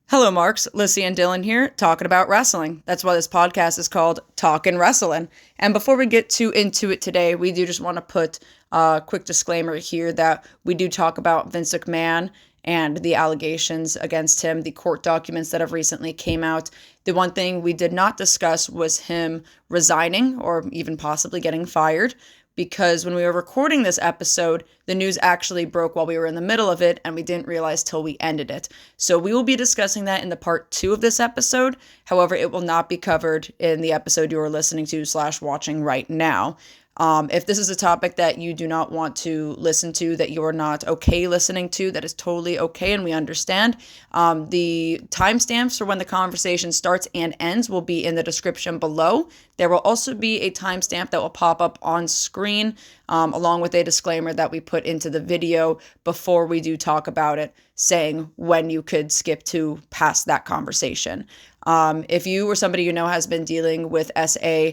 Hello, Marks. Lyssie and Dylan here, talking about wrestling. That's why this podcast is called Talkin Wrasslin. And before we get into it today, we do just want to put a quick disclaimer here that we do talk about Vince McMahon and the allegations against him, the court documents that have recently came out. The one thing we did not discuss was him resigning or even possibly getting fired, because when we were recording this episode, the news actually broke while we were in the middle of it, and we didn't realize till we ended it. So we will be discussing that in the part 2 of this episode. However, it will not be covered in the episode you are listening to / watching right now. If this is a topic that you do not want to listen to, that you are not okay listening to, that is totally okay, and we understand. The timestamps for when the conversation starts and ends will be in the description below. There will also be a timestamp that will pop up on screen, along with a disclaimer that we put into the video before we do talk about it, saying when you could skip to past that conversation. If you or somebody you know has been dealing with SA,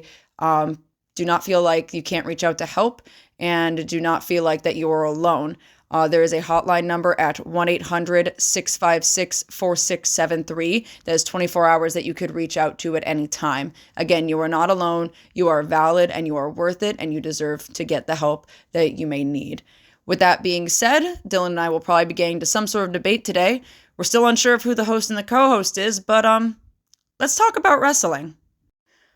do not feel like you can't reach out to help, and do not feel like that you are alone. There is a hotline number at 1-800-656-4673 that is 24 hours that you could reach out to at any time. Again, you are not alone, you are valid, and you are worth it, and you deserve to get the help that you may need. With that being said, Dylan and I will probably be getting to some sort of debate today. We're still unsure of who the host and the co-host is, but let's talk about wrestling.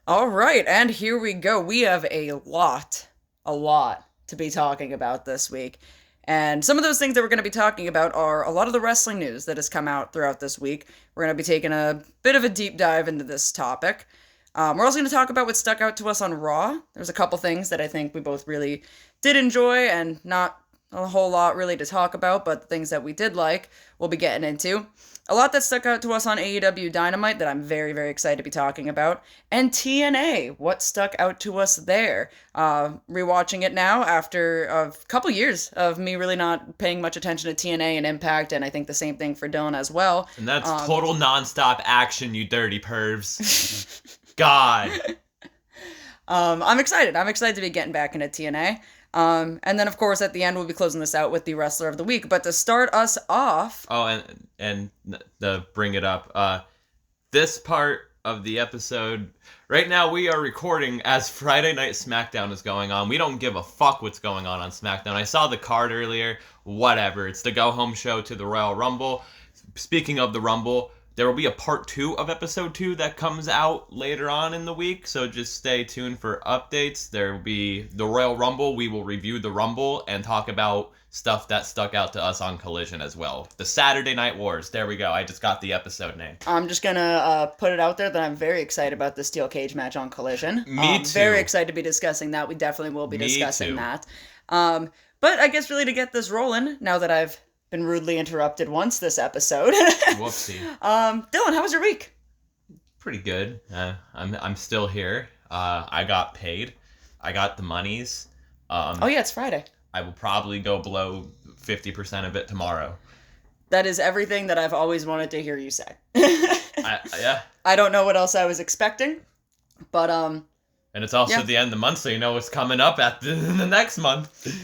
All right, and here we go. We have a lot to be talking about this week. And some of those things that we're going to be talking about are a lot of the wrestling news that has come out throughout this week. We're going to be taking a bit of a deep dive into this topic. We're also going to talk about what stuck out to us on Raw. There's a couple things that I think we both really did enjoy, and not a whole lot really to talk about, but the things that we did like, we'll be getting into. A lot that stuck out to us on AEW Dynamite that I'm very, very excited to be talking about. And TNA, what stuck out to us there. Rewatching it now after a couple years of me really not paying much attention to TNA and Impact, and I think the same thing for Dylan as well. And that's total nonstop action, you dirty pervs. God. I'm excited. I'm excited to be getting back into TNA. And then, of course, at the end, we'll be closing this out with the Wrestler of the Week. But to start us off... Oh, and to bring it up, this part of the episode... Right now, we are recording as Friday Night SmackDown is going on. We don't give a fuck what's going on SmackDown. I saw the card earlier. Whatever. It's the go-home show to the Royal Rumble. Speaking of the Rumble... There will be a part 2 of episode 2 that comes out later on in the week, so just stay tuned for updates. There will be the Royal Rumble. We will review the Rumble and talk about stuff that stuck out to us on Collision as well. The Saturday Night Wars. There we go. I just got the episode name. I'm just going to put it out there that I'm very excited about the steel cage match on Collision. Me too. Very excited to be discussing that. We definitely will be discussing that. But I guess really to get this rolling, now that I've been rudely interrupted once this episode. Whoopsie. Dylan, how was your week? Pretty good. I'm still here. I got paid. I got the monies. Oh yeah, it's Friday. I will probably go below 50% of it tomorrow. That is everything that I've always wanted to hear you say. Yeah. I don't know what else I was expecting, but And it's also the end of the month, so you know what's coming up at the next month.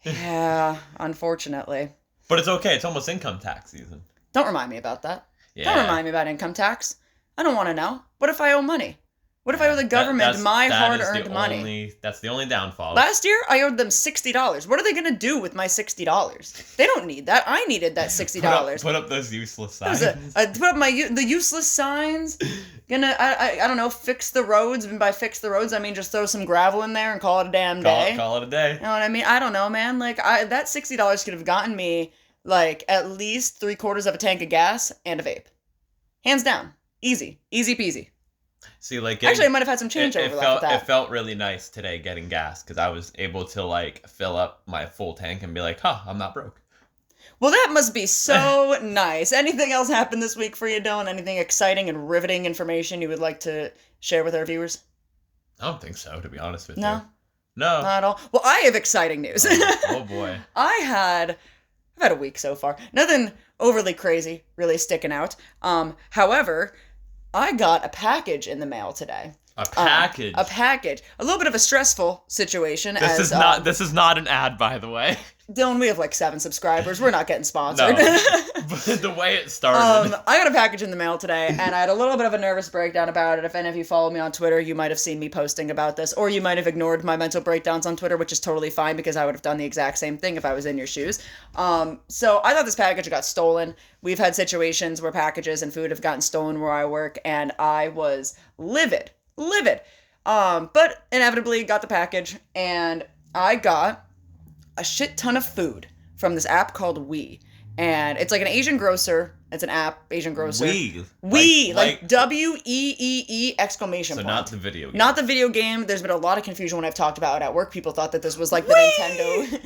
Yeah, unfortunately. But it's okay. It's almost income tax season. Don't remind me about that. Yeah. Don't remind me about income tax. I don't want to know. What if I owe money? What if I owe the government my hard-earned money? That's the only downfall. Last year, I owed them $60. What are they going to do with my $60? They don't need that. I needed that $60. Put up those useless signs. Put up the useless signs. I don't know, fix the roads. And by fix the roads, I mean just throw some gravel in there and call it a damn day. Call it a day. You know what I mean? I don't know, man. Like, that $60 could have gotten me, like, at least 3/4 of a tank of gas and a vape. Hands down. Easy. Easy peasy. See, like... Actually, I might have had some change over that. It felt really nice today getting gas, because I was able to, like, fill up my full tank and be like, I'm not broke. Well, that must be so nice. Anything else happen this week for you, Dylan? Anything exciting and riveting information you would like to share with our viewers? I don't think so, to be honest with you. No? Not at all? Well, I have exciting news. Oh boy. I've had a week so far. Nothing overly crazy, really sticking out. However, I got a package in the mail today. A package? A package. A little bit of a stressful situation. This is not an ad, by the way. Dylan, we have like 7 subscribers. We're not getting sponsored. No, but the way it started. I got a package in the mail today, and I had a little bit of a nervous breakdown about it. If any of you follow me on Twitter, you might have seen me posting about this, or you might have ignored my mental breakdowns on Twitter, which is totally fine because I would have done the exact same thing if I was in your shoes. So I thought this package got stolen. We've had situations where packages and food have gotten stolen where I work, and I was livid. But inevitably got the package, and I got a shit ton of food from this app called We. And it's like an Asian grocer. It's an app, Asian grocer. We. Like WEEE exclamation point. So not the video game. Not the video game. There's been a lot of confusion when I've talked about it at work. People thought that this was like the Nintendo...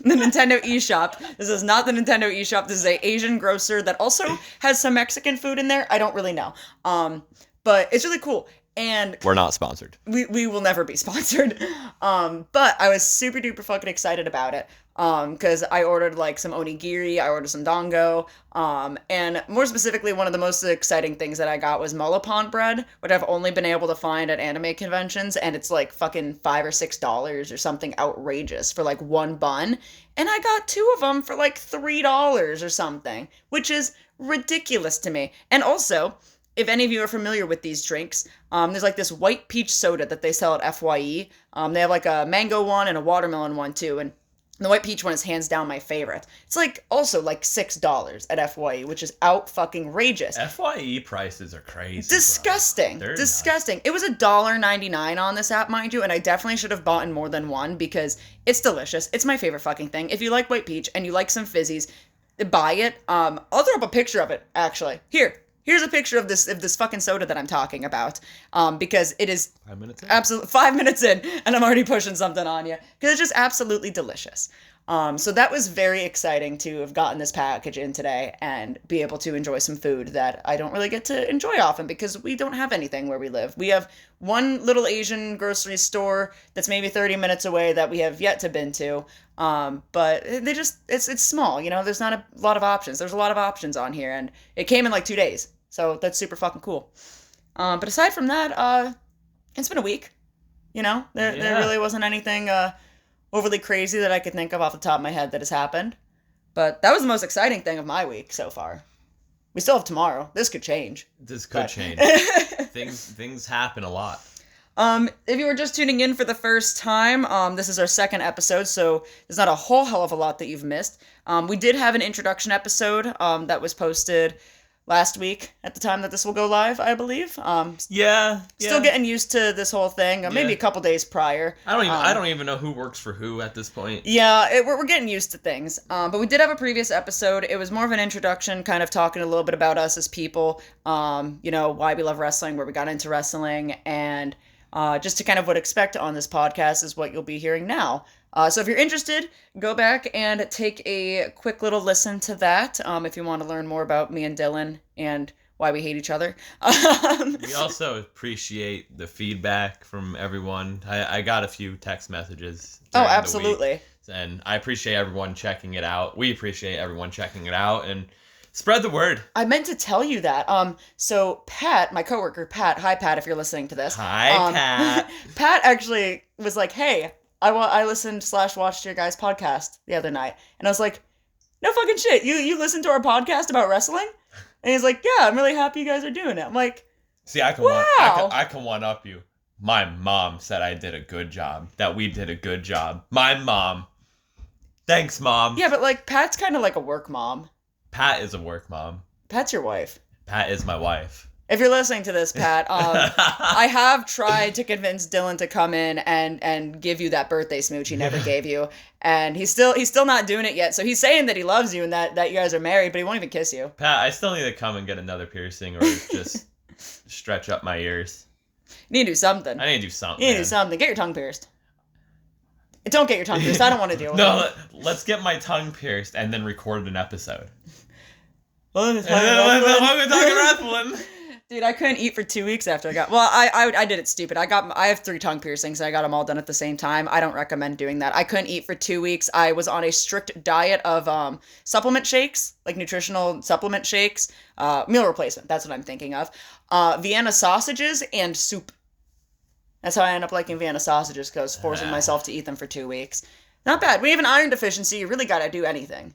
the Nintendo eShop. This is not the Nintendo eShop. This is a Asian grocer that also has some Mexican food in there. I don't really know. But it's really cool. And we're not sponsored. We will never be sponsored. But I was super duper fucking excited about it. Because I ordered like some onigiri, I ordered some dango, and more specifically, one of the most exciting things that I got was mullipan bread, which I've only been able to find at anime conventions, and it's like fucking $5 or $6 or something outrageous for like one bun, and I got 2 of them for like $3 or something, which is ridiculous to me. And also, if any of you are familiar with these drinks, there's like this white peach soda that they sell at FYE. They have like a mango one and a watermelon one too, and the white peach one is hands down my favorite. It's like also like $6 at FYE, which is out fucking rageous. FYE prices are crazy. Disgusting. They're disgusting. Nuts. It was $1.99 on this app, mind you, and I definitely should have bought more than one because it's delicious. It's my favorite fucking thing. If you like white peach and you like some fizzies, buy it. I'll throw up a picture of it, actually. Here's a picture of this fucking soda that I'm talking about, because it is 5 minutes in. Absolutely 5 minutes in, and I'm already pushing something on you because it's just absolutely delicious. So that was very exciting to have gotten this package in today and be able to enjoy some food that I don't really get to enjoy often because we don't have anything where we live. We have one little Asian grocery store that's maybe 30 minutes away that we have yet to been to. But it's small, you know, there's not a lot of options. There's a lot of options on here, and it came in like 2 days. So that's super fucking cool. But aside from that, it's been a week. You know, there really wasn't anything overly crazy that I could think of off the top of my head that has happened. But that was the most exciting thing of my week so far. We still have tomorrow. This could change. Change. Things happen a lot. If you were just tuning in for the first time, this is our second episode, so there's not a whole hell of a lot that you've missed. We did have an introduction episode that was posted last week at the time that this will go live, I believe. Still getting used to this whole thing. Maybe a couple days prior. I don't even know who works for who at this point. Yeah, we're getting used to things. But we did have a previous episode. It was more of an introduction, kind of talking a little bit about us as people. You know, why we love wrestling, where we got into wrestling, and just to kind of what expect on this podcast is what you'll be hearing now. So if you're interested, go back and take a quick little listen to that if you want to learn more about me and Dylan and why we hate each other. We also appreciate the feedback from everyone. I got a few text messages. Oh, absolutely. And I appreciate everyone checking it out. We appreciate everyone checking it out. And spread the word. I meant to tell you that. So Pat, my coworker, Pat, hi Pat, if you're listening to this. Hi, Pat. Pat actually was like, hey, I listened/watched your guys' podcast the other night. And I was like, no fucking shit. You listened to our podcast about wrestling? And he's like, yeah, I'm really happy you guys are doing it. I'm like, see, I can one up you. My mom said I did a good job. That we did a good job. My mom. Thanks, Mom. Yeah, but like Pat's kind of like a work mom. Pat is a work mom. Pat's your wife. Pat is my wife. If you're listening to this, Pat, I have tried to convince Dylan to come in and give you that birthday smooch he never gave you, and he's still not doing it yet. So he's saying that he loves you and that you guys are married, but he won't even kiss you. Pat, I still need to come and get another piercing or just stretch up my ears. You need to do something. I need to do something. You need to do something. Get your tongue pierced. Don't get your tongue pierced. I don't want to deal with it. No, let's get my tongue pierced and then record an episode. Talkin Wrasslin. Dude, I couldn't eat for 2 weeks after I got... Well, I did it stupid. I have 3 tongue piercings, and I got them all done at the same time. I don't recommend doing that. I couldn't eat for 2 weeks. I was on a strict diet of supplement shakes, like nutritional supplement shakes. Meal replacement, that's what I'm thinking of. Vienna sausages and soup. That's how I end up liking Vienna sausages, because forcing myself to eat them for 2 weeks. Not bad. We have an iron deficiency. You really got to do anything.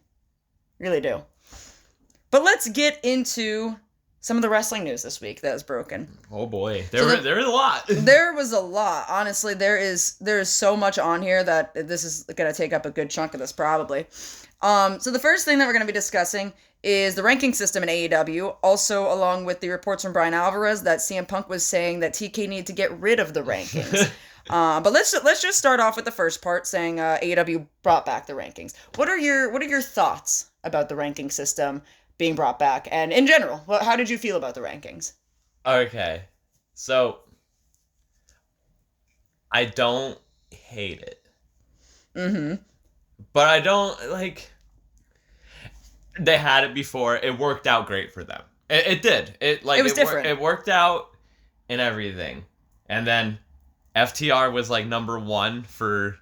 Really do. But let's get into some of the wrestling news this week that was broken. Oh boy, there is a lot. There was a lot. Honestly, there is so much on here that this is going to take up a good chunk of this probably. So the first thing that we're going to be discussing is the ranking system in AEW, also along with the reports from Brian Alvarez that CM Punk was saying that TK needed to get rid of the rankings. But let's just start off with the first part, saying AEW brought back the rankings. What are your thoughts about the ranking system being brought back, and in general, how did you feel about the rankings? Okay, so I don't hate it. Mm-hmm. But I don't, like, they had it before. It worked out great for them. It did. It was different. It worked out and everything. And then FTR was, like, number 1 for,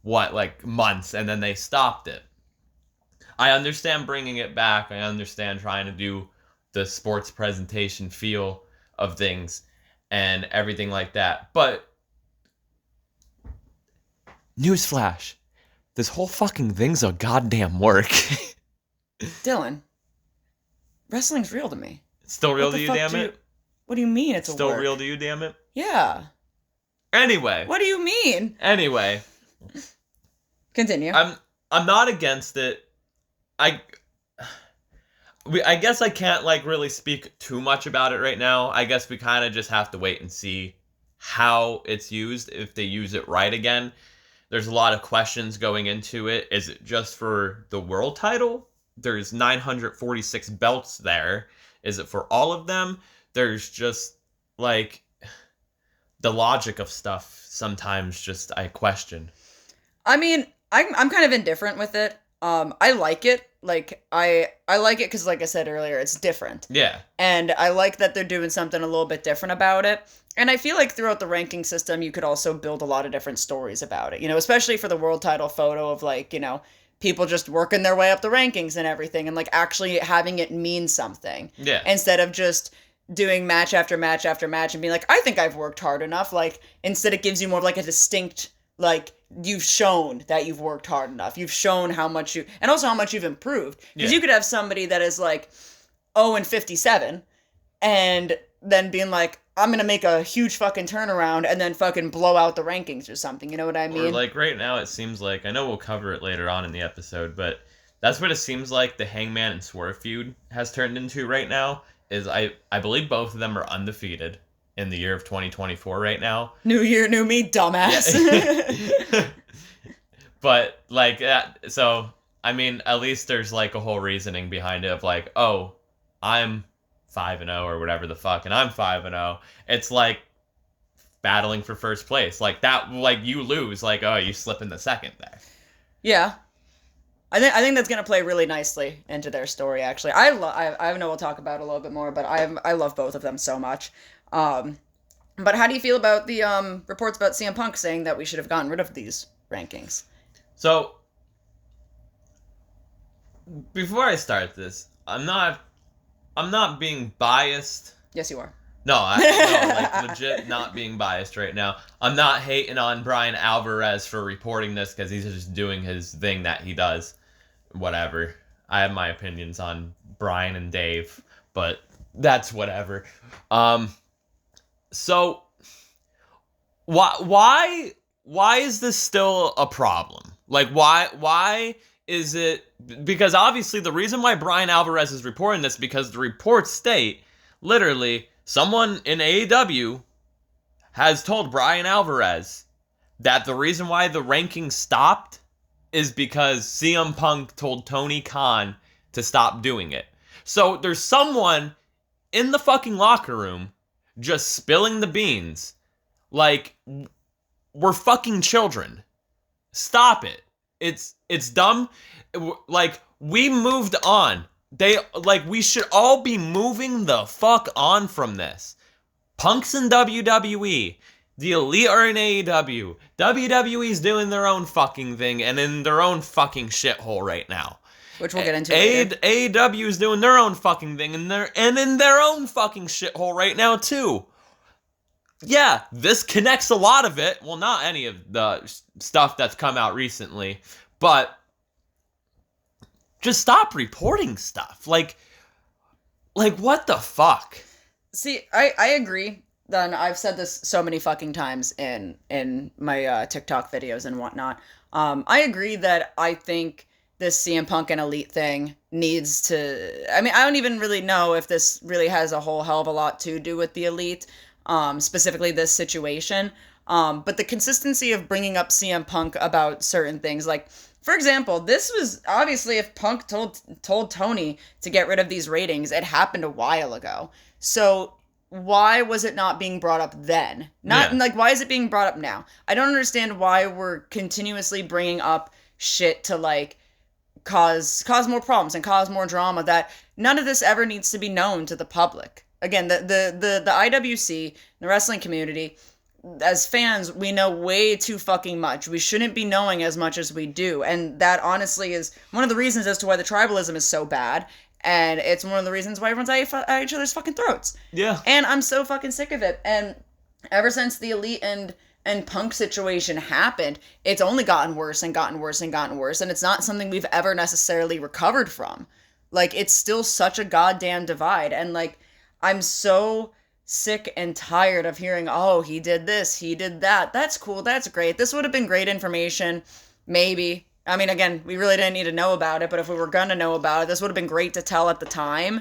months, and then they stopped it. I understand bringing it back. I understand trying to do the sports presentation feel of things and everything like that. But, newsflash, this whole fucking thing's a goddamn work. Dylan, wrestling's real to me. It's still real to you, damn it? What do you mean it's still real to you, damn it? Yeah. Anyway. What do you mean? Anyway. Continue. I'm not against it. I guess I can't, really speak too much about it right now. I guess we kind of just have to wait and see how it's used, if they use it right again. There's a lot of questions going into it. Is it just for the world title? There's 946 belts there. Is it for all of them? There's just, the logic of stuff sometimes just I question. I mean, I'm kind of indifferent with it. I like it. I like it because, like I said earlier, it's different. Yeah. And I like that they're doing something a little bit different about it. And I feel like throughout the ranking system, you could also build a lot of different stories about it. Especially for the world title photo of, people just working their way up the rankings and everything. And, actually having it mean something. Yeah. Instead of just doing match after match after match and being like, I think I've worked hard enough. Instead it gives you more of, a distinct, you've shown that you've worked hard enough. You've shown how much and also how much you've improved. Because you could have somebody that is 0-57 and then being like, I'm going to make a huge fucking turnaround and then fucking blow out the rankings or something. You know what I mean? Or right now it seems like, I know we'll cover it later on in the episode, but that's what it seems like the Hangman and Swerve feud has turned into right now, is I believe both of them are undefeated in the year of 2024 right now. New year, new me, dumbass. Yeah. But, so, I mean, at least there's, a whole reasoning behind it of, oh, I'm 5-0 or whatever the fuck, and I'm 5-0. It's, battling for first place. That, you lose, oh, you slip in the second there. Yeah. I think that's going to play really nicely into their story, actually. I know we'll talk about it a little bit more, but I love both of them so much. But how do you feel about the reports about CM Punk saying that we should have gotten rid of these rankings? So, before I start this, I'm not being biased. Yes, you are. No, legit not being biased right now. I'm not hating on Brian Alvarez for reporting this because he's just doing his thing that he does. Whatever. I have my opinions on Brian and Dave, but that's whatever. So why is this still a problem? Why is it? Because obviously the reason why Brian Alvarez is reporting this, because the reports state literally someone in AEW has told Brian Alvarez that the reason why the rankings stopped is because CM Punk told Tony Khan to stop doing it. So there's someone in the fucking locker room just spilling the beans. We're fucking children. Stop it. It's dumb. We moved on. We should all be moving the fuck on from this. Punk's in WWE. The Elite are in AEW. WWE's doing their own fucking thing and in their own fucking shithole right now. Which we'll get into later. AEW is doing their own fucking thing and in their own fucking shithole right now too. yeah, this connects a lot of it. Well, not any of the stuff that's come out recently, but just stop reporting stuff. Like what the fuck? See, I agree. Then I've said this so many fucking times in my TikTok videos and whatnot. I agree that I think this CM Punk and Elite thing needs to. I mean, I don't even really know if this really has a whole hell of a lot to do with the Elite, specifically this situation. But the consistency of bringing up CM Punk about certain things, like, for example, this was obviously, if Punk told Tony to get rid of these ratings, it happened a while ago. So why was it not being brought up then? Like, why is it being brought up now? I don't understand why we're continuously bringing up shit to, like, cause more problems and cause more drama, that none of this ever needs to be known to the public. Again, the IWC, the wrestling community, as fans, we know way too fucking much. We shouldn't be knowing as much as we do. And that honestly is one of the reasons as to why the tribalism is so bad. And it's one of the reasons why everyone's at each other's fucking throats. Yeah. And I'm so fucking sick of it. And ever since the Elite and Punk situation happened, it's only gotten worse and gotten worse and gotten worse. And it's not something we've ever necessarily recovered from. Like, it's still such a goddamn divide. And, like, I'm so sick and tired of hearing, oh, he did this, he did that. That's cool, that's great. This would have been great information, maybe. I mean, again, we really didn't need to know about it, but if we were gonna know about it, this would have been great to tell at the time.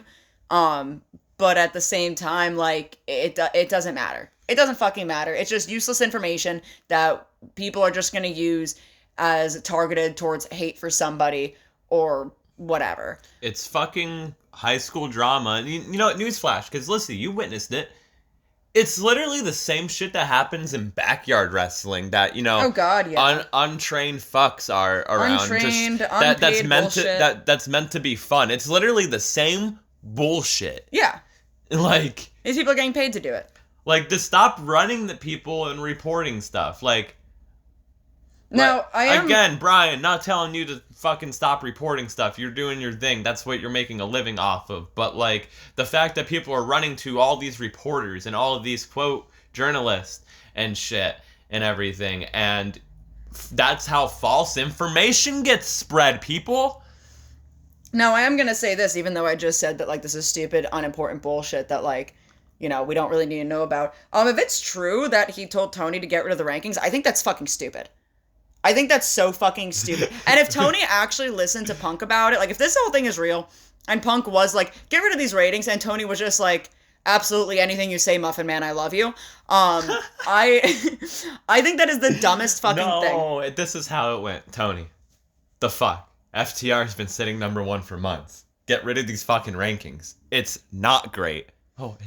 But at the same time, like, it doesn't matter. It doesn't fucking matter. It's just useless information that people are just gonna use as targeted towards hate for somebody or whatever. It's fucking high school drama. You know, newsflash, because Lyssie, you witnessed it. It's literally the same shit that happens in backyard wrestling that, you know, oh god, yeah, untrained fucks are around. Untrained, just unpaid that's meant bullshit. that's meant to be fun. It's literally the same bullshit. Yeah. Like, these people are getting paid to do it. Like, to stop running the people and reporting stuff. Like, now, I am... Again, Brian, not telling you to fucking stop reporting stuff. You're doing your thing. That's what you're making a living off of. But, like, the fact that people are running to all these reporters and all of these, quote, journalists and shit and everything. And that's how false information gets spread, people. Now, I am going to say this, even though I just said that, like, this is stupid, unimportant bullshit that, like, you know, we don't really need to know about. If it's true that he told Tony to get rid of the rankings, I think that's fucking stupid. I think that's so fucking stupid. And if Tony actually listened to Punk about it, like, if this whole thing is real, and Punk was like, get rid of these ratings, and Tony was just like, absolutely anything you say, Muffin Man, I love you. I think that is the dumbest fucking thing. No, this is how it went. Tony, the fuck? FTR's been sitting number 1 for months. Get rid of these fucking rankings. It's not great. Oh,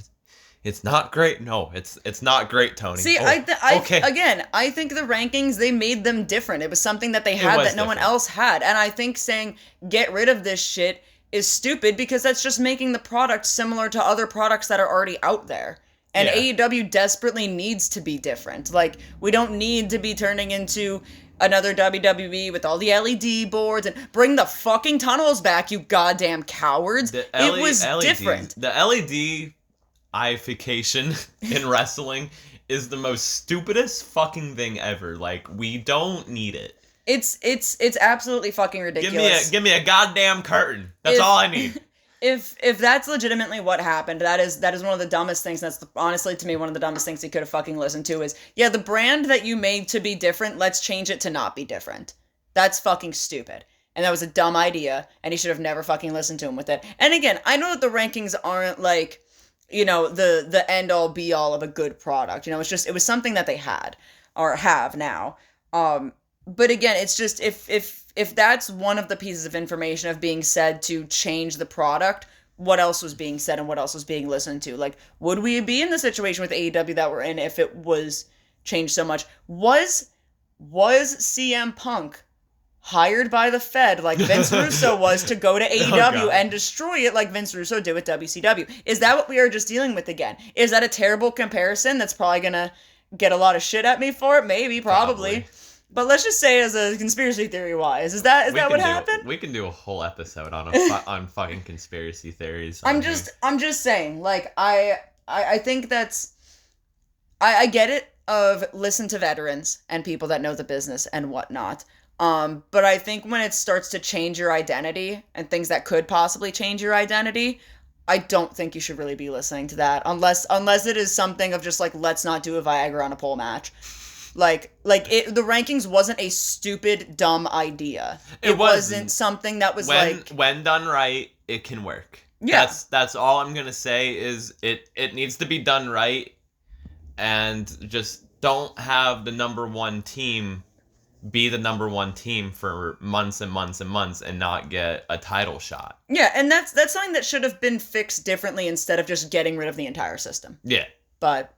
it's not great. No, it's not great, Tony. See, okay. Again, I think the rankings, they made them different. It was something that they had that no one else had. And I think saying, get rid of this shit is stupid because that's just making the product similar to other products that are already out there. And AEW desperately needs to be different. Like, we don't need to be turning into another WWE with all the LED boards and bring the fucking tunnels back, you goddamn cowards. It was different. The LED ification in wrestling is the most stupidest fucking thing ever. Like, we don't need it. It's absolutely fucking ridiculous. Give me a goddamn curtain. That's all I need. If that's legitimately what happened, that is one of the dumbest things. That's honestly, to me, one of the dumbest things he could have fucking listened to is, yeah, the brand that you made to be different, let's change it to not be different. That's fucking stupid. And that was a dumb idea, and he should have never fucking listened to him with it. And again, I know that the rankings aren't, like, you know, the end-all be-all of a good product. You know, it was something that they had, or have now. But again, it's just, if that's one of the pieces of information of being said to change the product, what else was being said and what else was being listened to? Like, would we be in the situation with AEW that we're in if it was changed so much? Was CM Punk hired by the Fed like Vince Russo was to go to AEW and destroy it like Vince Russo did with WCW? Is that what we are just dealing with again? Is that a terrible comparison that's probably gonna get a lot of shit at me for it? Maybe, probably. But let's just say, as a conspiracy theory wise, is that what happened? We can do a whole episode on on fucking conspiracy theories. I'm just saying, like, I think that's, I get it of listen to veterans and people that know the business and whatnot. But I think when it starts to change your identity and things that could possibly change your identity, I don't think you should really be listening to that unless it is something of just like, let's not do a Viagra on a pole match. The rankings wasn't a stupid, dumb idea. It wasn't something that was when done right, it can work. Yeah. That's all I'm gonna say is it needs to be done right, and just don't have the number one team be the number one team for months and months and months and not get a title shot. Yeah, and that's something that should have been fixed differently instead of just getting rid of the entire system. Yeah. But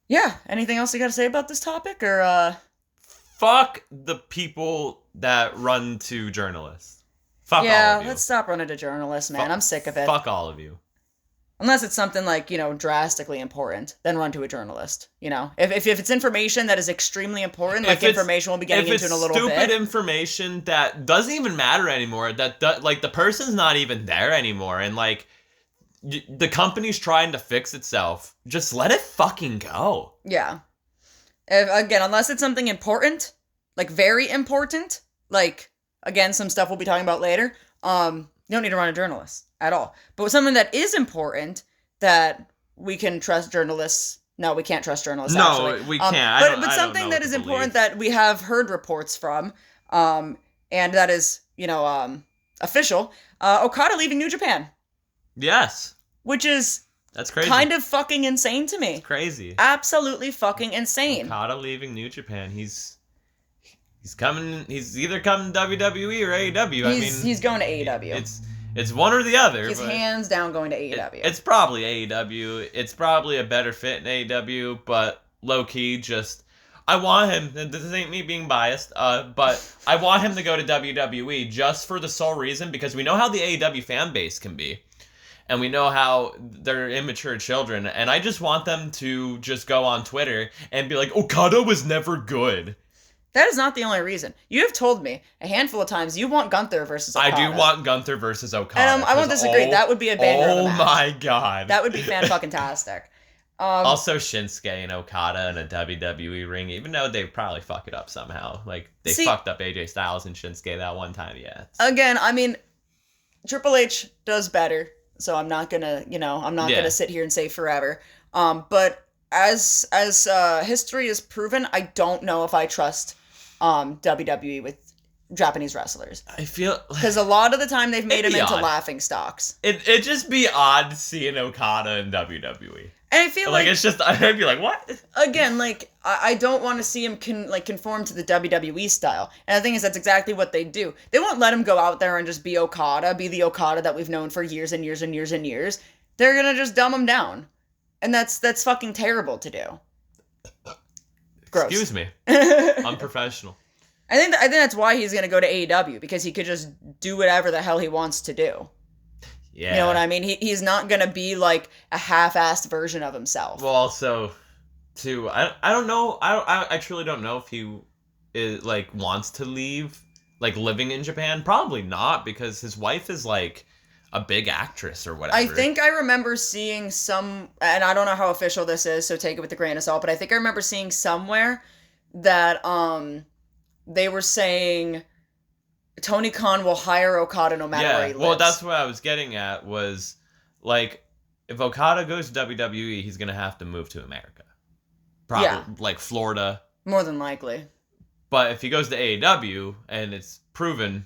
yeah, anything else you got to say about this topic, or fuck the people that run to journalists. Fuck all of you. Yeah, let's stop running to journalists, man. I'm sick of it. Fuck all of you. Unless it's something like, drastically important, then run to a journalist. If it's information that is extremely important, like information we'll be getting into in a little bit. If it's stupid information that doesn't even matter anymore, the person's not even there anymore, and the company's trying to fix itself, just let it fucking go. Yeah. Again, unless it's something important, like very important, again, some stuff we'll be talking about later, you don't need to run a journalist at all. But with something that is important that we can trust journalists. No, we can't trust journalists. No, actually. We can't. But something that is important that we have heard reports from, and that is, official. Okada leaving New Japan. Yes. Which is that's crazy. Kind of fucking insane to me. It's crazy. Absolutely fucking insane. Okada leaving New Japan. He's coming. He's either coming to WWE or AEW. He's going to AEW. It's one or the other. He's hands down going to AEW. It's probably AEW. It's probably a better fit in AEW, but low key, just I want him. And this ain't me being biased, but I want him to go to WWE just for the sole reason because we know how the AEW fan base can be. And we know how they're immature children, and I just want them to just go on Twitter and be like, Okada was never good. That is not the only reason. You have told me a handful of times you want Gunther versus Okada. I do want Gunther versus Okada. And I won't disagree. That would be a banger of a match. Oh my god. That would be fan-fucking-tastic. Also, Shinsuke and Okada in a WWE ring, even though they probably fuck it up somehow. They fucked up AJ Styles and Shinsuke that one time, yeah. Again, Triple H does better. So I'm not gonna, gonna sit here and say forever. But as history has proven, I don't know if I trust WWE with Japanese wrestlers. I feel because a lot of the time they've made them into laughing stocks. It'd just be odd seeing Okada in WWE. And I feel like it's just I'd be like, what? Again, I don't want to see him conform to the WWE style. And the thing is, that's exactly what they do. They won't let him go out there and just be Okada, be the Okada that we've known for years and years and years and years. They're gonna just dumb him down, and that's fucking terrible to do. Gross. Excuse me. Unprofessional. I think that's why he's gonna go to AEW, because he could just do whatever the hell he wants to do. Yeah. You know what I mean? He's not gonna be like a half-assed version of himself. Well, also, too, I don't know. I truly don't know if he wants to leave living in Japan. Probably not, because his wife is a big actress or whatever. I think I remember seeing some, and I don't know how official this is, so take it with a grain of salt, but I think I remember seeing somewhere that they were saying Tony Khan will hire Okada no matter where he lives. Well, that's what I was getting at, was if Okada goes to WWE, he's gonna have to move to America. Probably Florida. More than likely. But if he goes to AEW and it's proven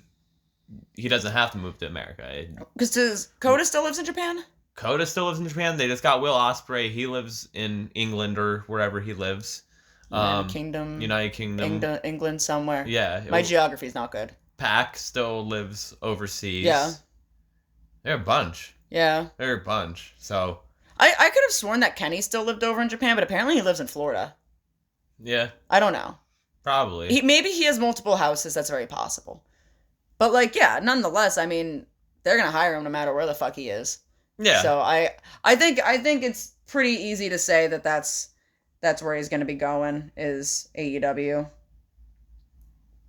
he doesn't have to move to America. Because Kota still lives in Japan? Kota still lives in Japan. They just got Will Ospreay. He lives in England or wherever he lives. United Kingdom. England somewhere. Yeah. My geography's not good. Pac still lives overseas. Yeah. They're a bunch. Yeah. They're a bunch. So I could have sworn that Kenny still lived over in Japan, but apparently he lives in Florida. Yeah. I don't know. Probably. Maybe he has multiple houses. That's very possible. But nonetheless, they're gonna hire him no matter where the fuck he is. Yeah. So I think it's pretty easy to say that that's where he's gonna be going, is AEW.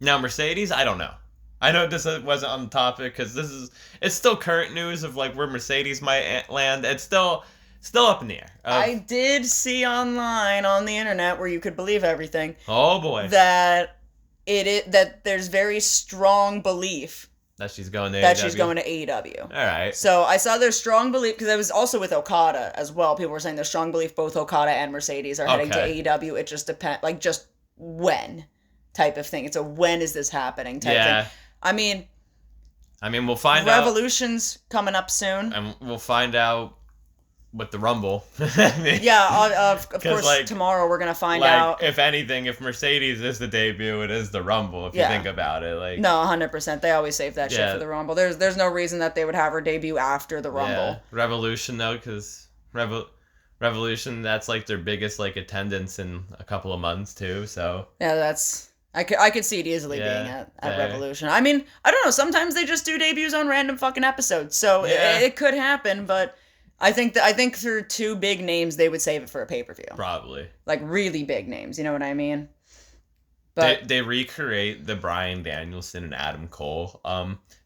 Now Mercedes, I don't know. I know this wasn't on the topic because it's still current news of where Mercedes might land. It's still still up in the air. I did see online on the internet, where you could believe everything. Oh boy. That there's very strong belief that she's going to AEW. All right. So I saw there's strong belief, because I was also with Okada as well. People were saying there's strong belief both Okada and Mercedes are heading to AEW. It just depends, like, just when type of thing. It's a when is this happening type thing. I mean, we'll find out. Revolution's coming up soon. And we'll find out with the Rumble. Of course, like, tomorrow we're going to find out. If anything, if Mercedes is the debut, it is the Rumble, if you think about it. Like, no, 100%. They always save that shit for the Rumble. There's no reason that they would have her debut after the Rumble. Yeah. Revolution, though, because Revolution, that's, like, their biggest, like, attendance in a couple of months, too, so. Yeah, that's... I could see it easily being at Revolution. I mean, I don't know. Sometimes they just do debuts on random fucking episodes, so it could happen, but... I think for two big names, they would save it for a pay-per-view. Probably. Like, really big names, you know what I mean? But they recreate the Bryan Danielson and Adam Cole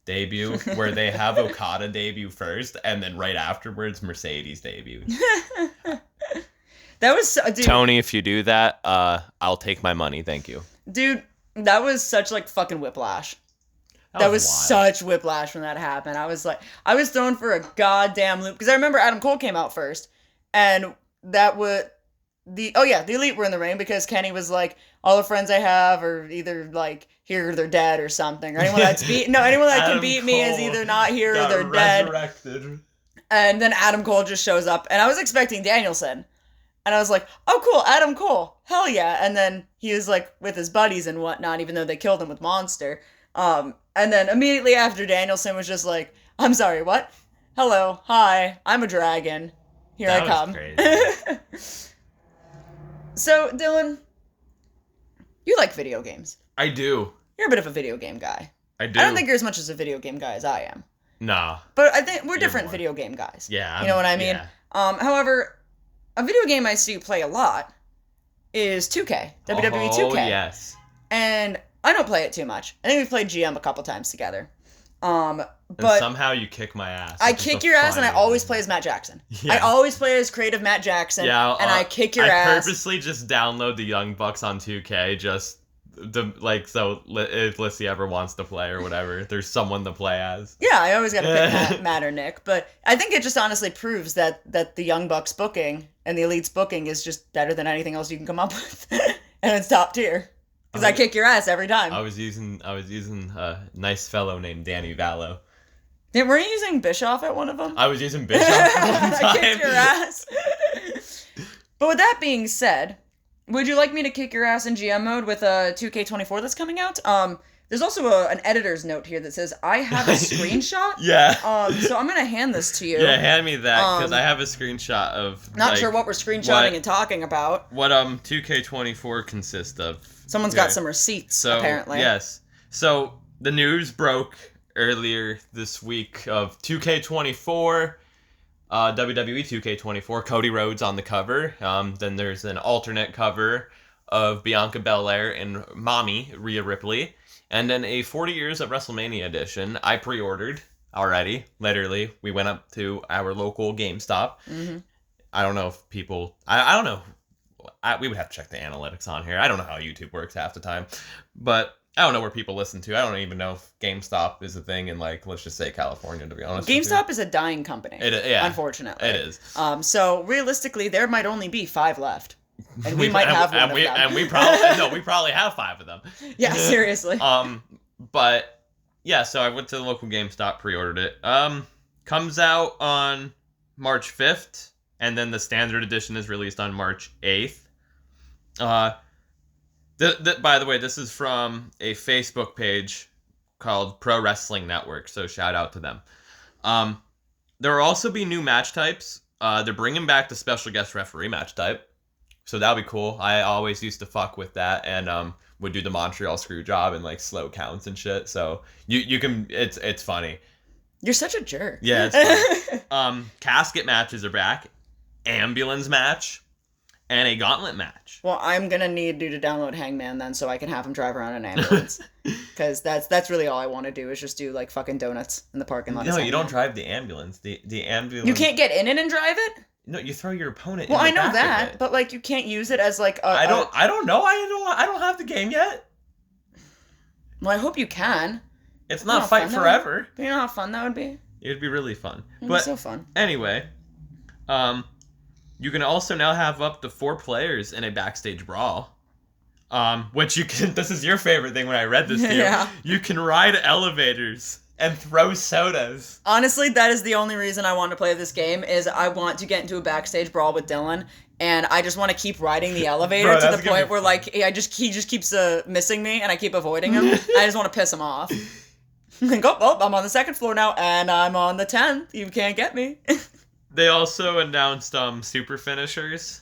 debut, where they have Okada debut first, and then right afterwards, Mercedes debut. That was... Dude, Tony, if you do that, I'll take my money, thank you. Dude, that was such, like, fucking whiplash. That was such whiplash when that happened. I was thrown for a goddamn loop. Because I remember Adam Cole came out first. And that was... The Elite were in the ring, because Kenny was like, all the friends I have are either, like, here or they're dead or something. Or anyone that can beat me is either not here or they're resurrected. Dead. And then Adam Cole just shows up. And I was expecting Danielson. And I was like, oh, cool, Adam Cole. Hell yeah. And then he was, like, with his buddies and whatnot, even though they killed him with Monster. And then immediately after, Danielson was just like, I'm sorry, what? Hello, hi, I'm a dragon. Here I come. Crazy. So, Dylan, you like video games. I do. You're a bit of a video game guy. I do. I don't think you're as much as a video game guy as I am. Nah. But I think we're different video game guys. Yeah. You know what I mean? Yeah. However, a video game I see you play a lot is 2K. WWE 2K. Oh, yes. And... I don't play it too much. I think we've played GM a couple times together. But and somehow you kick my ass. I kick your ass, and I always play as Matt Jackson. Yeah. I always play as creative Matt Jackson, and I kick your ass. I purposely just download the Young Bucks on 2K, so if Lyssie ever wants to play or whatever, there's someone to play as. Yeah, I always got to pick Matt or Nick, but I think it just honestly proves that the Young Bucks booking and the Elite's booking is just better than anything else you can come up with, and it's top tier. Because I kick your ass every time. I was using a nice fellow named Danny Vallow. Were you using Bischoff at one of them? I was using Bischoff at one time. I kicked your ass. But with that being said, would you like me to kick your ass in GM mode with a 2K24 that's coming out? There's also an editor's note here that says, I have a screenshot. Yeah. So I'm going to hand this to you. Yeah, hand me that, because I have a screenshot of... Not sure what we're screenshotting and talking about. What 2K24 consists of. Someone's got some receipts, apparently. Yes. So, the news broke earlier this week of 2K24, WWE 2K24, Cody Rhodes on the cover. Then there's an alternate cover of Bianca Belair and Mommy, Rhea Ripley. And then a 40 Years of WrestleMania edition I pre-ordered already. Literally, we went up to our local GameStop. Mm-hmm. I don't know if people... I don't know. We would have to check the analytics on here. I don't know how YouTube works half the time. But I don't know where people listen to. I don't even know if GameStop is a thing in, like, let's just say California, to be honest. GameStop is a dying company. Unfortunately. It is. So, realistically, there might only be 5 left. And we might have one of them. And we probably have 5 of them. Yeah, seriously. But, yeah, so I went to the local GameStop, pre-ordered it. Comes out on March 5th. And then the standard edition is released on March 8th. By the way, this is from a Facebook page called Pro Wrestling Network, so shout out to them. There will also be new match types. They're bringing back the special guest referee match type, so that'll be cool. I always used to fuck with that, and would do the Montreal screw job and, like, slow counts and shit. So you can, it's funny. You're such a jerk. Yeah, it's funny. Casket matches are back. Ambulance match, and a gauntlet match. Well, I'm gonna need you to download Hangman then, so I can have him drive around an ambulance. Because that's really all I want to do is just do, like, fucking donuts in the parking lot. No, you don't drive the ambulance. The ambulance. You can't get in it and drive it? No, you throw your opponent. Well, in the I know back that, of it. but like you can't use it as like a. I don't know. I don't have the game yet. Well, I hope you can. It's not Fight Forever. You know how fun that would be? It'd be really fun. It'd be so fun. Anyway, you can also now have up to 4 players in a backstage brawl. Which you can. This is your favorite thing when I read this to you. Yeah. You can ride elevators and throw sodas. Honestly, that is the only reason I want to play this game. Is I want to get into a backstage brawl with Dylan, and I just want to keep riding the elevator to the point where like he just keeps missing me, and I keep avoiding him. I just want to piss him off. Like, oh, I'm on the 2nd floor now, and I'm on the 10th. You can't get me. They also announced super finishers,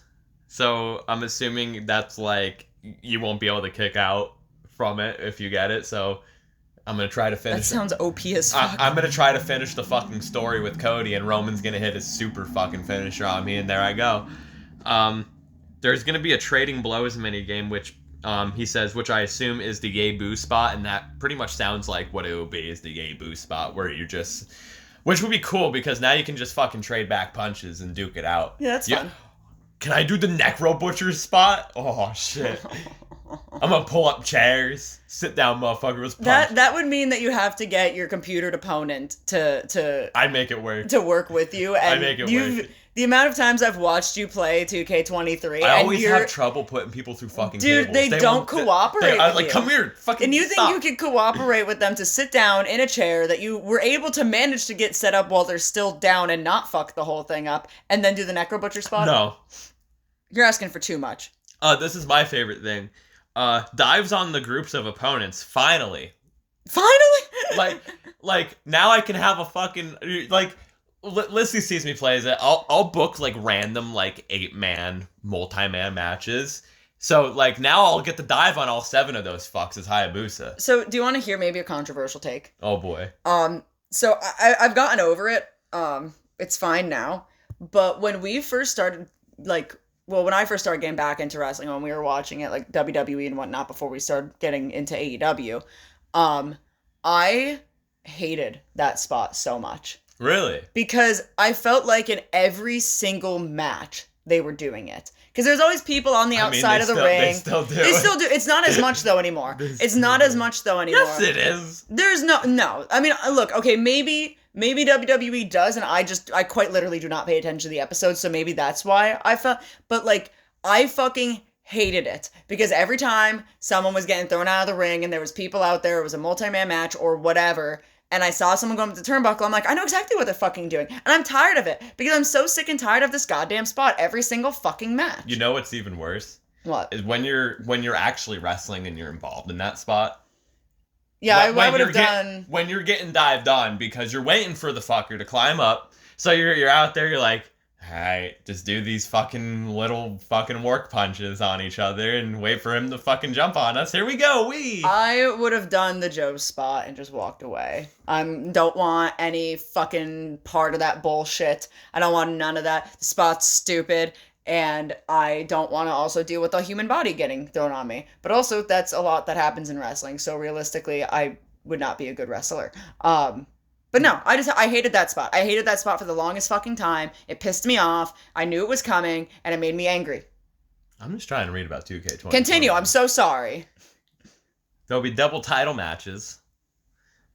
so I'm assuming that's like you won't be able to kick out from it if you get it. So I'm gonna try to finish. That sounds OP as fuck. I'm gonna try to finish the fucking story with Cody, and Roman's gonna hit his super fucking finisher on me, and there I go. There's gonna be a trading blows minigame, which he says, which I assume is the yay boo spot, and that pretty much sounds like what it would be is the yay boo spot, where you just, which would be cool because now you can just fucking trade back punches and duke it out. Yeah, that's fun. Can I do the Necro Butcher spot? Oh shit. I'm gonna pull up chairs. Sit down, motherfuckers. That would mean that you have to get your computered opponent to I make it work. To work with you. And I make it work. The amount of times I've watched you play 2K23. I always have trouble putting people through fucking tables. Dude, they don't cooperate with like, you. come here, fucking And you stop. think you could cooperate with them to sit down in a chair that you were able to manage to get set up while they're still down and not fuck the whole thing up, and then do the Necro Butcher spot? No. You're asking for too much. This is my favorite thing. Dives on the groups of opponents, finally. Finally? like now I can have a fucking, like, Lyssie sees me play it. I'll book like random like 8-man multi-man matches. So like now I'll get to dive on all 7 of those fucks as Hayabusa. So do you want to hear maybe a controversial take? Oh boy. So I've gotten over it. It's fine now. But when we first started, when I first started getting back into wrestling, when we were watching it, like WWE and whatnot, before we started getting into AEW, I hated that spot so much. Really? Because I felt like in every single match they were doing it. Because there's always people on the outside of the ring. They still do. They still do. It's not as much though anymore. It's not as much though anymore. Yes, it is. There's no. I mean, look. Okay, maybe WWE does, and I quite literally do not pay attention to the episodes, so maybe that's why I felt. But like, I fucking hated it because every time someone was getting thrown out of the ring and there was people out there, it was a multi-man match or whatever, and I saw someone going up the turnbuckle, I'm like, I know exactly what they're fucking doing. And I'm tired of it because I'm so sick and tired of this goddamn spot every single fucking match. You know what's even worse? What? Is when you're actually wrestling and you're involved in that spot. Yeah, I would have done... When you're getting dived on because you're waiting for the fucker to climb up. So you're out there, you're like, alright, just do these fucking little fucking work punches on each other and wait for him to fucking jump on us. Here we go, wee! I would have done the Joe spot and just walked away. I don't want any fucking part of that bullshit. I don't want none of that. The spot's stupid, and I don't want to also deal with a human body getting thrown on me. But also, that's a lot that happens in wrestling, so realistically, I would not be a good wrestler. But no, I hated that spot. I hated that spot for the longest fucking time. It pissed me off. I knew it was coming, and it made me angry. I'm just trying to read about 2K20. Continue. I'm so sorry. There'll be double title matches.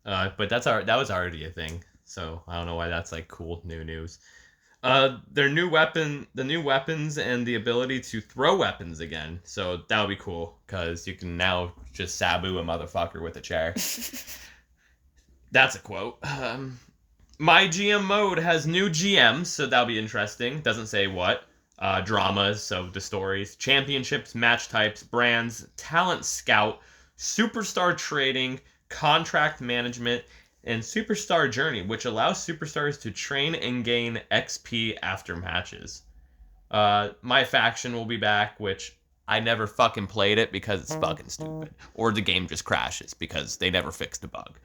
But that was already a thing. So I don't know why that's like cool new news. The new weapons and the ability to throw weapons again. So that would be cool because you can now just Sabu a motherfucker with a chair. That's a quote. My GM mode has new GMs, so that'll be interesting. Doesn't say what. Dramas, so the stories. Championships, match types, brands, talent scout, superstar trading, contract management, and superstar journey, which allows superstars to train and gain XP after matches. My faction will be back, which I never fucking played it because it's fucking stupid. Or the game just crashes because they never fixed a bug.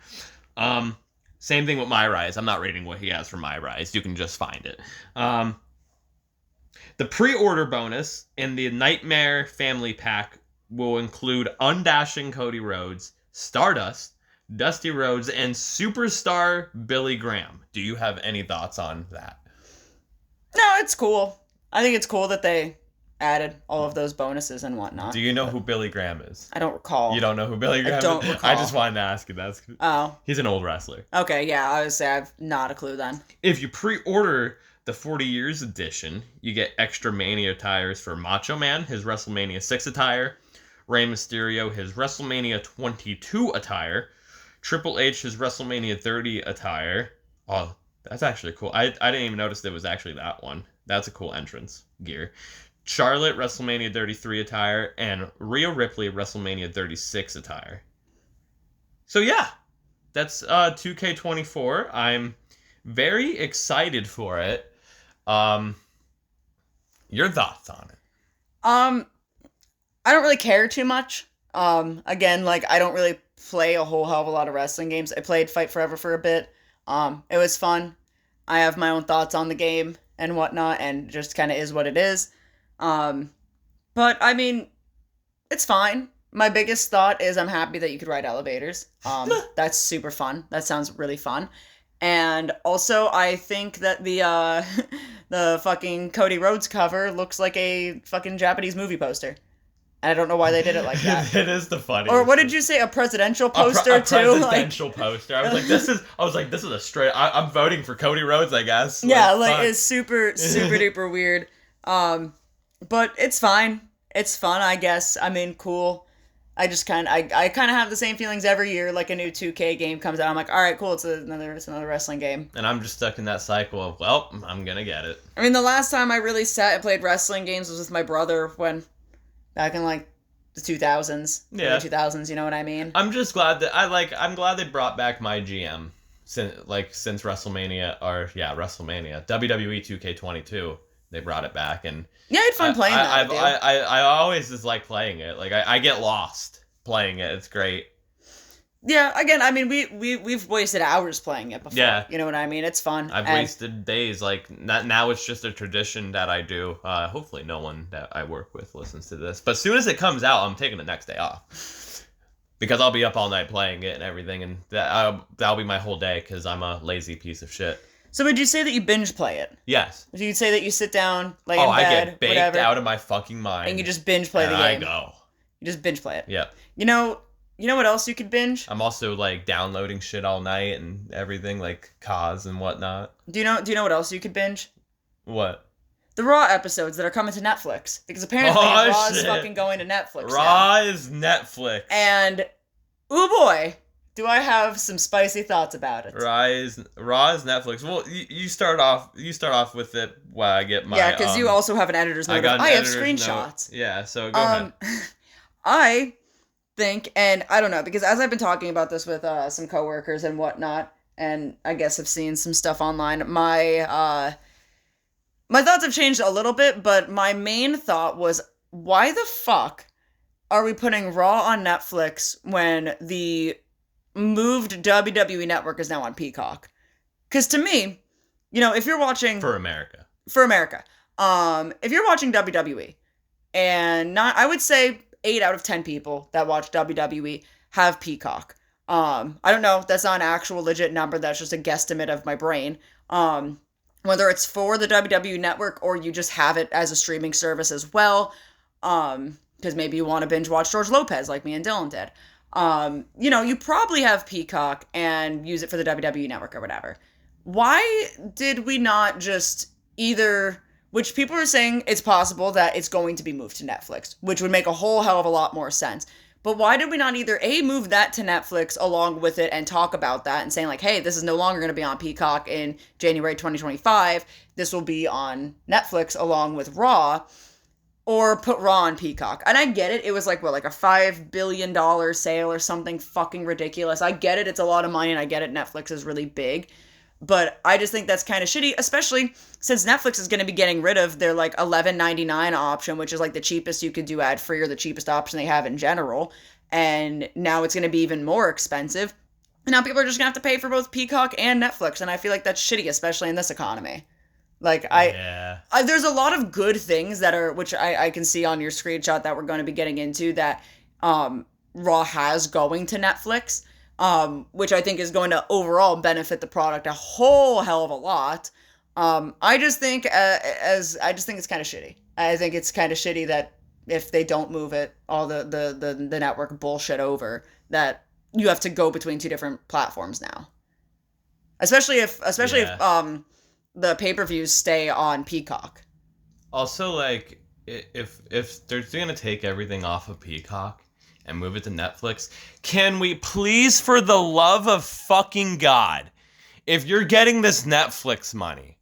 Same thing with My Rise. I'm not reading what he has for My Rise. You can just find it. The pre-order bonus in the Nightmare Family Pack will include Undashing Cody Rhodes, Stardust, Dusty Rhodes, and Superstar Billy Graham. Do you have any thoughts on that? No, it's cool. I think it's cool that they added all of those bonuses and whatnot. Do you know who Billy Graham is? I don't recall. You don't know who Billy Graham is? I don't recall. I just wanted to ask you. He's an old wrestler. Okay, yeah, I would say I've not a clue then. If you pre-order the 40 Years edition, you get extra Mania attires for Macho Man, his WrestleMania 6 attire, Rey Mysterio, his WrestleMania 22 attire, Triple H, his WrestleMania 30 attire. Oh, that's actually cool. I didn't even notice it was actually that one. That's a cool entrance gear. Charlotte, WrestleMania 33 attire, and Rhea Ripley, WrestleMania 36 attire. So yeah, that's 2K24. I'm very excited for it. Your thoughts on it? I don't really care too much. Again, like, I don't really play a whole hell of a lot of wrestling games. I played Fight Forever for a bit. It was fun. I have my own thoughts on the game and whatnot, and it just kind of is what it is. But, I mean, it's fine. My biggest thought is I'm happy that you could ride elevators. That's super fun. That sounds really fun. And also, I think that the the fucking Cody Rhodes cover looks like a fucking Japanese movie poster. And I don't know why they did it like that. It is the funniest. Or what did you say? A presidential poster a presidential poster. I was like, this is a straight. I'm voting for Cody Rhodes, I guess. Yeah, like it's super duper weird. But it's fine. It's fun, I guess. I mean, cool. I just kind of have the same feelings every year. Like a new 2K game comes out, I'm like, all right, cool. It's another wrestling game. And I'm just stuck in that cycle of, well, I'm gonna get it. I mean, the last time I really sat and played wrestling games was with my brother back in like the 2000s. Yeah, early 2000s. You know what I mean? I'm just glad that I'm glad they brought back my GM since WrestleMania WrestleMania WWE 2K22. They brought it back, and yeah, I had fun playing that. I always just like playing it. Like I get lost playing it. It's great. Yeah, again, I mean, we've wasted hours playing it before. Yeah, you know what I mean. It's fun. I've wasted days. Like now, it's just a tradition that I do. Hopefully, no one that I work with listens to this. But as soon as it comes out, I'm taking the next day off because I'll be up all night playing it and everything, and that'll be my whole day because I'm a lazy piece of shit. So would you say that you binge play it? Yes. Would you say that you sit down, lay in bed, I get baked whatever, out of my fucking mind. and you just binge play the game? I go. You just binge play it. Yep. You know what else you could binge? I'm also like downloading shit all night and everything, like COS and whatnot. Do you know what else you could binge? What? The Raw episodes that are coming to Netflix. Because apparently Raw is fucking going to Netflix Raw is Netflix. And, ooh boy, do I have some spicy thoughts about it. Raw is Netflix. Well, you start off with it while I get my... Yeah, because you also have an editor's note. I have screenshots. Note. Yeah, so go ahead. I think, and I don't know, because as I've been talking about this with some coworkers and whatnot, and I guess have seen some stuff online, my thoughts have changed a little bit, but my main thought was, why the fuck are we putting Raw on Netflix when the moved WWE Network is now on Peacock? Because to me, if you're watching... For America. If you're watching WWE, and I would say 8 out of 10 people that watch WWE have Peacock. I don't know. That's not an actual legit number. That's just a guesstimate of my brain. Whether it's for the WWE Network or you just have it as a streaming service as well. Because maybe you want to binge watch George Lopez like me and Dylan did. You probably have Peacock and use it for the WWE Network or whatever. Why did we not just either... Which people are saying it's possible that it's going to be moved to Netflix, which would make a whole hell of a lot more sense. But why did we not either A, move that to Netflix along with it and talk about that and saying like, hey, this is no longer going to be on Peacock in January 2025. This will be on Netflix along with Raw, or put Raw on Peacock. And I get it. It was like a $5 billion sale or something fucking ridiculous. I get it. It's a lot of money and I get it. Netflix is really big. But I just think that's kind of shitty, especially since Netflix is going to be getting rid of their like $11.99 option, which is like the cheapest you could do ad-free or the cheapest option they have in general. And now it's going to be even more expensive. And now people are just going to have to pay for both Peacock and Netflix. And I feel like that's shitty, especially in this economy. Like, there's a lot of good things that are, which I can see on your screenshot that we're going to be getting into that Raw has going to Netflix. Which I think is going to overall benefit the product a whole hell of a lot. I just think I just think it's kind of shitty. I think it's kind of shitty that if they don't move it, all the network bullshit over, that you have to go between two different platforms now. Especially if the pay-per-views stay on Peacock. Also, like, if they're gonna take everything off of Peacock and move it to Netflix, can we please, for the love of fucking God, if you're getting this Netflix money,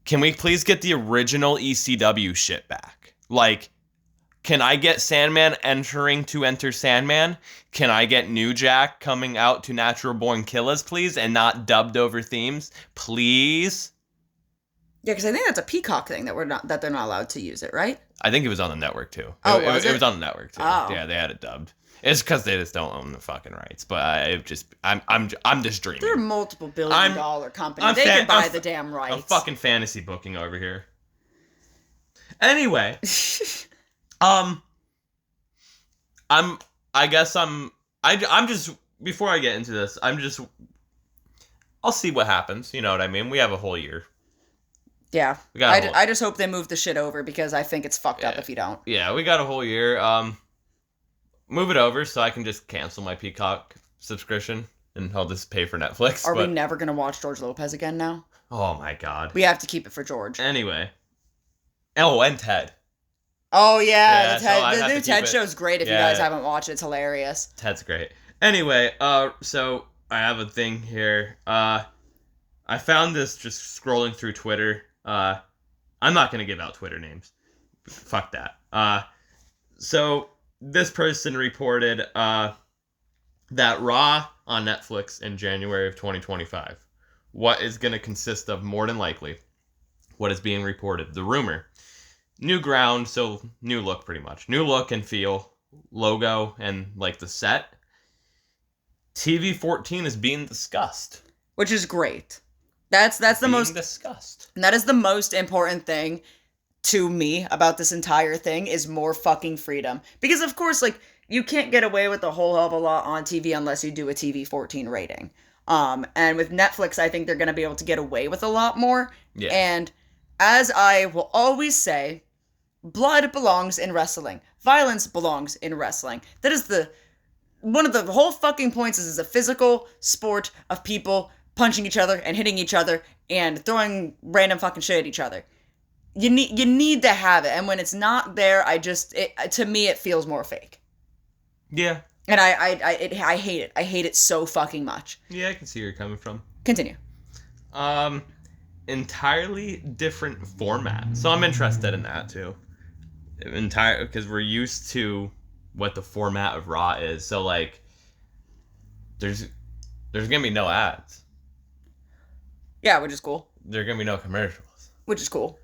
can we please get the original ECW shit back? Like, can I get Sandman entering to enter Sandman? Can I get New Jack coming out to Natural Born Killers, please, and not dubbed over themes, please? Yeah, because I think that's a Peacock thing that they're not allowed to use it, right? I think it was on the network too. Oh, it was on the network too. Oh. Yeah, they had it dubbed. It's because they just don't own the fucking rights. But I'm just dreaming. They're a multiple billion-dollar company. They can buy the damn rights. I'm fucking fantasy booking over here. Anyway, I'm just, before I get into this, I'll see what happens. You know what I mean? We have a whole year. Yeah. I just hope they move the shit over, because I think it's fucked up if you don't. Yeah, we got a whole year. Move it over so I can just cancel my Peacock subscription and I'll just pay for Netflix. Are we never going to watch George Lopez again now? Oh my God. We have to keep it for George. Anyway. Oh, and Ted. Oh, yeah. The new Ted show's great if you guys haven't watched it. It's hilarious. Ted's great. Anyway, so I have a thing here. I found this just scrolling through Twitter. I'm not going to give out Twitter names. Fuck that. So this person reported that Raw on Netflix in January of 2025. What is going to consist of, more than likely, what is being reported? The rumor. New ground, so new look pretty much. New look and feel, logo, and like the set. TV 14 is being discussed. Which is great. That's the most discussed. That is the most important thing to me about this entire thing, is more fucking freedom. Because of course, like, you can't get away with a whole hell of a lot on TV unless you do a TV 14 rating. And with Netflix, I think they're going to be able to get away with a lot more. Yeah. And as I will always say, blood belongs in wrestling. Violence belongs in wrestling. That is one of the whole fucking points is a physical sport of people punching each other and hitting each other and throwing random fucking shit at each other. You need to have it, and when it's not there, to me it feels more fake. Yeah. And I hate it. I hate it so fucking much. Yeah, I can see where you're coming from. Continue. Entirely different format. So I'm interested in that too. Because we're used to what the format of Raw is. So like, there's gonna be no ads. Yeah, which is cool. There's gonna be no commercials. Which is cool.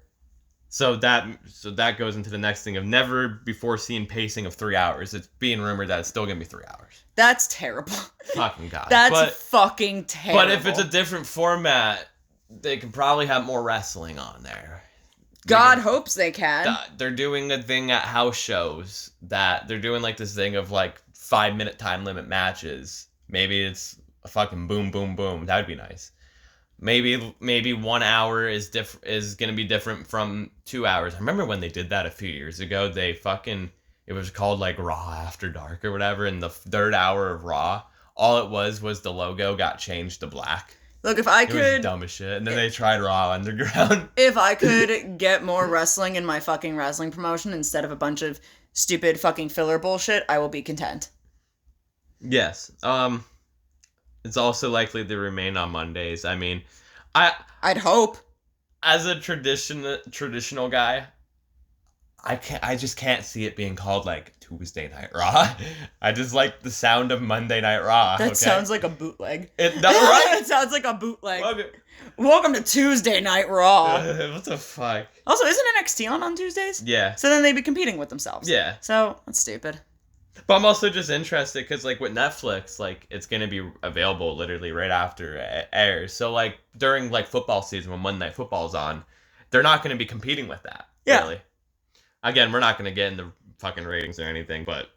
So that goes into the next thing of never before seen pacing of 3 hours. It's being rumored that it's still gonna be 3 hours. That's terrible. Fucking God. Fucking terrible. But if it's a different format, they can probably have more wrestling on there. God hopes they can. They're doing a thing at house shows that they're doing like this thing of like 5-minute time limit matches. Maybe it's a fucking boom, boom, boom. That would be nice. Maybe 1 hour is gonna be different from 2 hours. I remember when they did that a few years ago. It was called like Raw After Dark or whatever. And the third hour of Raw, all it was the logo got changed to black. Look, if I could... It was dumb as shit. And then they tried Raw Underground. If I could get more wrestling in my fucking wrestling promotion instead of a bunch of stupid fucking filler bullshit, I will be content. Yes. It's also likely to remain on Mondays. I mean, I'd hope. As a traditional guy, I just can't see it being called like Tuesday Night Raw. I just like the sound of Monday Night Raw. That sounds like a bootleg. Right? It sounds like a bootleg. Welcome to Tuesday Night Raw. What the fuck? Also, isn't NXT on Tuesdays? Yeah. So then they'd be competing with themselves. Yeah. So that's stupid. But I'm also just interested because, like, with Netflix, like, it's going to be available literally right after it airs. So, like, during, like, football season when Monday Night Football's on, they're not going to be competing with that. Yeah. Really. Again, we're not going to get into fucking ratings or anything, but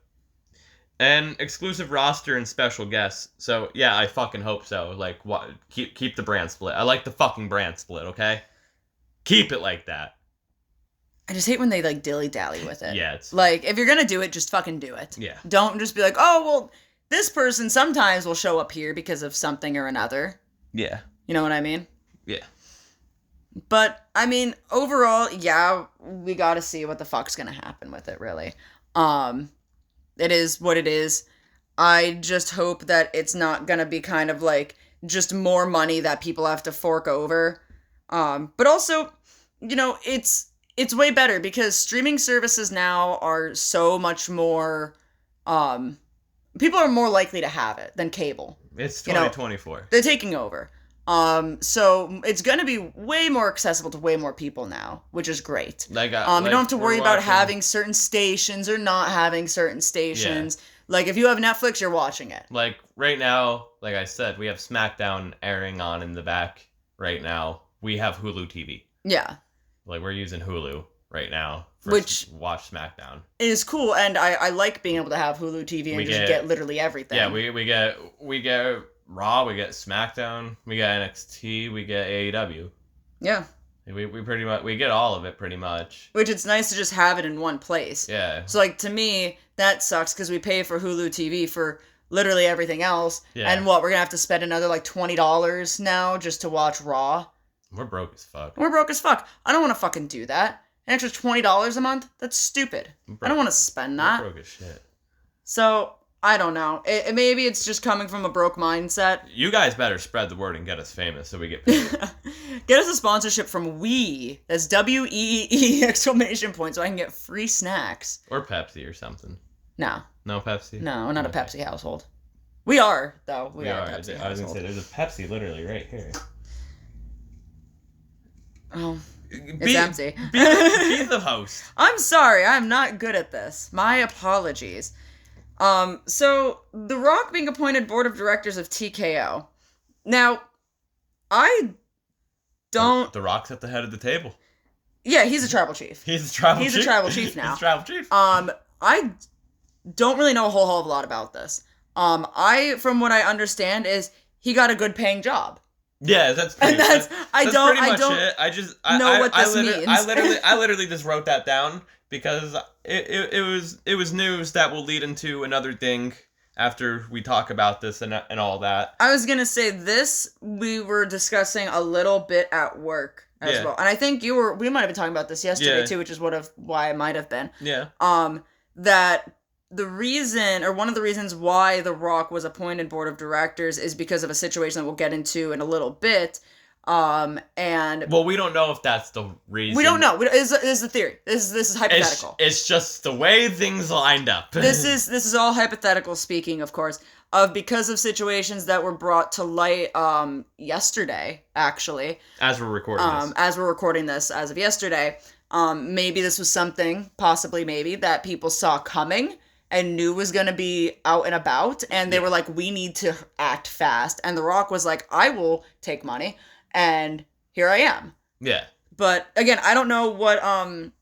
And exclusive roster and special guests. So, yeah, I fucking hope so. Like, what? Keep the brand split. I like the fucking brand split, okay? Keep it like that. I just hate when they, like, dilly-dally with it. Yeah, it's... Like, if you're gonna do it, just fucking do it. Yeah. Don't just be like, oh, well, this person sometimes will show up here because of something or another. Yeah. You know what I mean? Yeah. But, I mean, overall, yeah, we gotta see what the fuck's gonna happen with it, really. It is what it is. I just hope that it's not gonna be kind of like just more money that people have to fork over. But also, you know, it's way better because streaming services now are so much more, people are more likely to have it than cable. It's 2024. You know, they're taking over. So it's gonna be way more accessible to way more people now, which is great. Like, you don't have to worry about having certain stations or not having certain stations. Yeah. Like, if you have Netflix, you're watching it. Like, right now, like I said, we have SmackDown airing on in the back right now. We have Hulu TV. Yeah. Like, we're using Hulu right now which watch SmackDown. It is cool, and I like being able to have Hulu TV and just get literally everything. Yeah, we get Raw, we get SmackDown, we get NXT, we get AEW. Yeah. We pretty much, we get all of it pretty much. Which it's nice to just have it in one place. Yeah. So, like, to me, that sucks because we pay for Hulu TV for literally everything else. Yeah. And what, we're going to have to spend another, like, $20 now just to watch Raw? We're broke as fuck. We're broke as fuck. I don't want to fucking do that. An extra $20 a month? That's stupid. I don't want to spend that. We're broke as shit. So, I don't know. Maybe it's just coming from a broke mindset. You guys better spread the word and get us famous so we get paid. Get us a sponsorship from WEE. That's WEEE exclamation point so I can get free snacks. Or Pepsi or something. No. No Pepsi? No, we're not a Pepsi household. We are, though. We are a Pepsi household. I was going to say, there's a Pepsi literally right here. Oh, it's empty. Be the host. I'm sorry. I'm not good at this. My apologies. So, The Rock being appointed board of directors of TKO. Now, I don't... The Rock's at the head of the table. Yeah, he's a tribal chief. He's a tribal chief? He's a tribal chief now. He's a tribal chief. I don't really know a whole hell of a lot about this. From what I understand, is he got a good paying job. Yeah, that's pretty much it. I don't know what this means. I literally just wrote that down because it was news that will lead into another thing after we talk about this and all that. I was gonna say this we were discussing a little bit at work as well, and I think we might have been talking about this yesterday too, which is why it might have been. Yeah. That the reason, or one of the reasons why The Rock was appointed board of directors is because of a situation that we'll get into in a little bit. And well, we don't know if that's the reason. We don't know. This is the theory. This is hypothetical. It's just the way things lined up. This is all hypothetical speaking, of course, because of situations that were brought to light yesterday, actually. As we're recording this. As of yesterday. Maybe this was something, possibly maybe, that people saw coming and knew was going to be out and about, and they were like, we need to act fast. And The Rock was like, I will take money, and here I am. Yeah. But, again, I don't know what appointed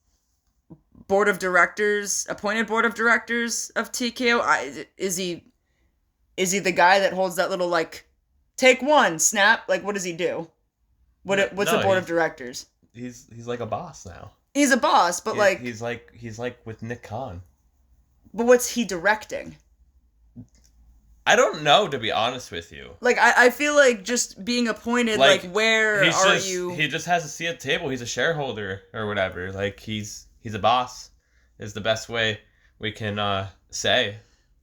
board of directors of TKO, is he the guy that holds that little, like, take one, snap? Like, what does he do? What's a board of directors? He's like a boss now. He's a boss, but he's like with Nick Khan. But what's he directing? I don't know, to be honest with you. Like, I feel like just being appointed, like where are you? He just has a seat at the table. He's a shareholder or whatever. Like, he's a boss is the best way we can say.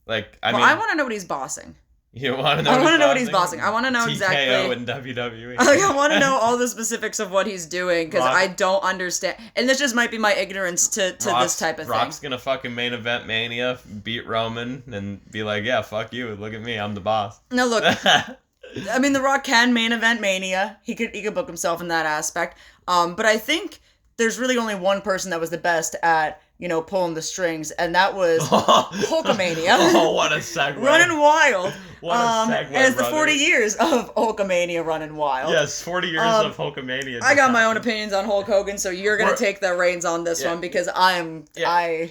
Like, I want to know what he's bossing. You want to know? I want to know what he's bossing. I want to know exactly. TKO and WWE. Like, I want to know all the specifics of what he's doing because I don't understand. And this just might be my ignorance to this type of thing. Rock's gonna fucking main event Mania, beat Roman, and be like, yeah, fuck you. Look at me. I'm the boss. No, look. I mean, The Rock can main event Mania. He could book himself in that aspect. But I think there's really only one person that was the best at, pulling the strings, and that was Hulkamania. Oh, what a segue. Running Wild. What a segue, and it's the 40 years of Hulkamania running wild. Yes, 40 years of Hulkamania. I got my own opinions on Hulk Hogan, so you're going to take the reins on this one because Well,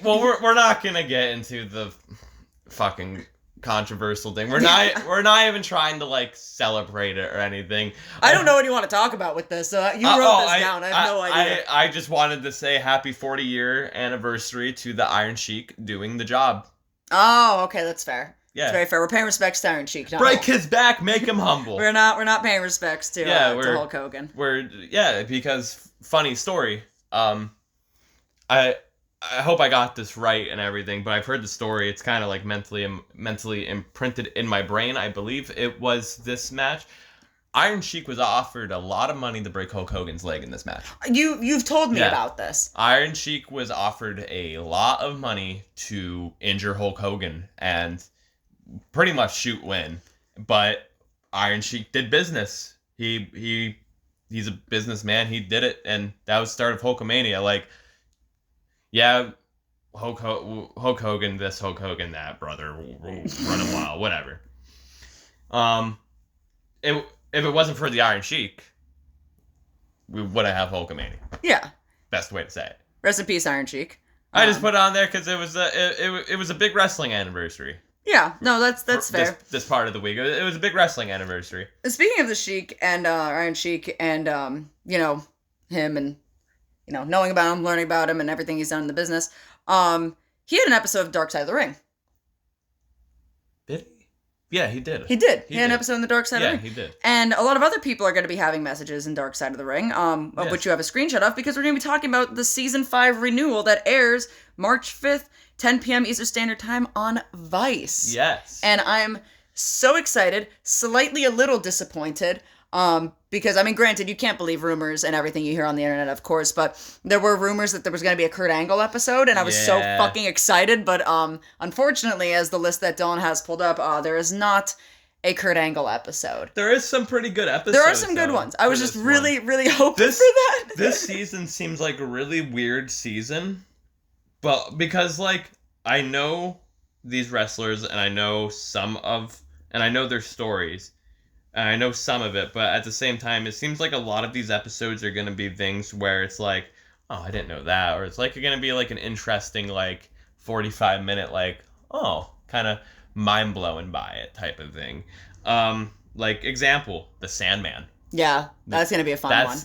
we're not going to get into the fucking controversial thing. We're not even trying to like celebrate it or anything. I don't know what you want to talk about with this. You wrote this down. I have no idea. I just wanted to say happy 40-year anniversary to the Iron Sheik doing the job. Oh, okay, that's fair. Yeah, it's very fair. We're paying respects to Iron Sheik. Break his back, make him humble. We're not paying respects to to Hulk Hogan. Because funny story. I hope I got this right and everything, but I've heard the story. It's kind of like mentally imprinted in my brain. I believe it was this match. Iron Sheik was offered a lot of money to break Hulk Hogan's leg in this match. You've told me about this. Iron Sheik was offered a lot of money to injure Hulk Hogan and pretty much shoot win, but Iron Sheik did business. He's a businessman. He did it, and that was the start of Hulkamania. Like, yeah, Hulk Hogan this, Hulk Hogan that, brother, run a while, whatever. If it wasn't for the Iron Sheik, we wouldn't have Hulkamania. Yeah, best way to say it. Rest in peace, Iron Sheik. I just put it on there because it was a big wrestling anniversary. Yeah, no, that's fair. This part of the week, it was a big wrestling anniversary. Speaking of the Sheik and Iron Sheik and him and knowing about him, learning about him, and everything he's done in the business, he had an episode of Dark Side of the Ring. Did he? Yeah, he did. He had an episode in the Dark Side of the Ring. Yeah, he did. And a lot of other people are going to be having messages in Dark Side of the Ring, of which you have a screenshot of, because we're going to be talking about the Season 5 renewal that airs March 5th, 10 p.m. Eastern Standard Time on Vice. Yes. And I'm so excited, slightly a little disappointed, because, I mean, granted, you can't believe rumors and everything you hear on the internet, of course, but there were rumors that there was going to be a Kurt Angle episode, and I was so fucking excited, but unfortunately, as the list that Dylan has pulled up, there is not a Kurt Angle episode. There is some pretty good episodes. There are some good ones. I was just really, really hoping for that. This season seems like a really weird season, but because, like, I know these wrestlers, and I know their stories, and I know some of it, but at the same time, it seems like a lot of these episodes are going to be things where it's like, oh, I didn't know that, or it's like you're going to be like an interesting, like, 45-minute, like, oh, kind of mind-blowing by it type of thing. Like, example, The Sandman. Yeah, that's going to be a fun one.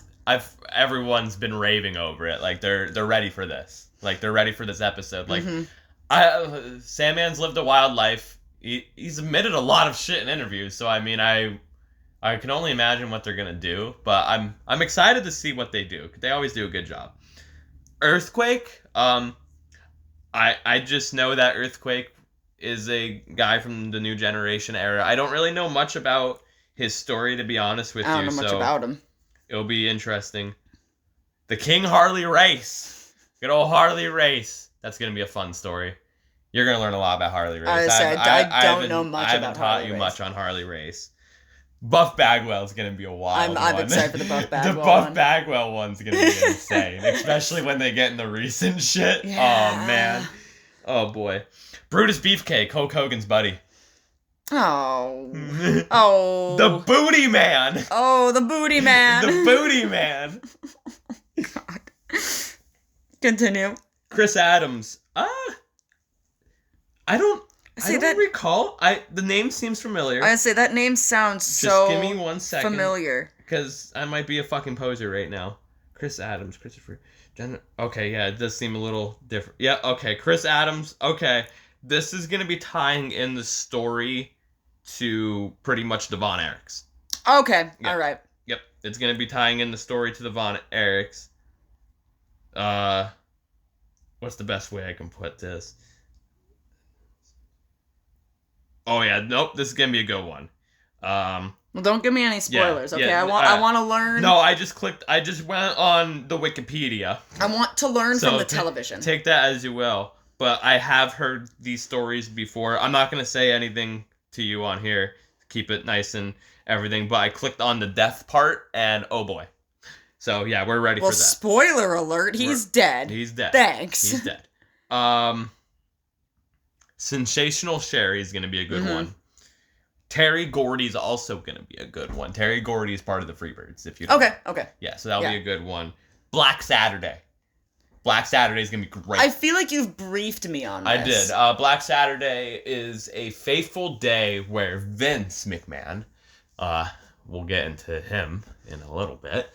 Everyone's been raving over it. Like, they're ready for this. Like, they're ready for this episode. Like, Sandman's lived a wild life. He's admitted a lot of shit in interviews, so I mean, I can only imagine what they're gonna do, but I'm excited to see what they do. They always do a good job. Earthquake, I just know that Earthquake is a guy from the New Generation era. I don't really know much about his story, to be honest with you. I don't know much about him. It'll be interesting. The King Harley Race. Good old Harley Race. That's going to be a fun story. You're going to learn a lot about Harley Race. I don't know much about Harley Race. I haven't taught you much on Harley Race. Buff Bagwell is going to be a wild one. I'm excited for the Buff Bagwell The Buff Bagwell one's going to be insane. Especially when they get in the recent shit. Yeah. Oh, man. Oh, boy. Brutus Beefcake, Hulk Hogan's buddy. Oh. Oh. The Booty Man. Oh, the Booty Man. The Booty Man. God. Continue. Chris Adams. I don't recall. The name seems familiar. I say that name sounds Just give me 1 second. Familiar. Because I might be a fucking poser right now. Chris Adams, Christopher. Okay, yeah, it does seem a little different. Yeah, okay, Chris Adams. Okay, this is going to be tying in the story to pretty much the Von Erichs. Okay, yep. All right. Yep, it's going to be tying in the story to the Von Erichs. What's the best way I can put this? Oh yeah, nope, this is gonna be a good one. Well, don't give me any spoilers, okay? I want to learn. No, I just went on the Wikipedia. I want to learn from the television. Take that as you will. But I have heard these stories before. I'm not gonna say anything to you on here. Keep it nice and everything. But I clicked on the death part, and oh boy. So, yeah, we're ready for that. Well, spoiler alert, he's dead. He's dead. Thanks. He's dead. Sensational Sherry is going to be a good one. Terry Gordy's also going to be a good one. Terry Gordy is part of the Freebirds, if you don't know. Okay. Yeah, so that'll be a good one. Black Saturday. Black Saturday is going to be great. I feel like you've briefed me on this. I did. Black Saturday is a fateful day where Vince McMahon, we'll get into him in a little bit,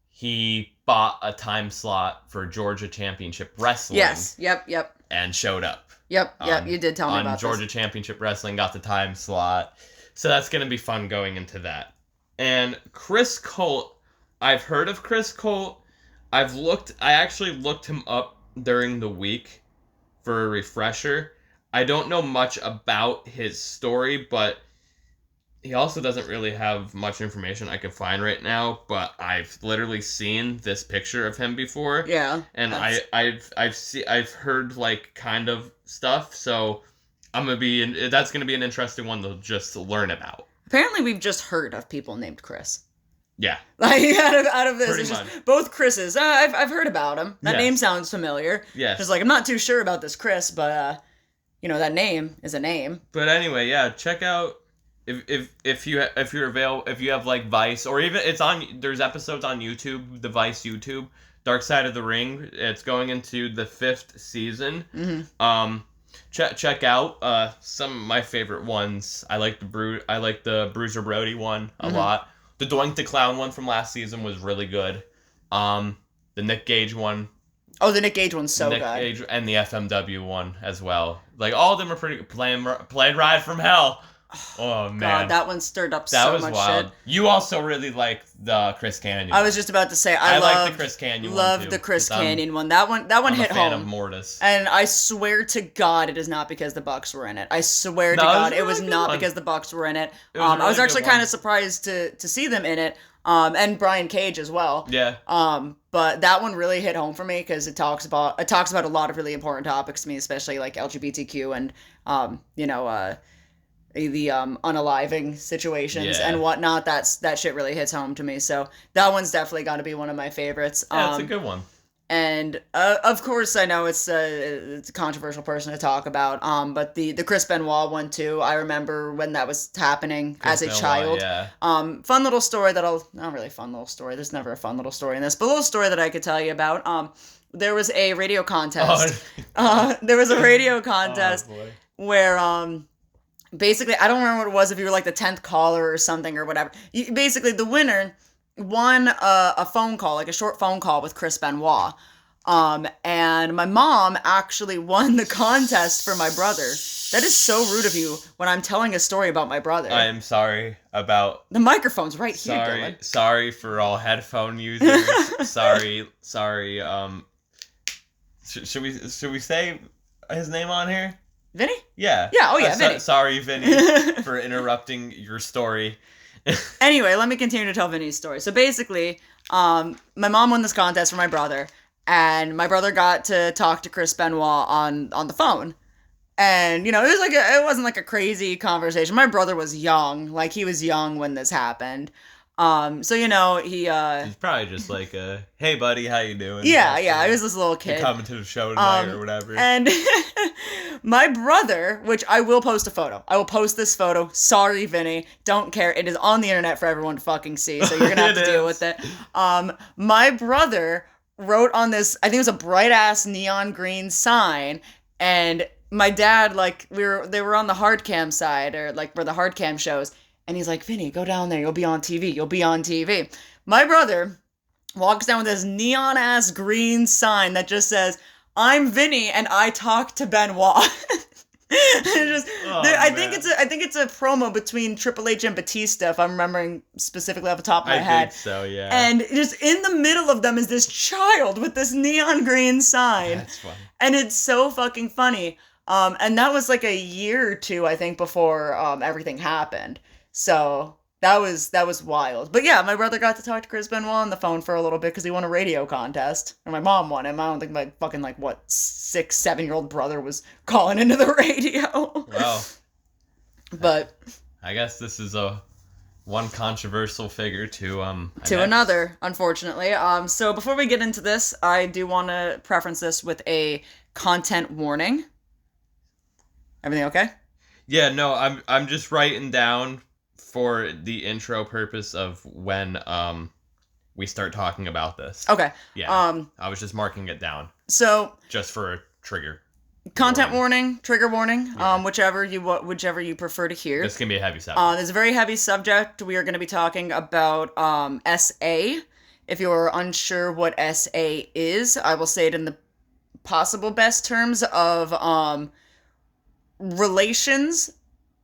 he bought a time slot for Georgia Championship Wrestling. Yes, yep. And showed up. Yep, you did tell me about Georgia this. Championship Wrestling, got the time slot. So that's going to be fun going into that. And Chris Colt, I've heard of Chris Colt. I actually looked him up during the week for a refresher. I don't know much about his story, but he also doesn't really have much information I can find right now, but I've literally seen this picture of him before. Yeah. And I've heard like kind of stuff, so that's gonna be an interesting one to just learn about. Apparently we've just heard of people named Chris. Yeah. Like, out of this, Pretty it's much. just both Chris's. I've heard about him. That Yes. name sounds familiar. Yes. Just like, I'm not too sure about this Chris, but, that name is a name. But anyway, yeah, check out if you have like Vice, or even there's episodes on YouTube, the Vice YouTube, Dark Side of the Ring. It's going into the 5th season. Mm-hmm. Check out some of my favorite ones. I like the Bruiser Brody one a lot. The Doink the Clown one from last season was really good. The Nick Gage one. Oh, the Nick Gage one's so good. Nick Gage and the FMW one as well. Like, all of them are pretty good. Plane Ride from Hell. Oh, man. God, that one stirred up that so was much wild. shit. You also really like the Chris Canyon. I was just about to say, I like the Chris Canyon one, loved too, the Chris 'cause Canyon one. That one hit I'm a fan home. of Mortis. And I swear to God, it is not because the Bucks were in it. I swear to No, God, it it was was a really not good one. because the Bucks were in it. It was a I was really actually good kind one. of surprised to see them in it. And Brian Cage as well. Yeah. But that one really hit home for me because it talks about a lot of really important topics to me, especially like LGBTQ and the unaliving situations Yeah. and whatnot. That shit really hits home to me. So that one's definitely got to be one of my favorites. Yeah, it's a good one. And of course, I know it's a controversial person to talk about. But the Chris Benoit one too. I remember when that was happening as a Benoit, child. yeah. Fun little story not really fun little story. There's never a fun little story in this, but a little story that I could tell you about. There was a radio contest. There was a radio contest where basically, I don't remember what it was, if you were like the 10th caller or something or whatever. Basically, the winner won a phone call, like a short phone call with Chris Benoit. And my mom actually won the contest for my brother. That is so rude of you when I'm telling a story about my brother. I am sorry about... The microphone's right here, Dylan. Sorry for all headphone users. sorry. Should we say his name on here? Vinny? Yeah. Yeah, oh yeah, Vinny. Sorry, Vinny, for interrupting your story. Anyway, let me continue to tell Vinny's story. So basically, my mom won this contest for my brother, and my brother got to talk to Chris Benoit on the phone. And, it was it wasn't like a crazy conversation. My brother was young. Like, he was young when this happened. So, he... He's probably just like, hey, buddy, how you doing? Yeah, I was this little You're kid. coming to the show tonight or whatever. And my brother, which I will post a photo. I will post this photo. Sorry, Vinny. Don't care. It is on the internet for everyone to fucking see, so you're going to have to deal with it. My brother wrote on this, I think it was a bright-ass neon green sign, and my dad, like, they were on the hard cam side, or like where the hard cam shows, and he's like, Vinny, go down there, you'll be on TV. My brother walks down with this neon ass green sign that just says, I'm Vinny and I talk to Benoit. I think it's a promo between Triple H and Batista, if I'm remembering specifically off the top of my head. I think so, yeah. And just in the middle of them is this child with this neon green sign. That's funny. And it's so fucking funny. And that was like a year or two, I think, before everything happened. So that was wild. But yeah, my brother got to talk to Chris Benoit on the phone for a little bit because he won a radio contest. And my mom won him. I don't think my fucking 6, 7-year-old brother was calling into the radio. Well, but I guess this is one controversial figure to another, unfortunately. So before we get into this, I do want to preference this with a content warning. Everything okay? Yeah, no, I'm just writing down for the intro purpose of when we start talking about this. Okay. Yeah. I was just marking it down. So just for a trigger. Content warning, trigger warning, whichever you prefer to hear. This can be a heavy subject. This is a very heavy subject. We are going to be talking about SA. If you're unsure what SA is, I will say it in the possible best terms of relations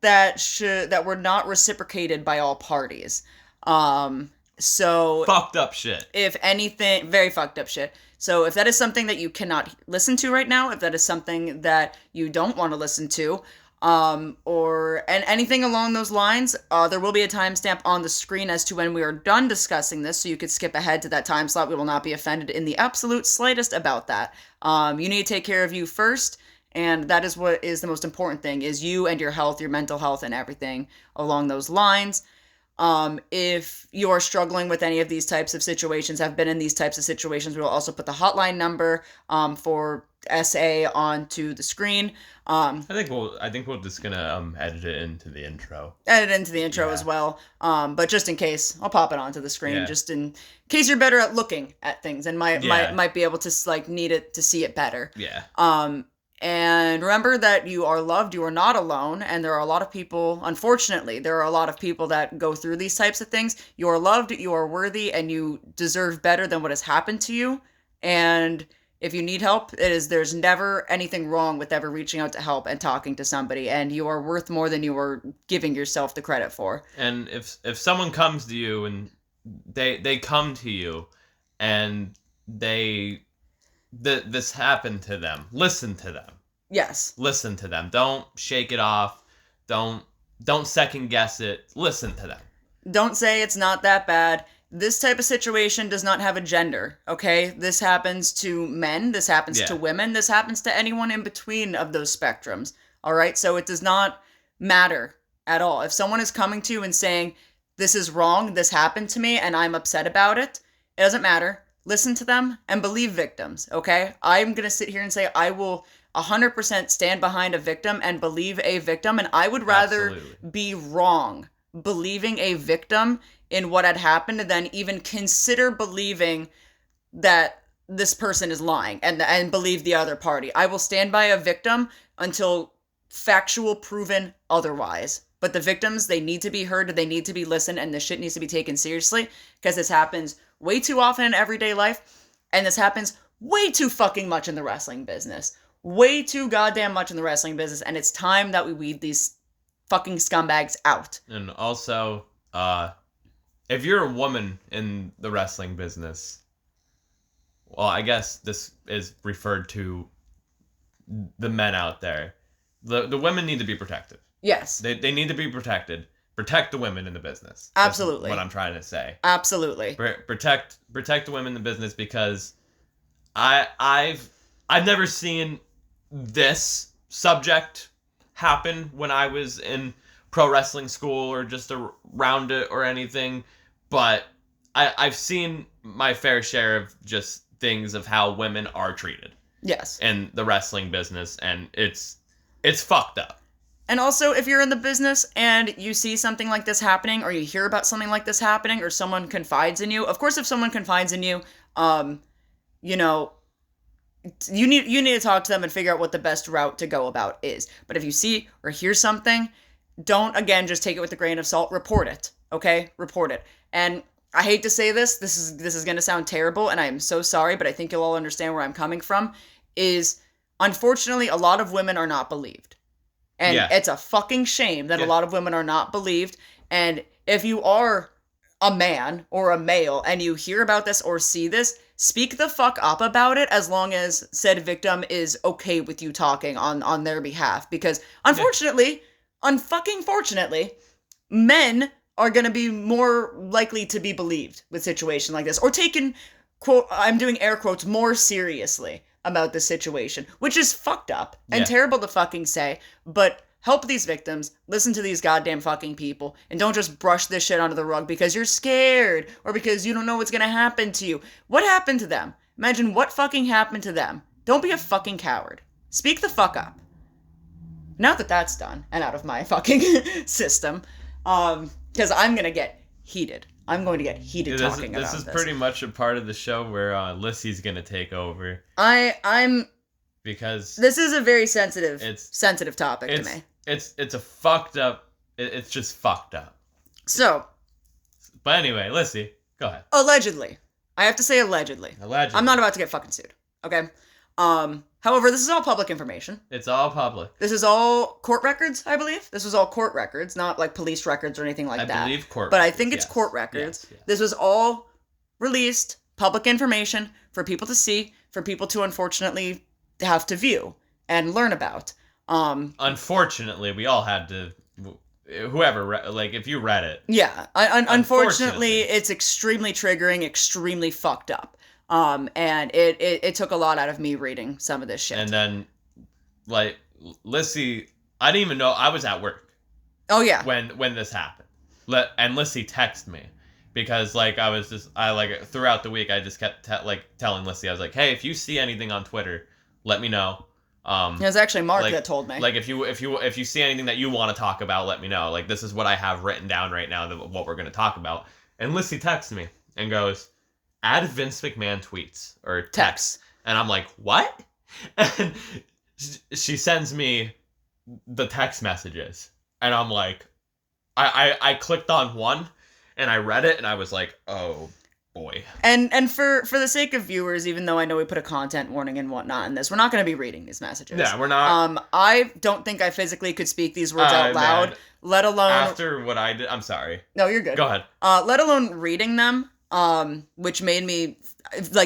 that were not reciprocated by all parties. So fucked up shit. If anything, very fucked up shit. So if that is something that you cannot listen to right now, if that is something that you don't want to listen to, or anything along those lines, there will be a timestamp on the screen as to when we are done discussing this, so you could skip ahead to that time slot. We will not be offended in the absolute slightest about that. You need to take care of you first, and that is what is the most important thing, is you and your health, your mental health, and everything along those lines. If you are struggling with any of these types of situations, have been in these types of situations, we will also put the hotline number for SA onto the screen. I think we're just gonna edit it into the intro. As well. But just in case, I'll pop it onto the screen, just in case you're better at looking at things and might be able to need it to see it better. Yeah. And remember that you are loved, you are not alone, and there are a lot of people, unfortunately, that go through these types of things. You are loved, you are worthy, and you deserve better than what has happened to you. And if you need help, there's never anything wrong with ever reaching out to help and talking to somebody, and you are worth more than you are giving yourself the credit for. And if someone comes to you and they come to you and this happened to them, listen to them. Yes. Listen to them. Don't shake it off. Don't second guess it. Listen to them. Don't say it's not that bad. This type of situation does not have a gender, okay? This happens to men. This happens to women. This happens to anyone in between of those spectrums, all right? So it does not matter at all. If someone is coming to you and saying, this is wrong, this happened to me, and I'm upset about it, it doesn't matter. Listen to them and believe victims, okay? I'm going to sit here and say I will 100% stand behind a victim and believe a victim, and I would rather be wrong believing a victim in what had happened than even consider believing that this person is lying and believe the other party. I will stand by a victim until factual proven otherwise. But the victims, they need to be heard, they need to be listened, and this shit needs to be taken seriously, because this happens way too often in everyday life, and this happens way too fucking much in the wrestling business. Way too goddamn much in the wrestling business, and it's time that we weed these fucking scumbags out. And also, if you're a woman in the wrestling business, well, I guess this is referred to the men out there. The women need to be protected. Yes. They need to be protected. Protect the women in the business. Absolutely. That's what I'm trying to say. Absolutely. Protect the women in the business, because I've never seen this subject happen when I was in pro wrestling school or just around it or anything, but I've seen my fair share of just things of how women are treated. Yes. In the wrestling business, and it's fucked up. And also, if you're in the business and you see something like this happening, or you hear about something like this happening, or someone confides in you, of course, if someone confides in you, you need to talk to them and figure out what the best route to go about is. But if you see or hear something, don't, again, just take it with a grain of salt. Report it, okay? Report it. And I hate to say this. This is going to sound terrible, and I am so sorry, but I think you'll all understand where I'm coming from, is, unfortunately, a lot of women are not believed. And it's a fucking shame that a lot of women are not believed. And if you are a man or a male and you hear about this or see this, speak the fuck up about it, as long as said victim is okay with you talking on their behalf. Because unfortunately, unfucking-fortunately, men are going to be more likely to be believed with situation like this, or taken, quote, I'm doing air quotes, more seriously about the situation, which is fucked up and terrible to fucking say, but help these victims, listen to these goddamn fucking people, and don't just brush this shit under the rug because you're scared or because you don't know what's gonna happen to you. What happened to them? Imagine what fucking happened to them. Don't be a fucking coward. Speak the fuck up. Now that that's done and out of my fucking system, because I'm gonna get heated. I'm going to get heated talking about this. This is pretty much a part of the show where Lyssie's going to take over. Because this is a very sensitive topic to me. It's a fucked up. It's just fucked up. So. But anyway, Lyssie, go ahead. Allegedly. I have to say allegedly. Allegedly. I'm not about to get fucking sued. Okay? However, this is all public information. It's all public. This is all court records, I believe. This was all court records, not like police records or anything like that. I believe court But records, I think it's court records. Yes. This was all released, public information for people to see, for people to unfortunately have to view and learn about. Unfortunately, we all had to... Whoever, if you read it. Yeah. Unfortunately, it's extremely triggering, extremely fucked up. And it took a lot out of me reading some of this shit. And then, Lyssie, I didn't even know, I was at work. Oh, yeah. When this happened. And Lyssie texted me. Because, throughout the week, I just kept, telling Lyssie, I was like, hey, if you see anything on Twitter, let me know. It was actually Mark that told me. If you see anything that you want to talk about, let me know. This is what I have written down right now, what we're going to talk about. And Lyssie texts me and goes, add Vince McMahon tweets or texts. And I'm like, what? And she sends me the text messages. And I'm like, I clicked on one and I read it and I was like, oh boy. And for the sake of viewers, even though I know we put a content warning and whatnot in this, we're not going to be reading these messages. Yeah, we're not. I don't think I physically could speak these words out loud, man. let alone... After what I did, I'm sorry. No, you're good. Go ahead. Let alone reading them, which made me,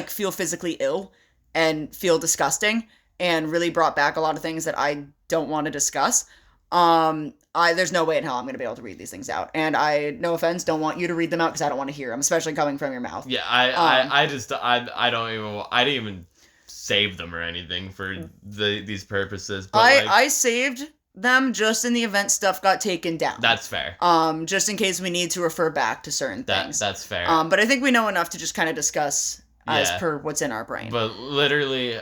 feel physically ill and feel disgusting and really brought back a lot of things that I don't want to discuss. There's no way in hell I'm going to be able to read these things out. And I, no offense, don't want you to read them out because I don't want to hear them, especially coming from your mouth. Yeah, I didn't even save them or anything for these purposes. But I saved them just in the event stuff got taken down. That's fair. Just in case we need to refer back to certain things. That's fair. But I think we know enough to just kind of discuss as per what's in our brain. But literally,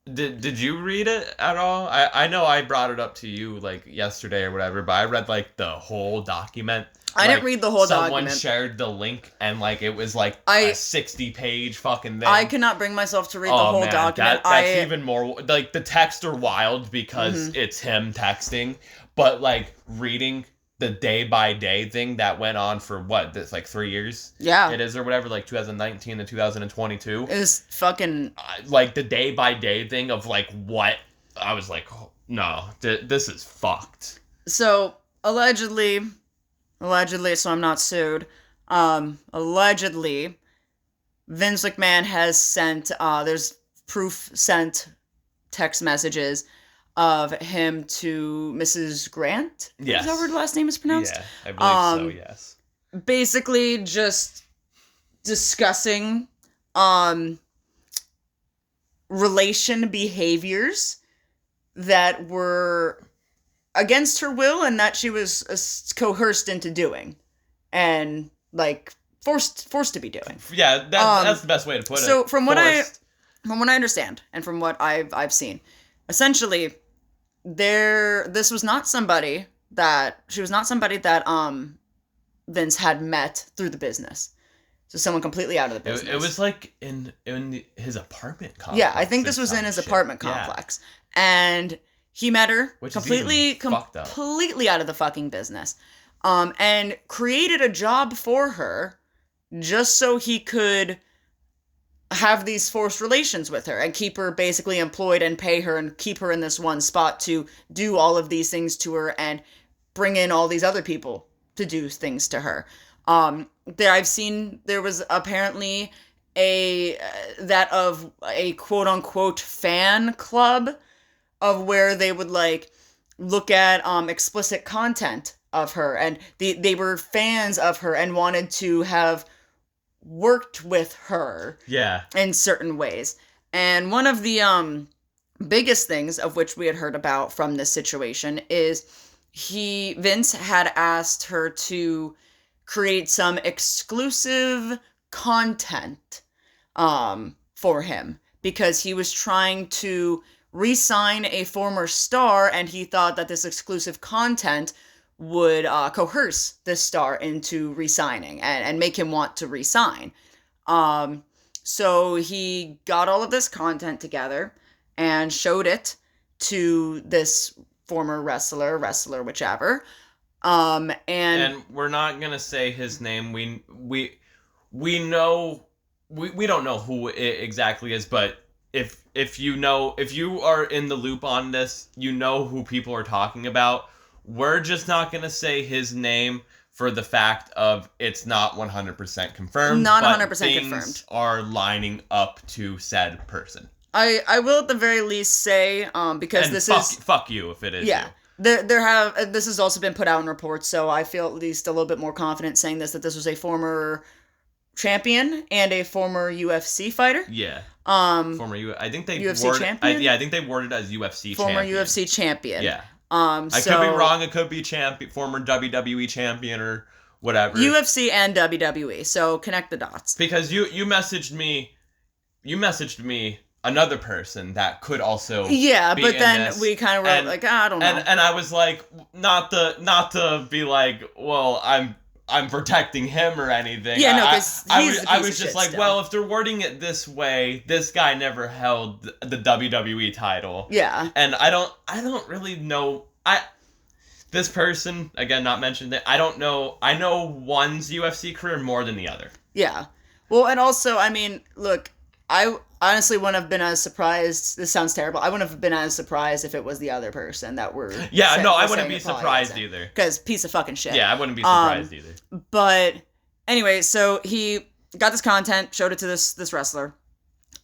Did you read it at all? I know I brought it up to you yesterday or whatever, but I read the whole document. I didn't read the whole document. Someone shared the link and it was a 60-page fucking thing. I cannot bring myself to read the whole document. That's even more the texts are wild because it's him texting, but reading the day-by-day thing that went on for what, this 3 years? Yeah. It is or whatever, 2019 to 2022. It was fucking... the day-by-day thing of what, I was like, oh, no, this is fucked. So, allegedly, so I'm not sued, allegedly, Vince McMahon has sent, there's proof sent text messages of him to Mrs. Grant? Yes. Is that what her last name is pronounced? Yeah, I believe so, yes. Basically just discussing relation behaviors that were against her will and that she was coerced into doing and forced to be doing. Yeah, that's the best way to put it. So from what I understand and from what I've seen, essentially she was not somebody that Vince had met through the business. So someone completely out of the business. It was in his apartment complex. Yeah, I think this was in his apartment complex. Yeah. And he met her completely out of the fucking business. And created a job for her just so he could have these forced relations with her and keep her basically employed and pay her and keep her in this one spot to do all of these things to her and bring in all these other people to do things to her. I've seen there was apparently a quote unquote fan club of where they would look at explicit content of her, and they were fans of her and wanted to have worked with her in certain ways. And one of the biggest things of which we had heard about from this situation is Vince had asked her to create some exclusive content for him because he was trying to re-sign a former star, and he thought that this exclusive content would coerce this star into re-signing and make him want to re-sign. So he got all of this content together and showed it to this former wrestler, whichever. And we're not gonna say his name. We know we don't know who it exactly is, but if you are in the loop on this, you know who people are talking about. We're just not gonna say his name for the fact of it's not 100% confirmed. Not 100% things confirmed. Are lining up to said person. I will at the very least say, because and this fuck you if it is. Yeah. You. This has also been put out in reports, so I feel at least a little bit more confident saying that this was a former champion and a former UFC fighter. Yeah. I think they UFC champion. I think they worded it as UFC former champion. UFC champion. Yeah. I could be wrong. It could be former WWE champion or whatever. UFC and WWE. So connect the dots. Because you messaged me another person that could also be but then this. We kind of wrote like, I don't know. And I was like, not to be like, well, I'm protecting him or anything. Yeah, no, because I was just like, well, if they're wording it this way, this guy never held the WWE title. Yeah. And I don't really know. This person, again, not mentioned that, I don't know. I know one's UFC career more than the other. Yeah. Well, and also, I mean, look, I honestly wouldn't have been as surprised. This sounds terrible. I wouldn't have been as surprised if it was the other person that were. Yeah, no, I wouldn't be surprised either. Because piece of fucking shit. Yeah, I wouldn't be surprised either. But anyway, so he got this content, showed it to this wrestler,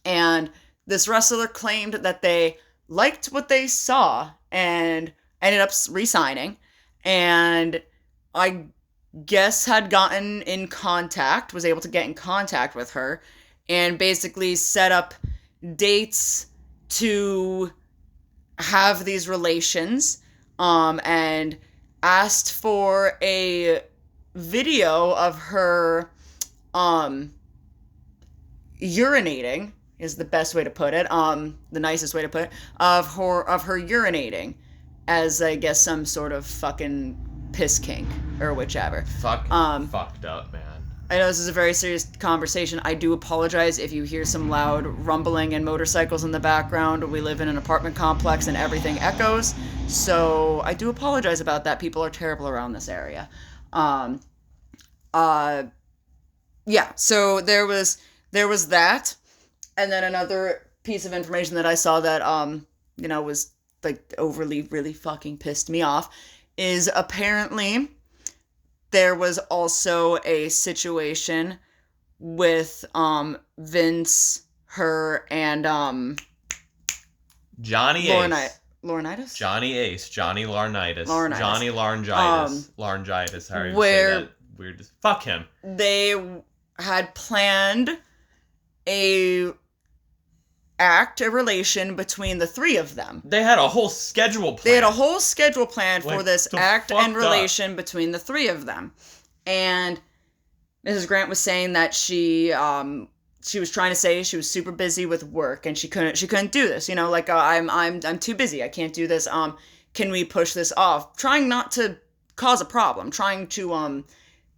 and this wrestler claimed that they liked what they saw and ended up re-signing, and I guess had gotten in contact, was able to get in contact with her, and basically set up dates to have these relations, and asked for a video of her, urinating, is the best way to put it, the nicest way to put it, of her urinating, as, I guess, some sort of fucking piss kink, or whichever. Fucked up, man. I know this is a very serious conversation. I do apologize if you hear some loud rumbling and motorcycles in the background. We live in an apartment complex and everything echoes, so I do apologize about that. People are terrible around this area. Yeah, so there was that, and then another piece of information that I saw that, was, like, overly really fucking pissed me off, is apparently there was also a situation with Vince, her, and Johnny Laurinaitis? Johnny Ace. Johnny Laurinaitis. Johnny Laryngitis. Laryngitis. How do you where say that? Weird. Fuck him. They had planned a relation between the three of them. They had a whole schedule planned. They had a whole schedule planned for this act and relation up. Between the three of them. And Mrs. Grant was saying that she was trying to say she was super busy with work and she couldn't do this. Like, I'm too busy. I can't do this. Can we push this off? Trying not to cause a problem. Trying to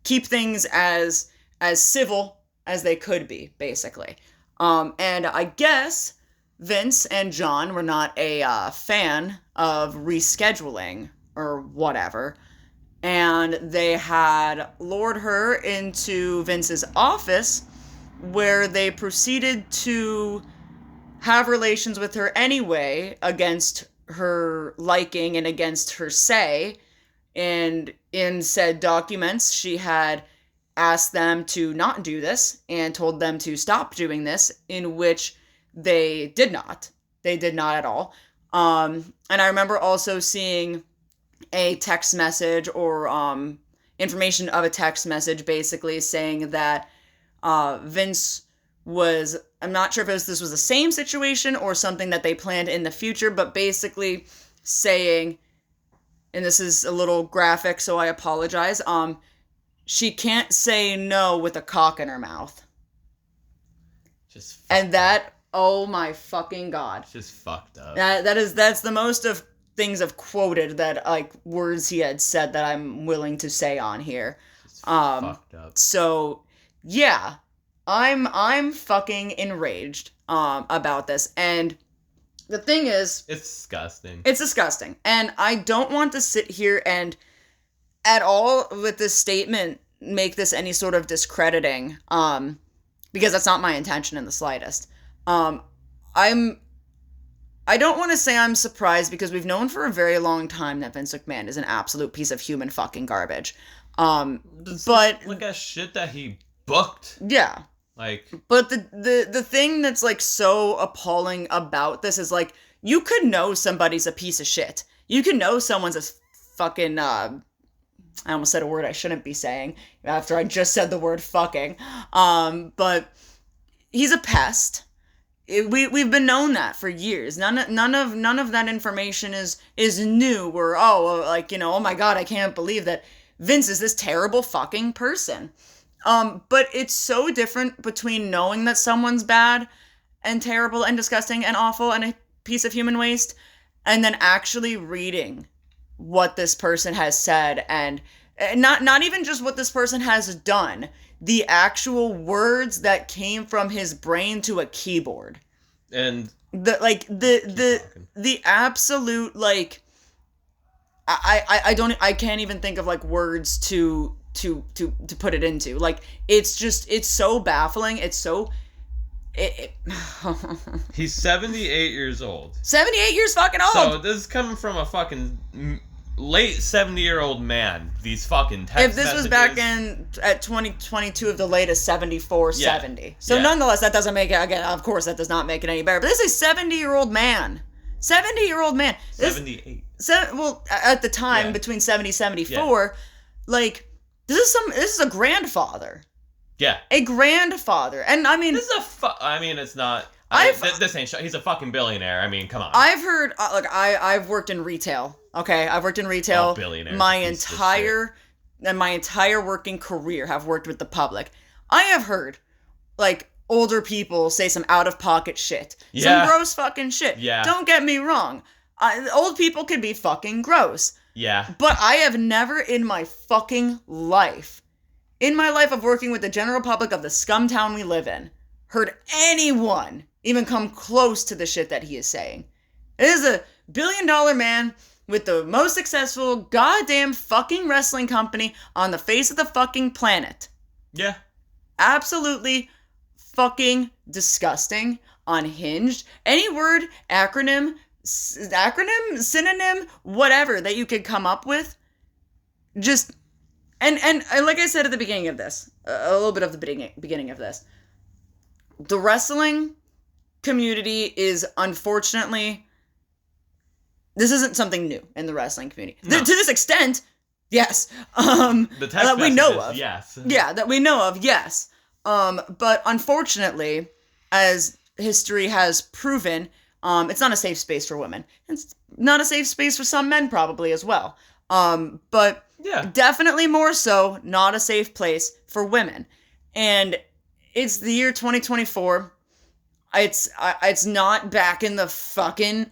keep things as civil as they could be, basically. And I guess Vince and John were not a fan of rescheduling or whatever, and they had lured her into Vince's office, where they proceeded to have relations with her anyway, against her liking and against her say, and in said documents, she had asked them to not do this and told them to stop doing this, in which they did not. They did not at all. And I remember also seeing a text message or information of a text message basically saying that Vince was, I'm not sure if this was the same situation or something that they planned in the future, but basically saying, and this is a little graphic, so I apologize, she can't say no with a cock in her mouth. Just and that, oh my fucking god. Just fucked up. That's the most of things I've quoted that, like, words he had said that I'm willing to say on here. Fucked up. So, yeah, I'm fucking enraged, about this. And the thing is... It's disgusting. It's disgusting. And I don't want to sit here and, at all, with this statement, make this any sort of discrediting, because that's not my intention in the slightest. I don't want to say I'm surprised, because we've known for a very long time that Vince McMahon is an absolute piece of human fucking garbage. But look at shit that he booked. Yeah. Like, but the thing that's, like, so appalling about this is, like, you could know somebody's a piece of shit. You could know someone's a fucking, I almost said a word I shouldn't be saying after I just said the word fucking. But he's a pest. We've been known that for years. None of that information is new, or, like, oh my god, I can't believe that Vince is this terrible fucking person. But it's so different between knowing that someone's bad and terrible and disgusting and awful and a piece of human waste, and then actually reading what this person has said, and not even just what this person has done, the actual words that came from his brain to a keyboard. And the absolute, like, I can't even think of, like, words to put it into. Like, it's so baffling. It's so he's 78 years old. 78 years fucking old. So this is coming from a fucking late 70-year-old man. These fucking text If this messages. was back at 2022 of the latest 74, Yeah. 70. So nonetheless, that doesn't make it, again, of course, that does not make it any better. But this is a 70-year-old man. 70-year-old man. 78. Well, at the time, Yeah. between 70 and 74, like, this is a grandfather. Yeah. A grandfather. And, I mean... This is I mean, it's not... this ain't... He's a fucking billionaire. I mean, come on. I've heard... look, I've worked in retail. Okay? I've worked in retail. Oh, billionaires. My entire working career have worked with the public. I have heard, like, older people say some out-of-pocket shit. Yeah. Some gross fucking shit. Yeah. Don't get me wrong. Old people can be fucking gross. Yeah. But I have never in my fucking life... in my life of working with the general public of the scum town we live in, heard anyone even come close to the shit that he is saying. It is a billion-dollar man with the most successful goddamn fucking wrestling company on the face of the fucking planet. Yeah. Absolutely fucking disgusting, unhinged. Any word, acronym, synonym, whatever that you could come up with, just... And like I said at the beginning of this, a little bit of the beginning of this, the wrestling community is, unfortunately, this isn't something new in the wrestling community. No. To this extent, yes. The text that we know of. Yes. Yeah, that we know of, yes. But unfortunately, as history has proven, it's not a safe space for women. It's not a safe space for some men probably as well. But... yeah. Definitely more so, not a safe place for women. And it's the year 2024. It's not back in the fucking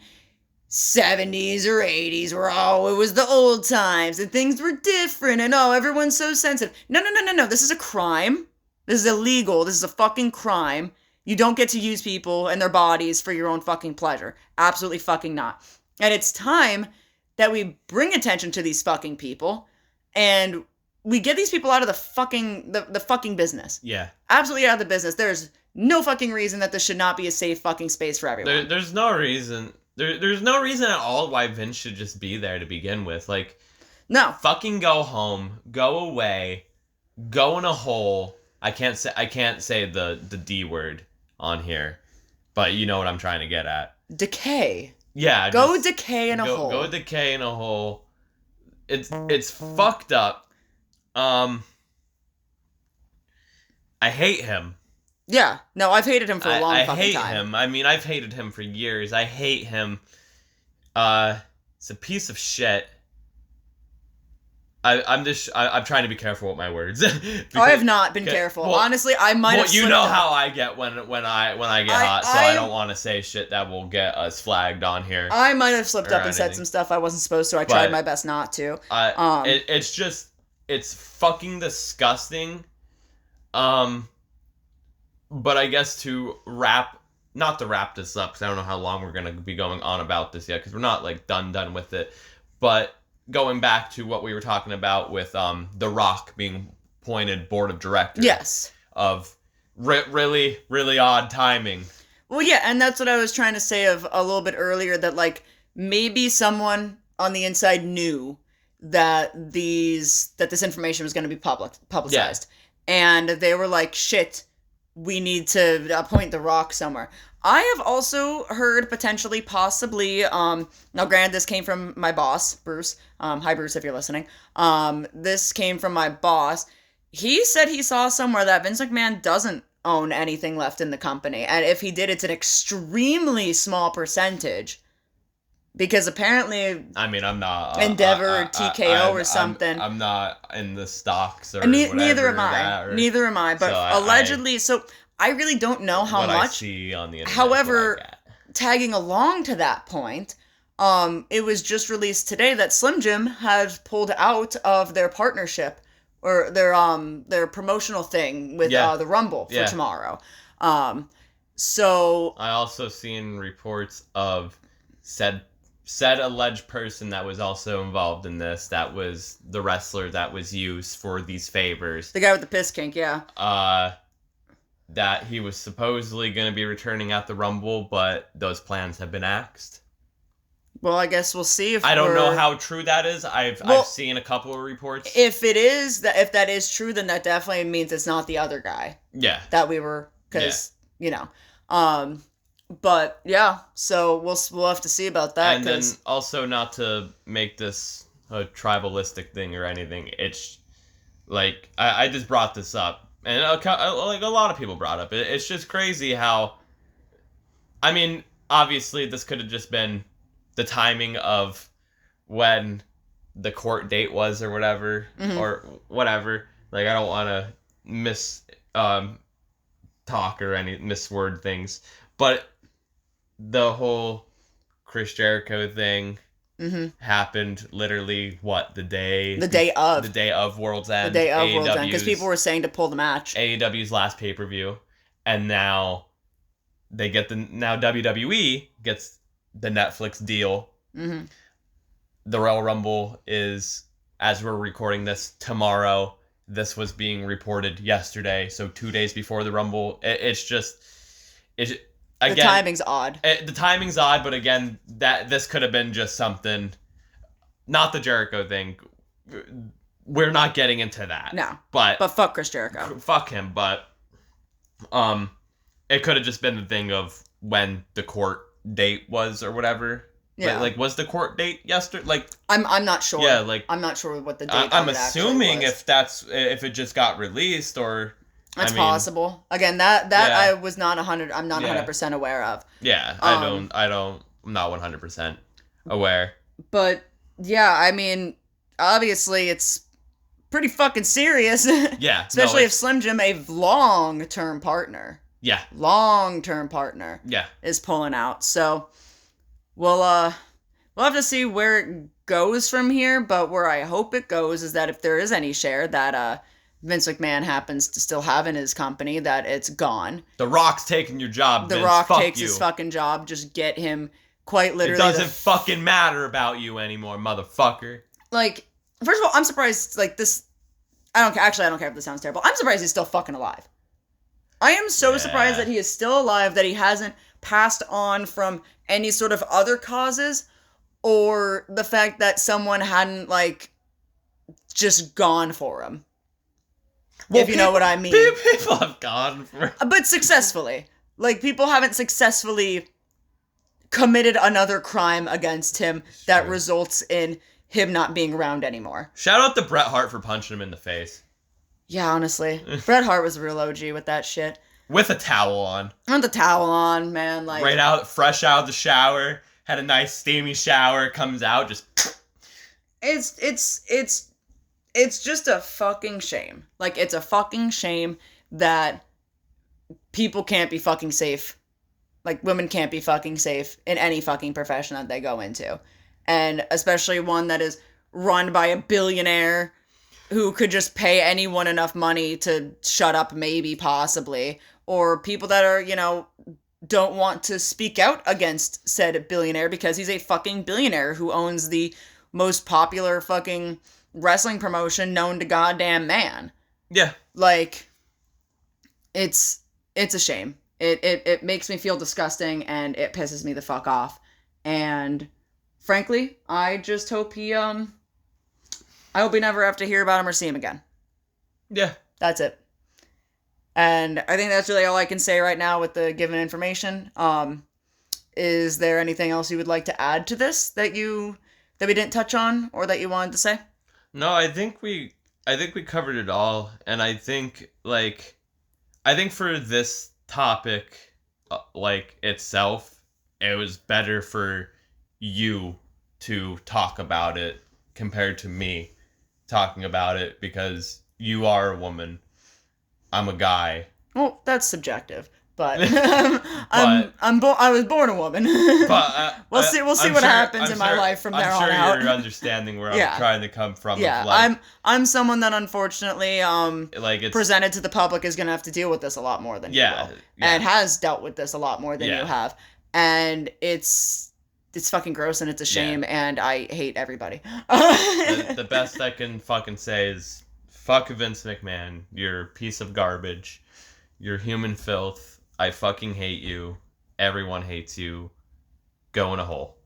70s or 80s where, it was the old times and things were different and, everyone's so sensitive. No. This is a crime. This is illegal. This is a fucking crime. You don't get to use people and their bodies for your own fucking pleasure. Absolutely fucking not. And it's time that we bring attention to these fucking people. And we get these people out of the fucking business. Yeah. Absolutely out of the business. There's no fucking reason that this should not be a safe fucking space for everyone. There's no reason. There's no reason at all why Vince should just be there to begin with. Like, no. Fucking go home, go away, go in a hole. I can't say the D word on here, but you know what I'm trying to get at. Decay. Yeah. Go decay in a hole. Go decay in a hole. It's fucked up. I hate him. Yeah. No, I've hated him for a long fucking time. I hate him. I mean, I've hated him for years. I hate him. It's a piece of shit. I'm trying to be careful with my words. I have not been careful. Well, honestly, I might have. Well, you know how I get when I get hot, so I don't want to say shit that will get us flagged on here. I might have slipped up and said some stuff I wasn't supposed to. I tried my best not to. It's fucking disgusting. But I guess not to wrap this up, because I don't know how long we're gonna be going on about this yet, because we're not like done with it, but. Going back to what we were talking about with The Rock being appointed board of directors. Yes. Of really, really odd timing. Well, yeah, and that's what I was trying to say of a little bit earlier, that like maybe someone on the inside knew that this information was going to be publicized. Yeah. And they were like, shit, we need to appoint The Rock somewhere. I have also heard possibly, now granted this came from my boss, Bruce. Hi Bruce, if you're listening. This came from my boss. He said he saw somewhere that Vince McMahon doesn't own anything left in the company. And if he did, it's an extremely small percentage. Because apparently... I mean, I'm not... Endeavor or TKO or something. I'm not in the stocks or whatever. Neither am I. Neither am I. But allegedly... I really don't know how much. I see on the internet. However, tagging along to that point, it was just released today that Slim Jim has pulled out of their partnership or their promotional thing with the Rumble for tomorrow. So I also seen reports of said alleged person that was also involved in this. That was the wrestler that was used for these favors. The guy with the piss kink, yeah. That he was supposedly going to be returning at the Rumble, but those plans have been axed. Well, I guess we'll see if I don't know how true that is. I've seen a couple of reports. If that is true, then that definitely means it's not the other guy. Yeah. That we were, because you know, but yeah. So we'll have to see about that. And then also, not to make this a tribalistic thing or anything, it's like I just brought this up. And like a lot of people brought up, it's just crazy how, I mean, obviously this could have just been the timing of when the court date was or whatever, or whatever. Like, I don't want to talk or any misword things, but the whole Chris Jericho thing happened literally the day of World's End. The day of World's End, because people were saying to pull the match. AEW's last pay-per-view, and now WWE gets the Netflix deal. The Royal Rumble is, as we're recording this, tomorrow. This was being reported yesterday, so 2 days before the Rumble. Again, the timing's odd. The timing's odd, but again, this could have been just something. Not the Jericho thing. We're not getting into that. No. But fuck Chris Jericho. Fuck him. But it could have just been the thing of when the court date was or whatever. Yeah. Like was the court date yesterday? Like I'm not sure. Yeah. Like I'm not sure what the date. I'm assuming if it just got released or. That's possible. Again, that I was not 100. I'm not 100% aware of. Yeah, I'm not 100% aware. But yeah, I mean, obviously it's pretty fucking serious. Yeah, especially if Slim Jim, a long-term partner. Yeah. Long-term partner. Yeah. Is pulling out. So we'll have to see where it goes from here. But where I hope it goes is that if there is any share that Vince McMahon happens to still have in his company, that it's gone. The Rock's taking your job, Vince. The Rock takes his fucking job. Just get him quite literally. It doesn't fucking matter about you anymore, motherfucker. Like, first of all, I'm surprised, like, this... I don't care if this sounds terrible. I'm surprised he's still fucking alive. I am so surprised that he is still alive, that he hasn't passed on from any sort of other causes, or the fact that someone hadn't, like, just gone for him. Well, if you know what I mean. People have gone for him. But successfully. Like, people haven't successfully committed another crime against him that results in him not being around anymore. Shout out to Bret Hart for punching him in the face. Yeah, honestly. Bret Hart was a real OG with that shit. With a towel on. With the towel on, man. Like, fresh out of the shower. Had a nice steamy shower. Comes out, just... It's it's just a fucking shame. Like, it's a fucking shame that people can't be fucking safe. Like, women can't be fucking safe in any fucking profession that they go into. And especially one that is run by a billionaire who could just pay anyone enough money to shut up, maybe, possibly. Or people that are, don't want to speak out against said billionaire because he's a fucking billionaire who owns the most popular fucking wrestling promotion known to goddamn man. Yeah. Like, it's a shame. It makes me feel disgusting and it pisses me the fuck off. And frankly, I just hope I hope we never have to hear about him or see him again. Yeah. That's it. And I think that's really all I can say right now with the given information. Is there anything else you would like to add to this that we didn't touch on or that you wanted to say? No, I think we covered it all, and I think for this topic itself, it was better for you to talk about it compared to me talking about it because you are a woman. I'm a guy. Well, that's subjective, but I was born a woman. But we'll see what happens in my life from there on out. I'm sure you're understanding where I'm trying to come from. Yeah, I'm someone that unfortunately presented to the public is gonna have to deal with this a lot more than you will, and has dealt with this a lot more than you have, and it's fucking gross and it's a shame, and I hate everybody. The best I can fucking say is, fuck Vince McMahon. You're a piece of garbage. You're human filth. I fucking hate you. Everyone hates you. Go in a hole.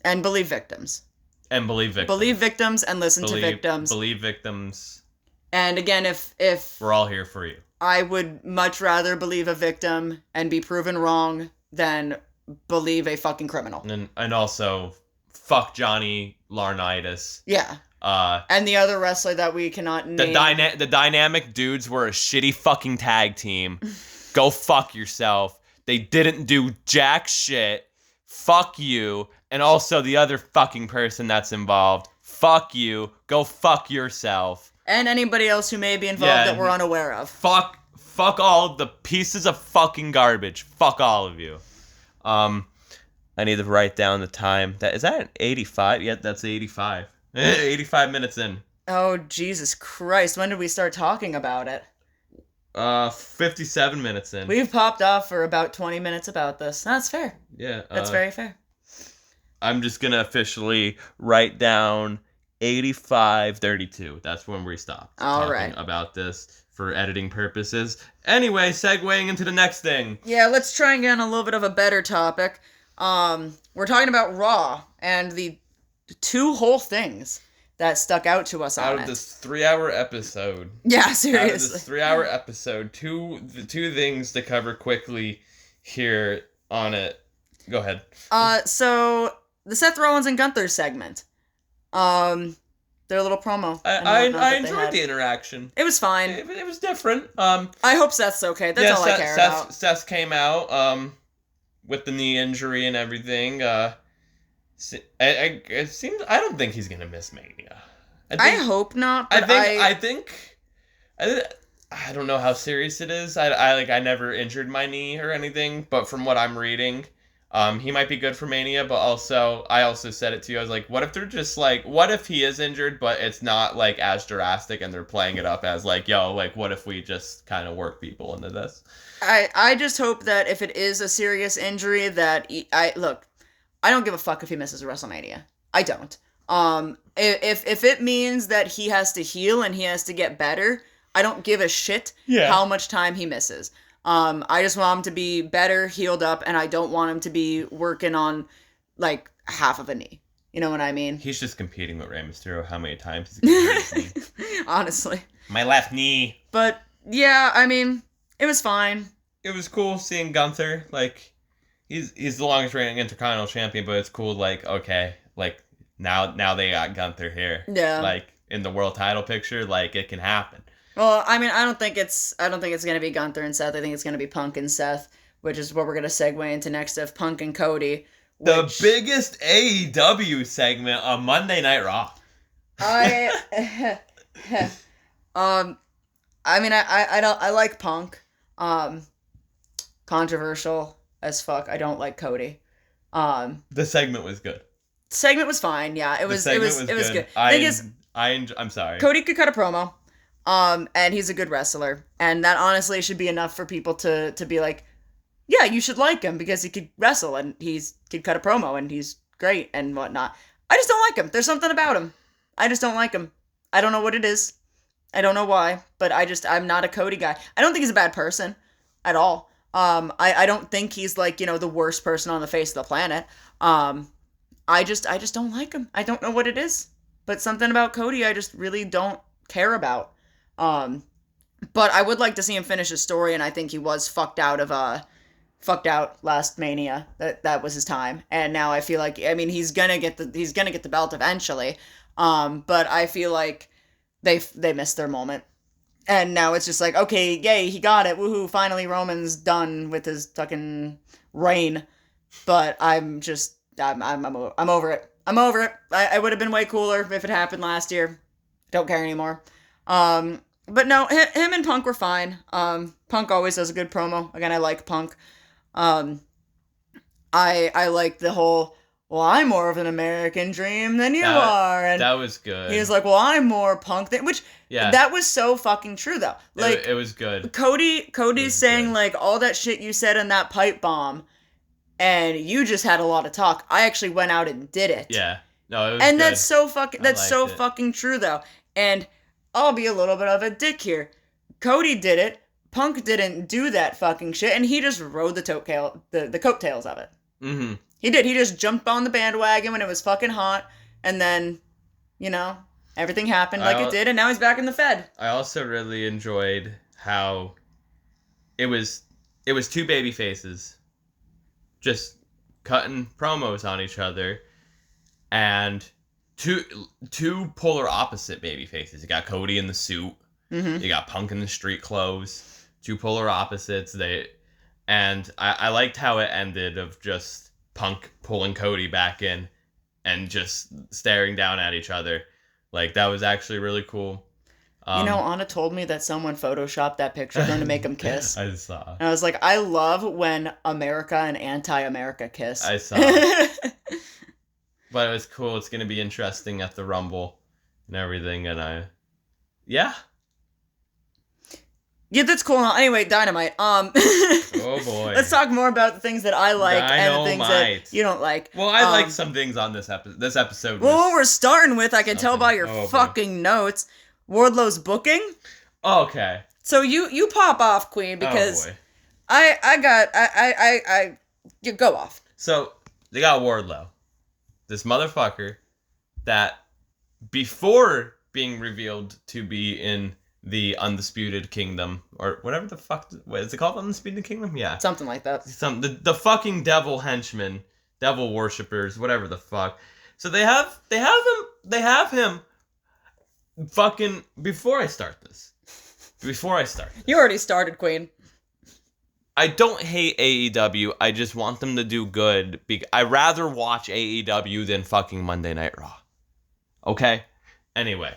And believe victims. Believe victims and listen to victims. Believe victims. And again, if we're all here for you. I would much rather believe a victim and be proven wrong than believe a fucking criminal. And also, fuck Johnny Laurinaitis. Yeah. And the other wrestler that we cannot name. The dynamic dudes were a shitty fucking tag team. Go fuck yourself. They didn't do jack shit. Fuck you. And also the other fucking person that's involved. Fuck you. Go fuck yourself. And anybody else who may be involved that we're unaware of. Fuck all the pieces of fucking garbage. Fuck all of you. I need to write down the time. Is that an 85? Yeah, that's 85. 85 minutes in. Oh, Jesus Christ. When did we start talking about it? 57 minutes in. We've popped off for about 20 minutes about this. That's fair. Yeah. That's very fair. I'm just going to officially write down 85:32. That's when we stopped talking about this for editing purposes. Anyway, segueing into the next thing. Yeah, let's try and get on a little bit of a better topic. We're talking about Raw and the two whole things that stuck out to us on it. Out of this 3-hour episode. Yeah, seriously. Out of this 3-hour episode, two things to cover quickly here on it. Go ahead. So the Seth Rollins and Gunther segment. Their little promo. I enjoyed the interaction. It was fine. It was different. I hope Seth's okay. That's all I care about. Seth came out with the knee injury and everything. It seems I don't think he's gonna miss Mania. I hope not. But I don't know how serious it is. I never injured my knee or anything, but from what I'm reading, he might be good for Mania. But I also said it to you. I was like, what if they're just what if he is injured, but it's not as drastic, and they're playing it up as what if we just kind of work people into this? I just hope that if it is a serious injury, that I don't give a fuck if he misses WrestleMania. I don't. If it means that he has to heal and he has to get better, I don't give a shit how much time he misses. I just want him to be better, healed up, and I don't want him to be working on half of a knee. You know what I mean? He's just competing with Rey Mysterio. How many times he's his knee? Honestly. My left knee. But yeah, I mean, it was fine. It was cool seeing Gunther. He's the longest reigning Intercontinental Champion, but it's cool. Now they got Gunther here. Yeah. In the world title picture, it can happen. Well, I mean, I don't think it's gonna be Gunther and Seth. I think it's gonna be Punk and Seth, which is what we're gonna segue into next of Punk and Cody. The biggest AEW segment on Monday Night Raw. I mean, I like Punk. Controversial as fuck. I don't like Cody. The segment was good. Segment was fine. Yeah, it was good. I'm sorry. Cody could cut a promo. And he's a good wrestler, and that honestly should be enough for people to be like, yeah, you should like him because he could wrestle and could cut a promo and he's great and whatnot. I just don't like him. There's something about him. I just don't like him. I don't know what it is. I don't know why, but I'm not a Cody guy. I don't think he's a bad person at all. I don't think he's like, the worst person on the face of the planet. I just don't like him. I don't know what it is, but something about Cody I just really don't care about. But I would like to see him finish his story, and I think he was fucked out last Mania. That was his time, and now I feel like he's gonna get the belt eventually. But I feel like they missed their moment, and now it's just like, okay, yay, he got it, woohoo! Finally, Roman's done with his fucking reign. But I'm over it. I'm over it. I would have been way cooler if it happened last year. Don't care anymore. But no, him and Punk were fine. Punk always does a good promo. Again, I like Punk. I like the whole, well, I'm more of an American dream than you are. And that was good. He was like, well, I'm more Punk than, which, yeah, that was so fucking true, though. Like, it was good. Cody's saying, good, like, all that shit you said in that pipe bomb, and you just had a lot of talk. I actually went out and did it. Yeah. No, it was and good. That's so fucking true, though. And I'll be a little bit of a dick here. Cody did it. Punk didn't do that fucking shit, and he just rode the coattails of it. Mm-hmm. He did. He just jumped on the bandwagon when it was fucking hot, and then, everything happened like it did, and now he's back in the Fed. I also really enjoyed how it was two baby faces just cutting promos on each other, and two polar opposite baby faces. You got Cody in the suit. Mm-hmm. You got Punk in the street clothes. Two polar opposites. I liked how it ended of just Punk pulling Cody back in and just staring down at each other. Like, that was actually really cool. Anna told me that someone photoshopped that picture going to make them kiss. I saw. And I was like, I love when America and anti-America kiss. I saw. But it was cool. It's going to be interesting at the Rumble and everything. And yeah. Yeah, that's cool. Anyway, Dynamite. Oh boy. Let's talk more about the things that I like and the things that you don't like. Well, I like some things on this episode. This episode. Well, what we're starting with, I can tell by your fucking notes, Wardlow's booking. Oh, okay. So you pop off, Queen, because you go off. So they got Wardlow, this motherfucker that before being revealed to be in the Undisputed Kingdom, or whatever the fuck, what is it called, Undisputed Kingdom? Yeah. Something like that. The fucking devil henchmen, devil worshippers, whatever the fuck. So they have him fucking, before I start this. You already started, Queen. I don't hate AEW, I just want them to do good. I'd rather watch AEW than fucking Monday Night Raw. Okay? Anyway.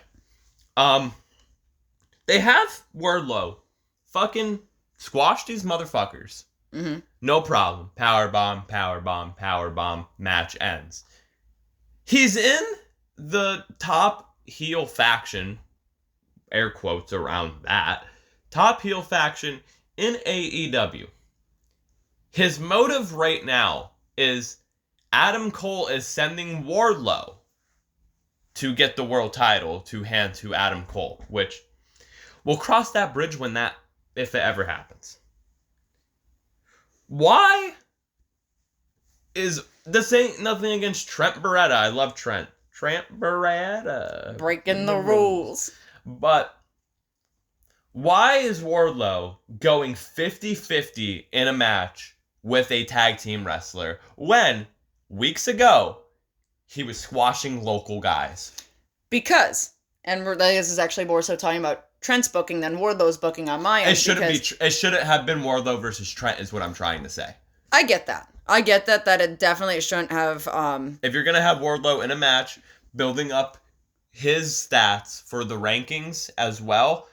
They have Wardlow fucking squash these motherfuckers. Mm-hmm. No problem. Powerbomb, match ends. He's in the top heel faction, air quotes around that, top heel faction in AEW. His motive right now is Adam Cole is sending Wardlow to get the world title to hand to Adam Cole, which we'll cross that bridge if it ever happens. Why is this ain't nothing against Trent Beretta. I love Trent. Trent Beretta. Breaking the rules. But why is Wardlow going 50-50 in a match with a tag team wrestler when weeks ago he was squashing local guys? Because, and this is actually more so talking about Trent's booking than Wardlow's booking on my end. It shouldn't have been Wardlow versus Trent is what I'm trying to say. I get that. That it definitely shouldn't have. If you're going to have Wardlow in a match, building up his stats for the rankings as well,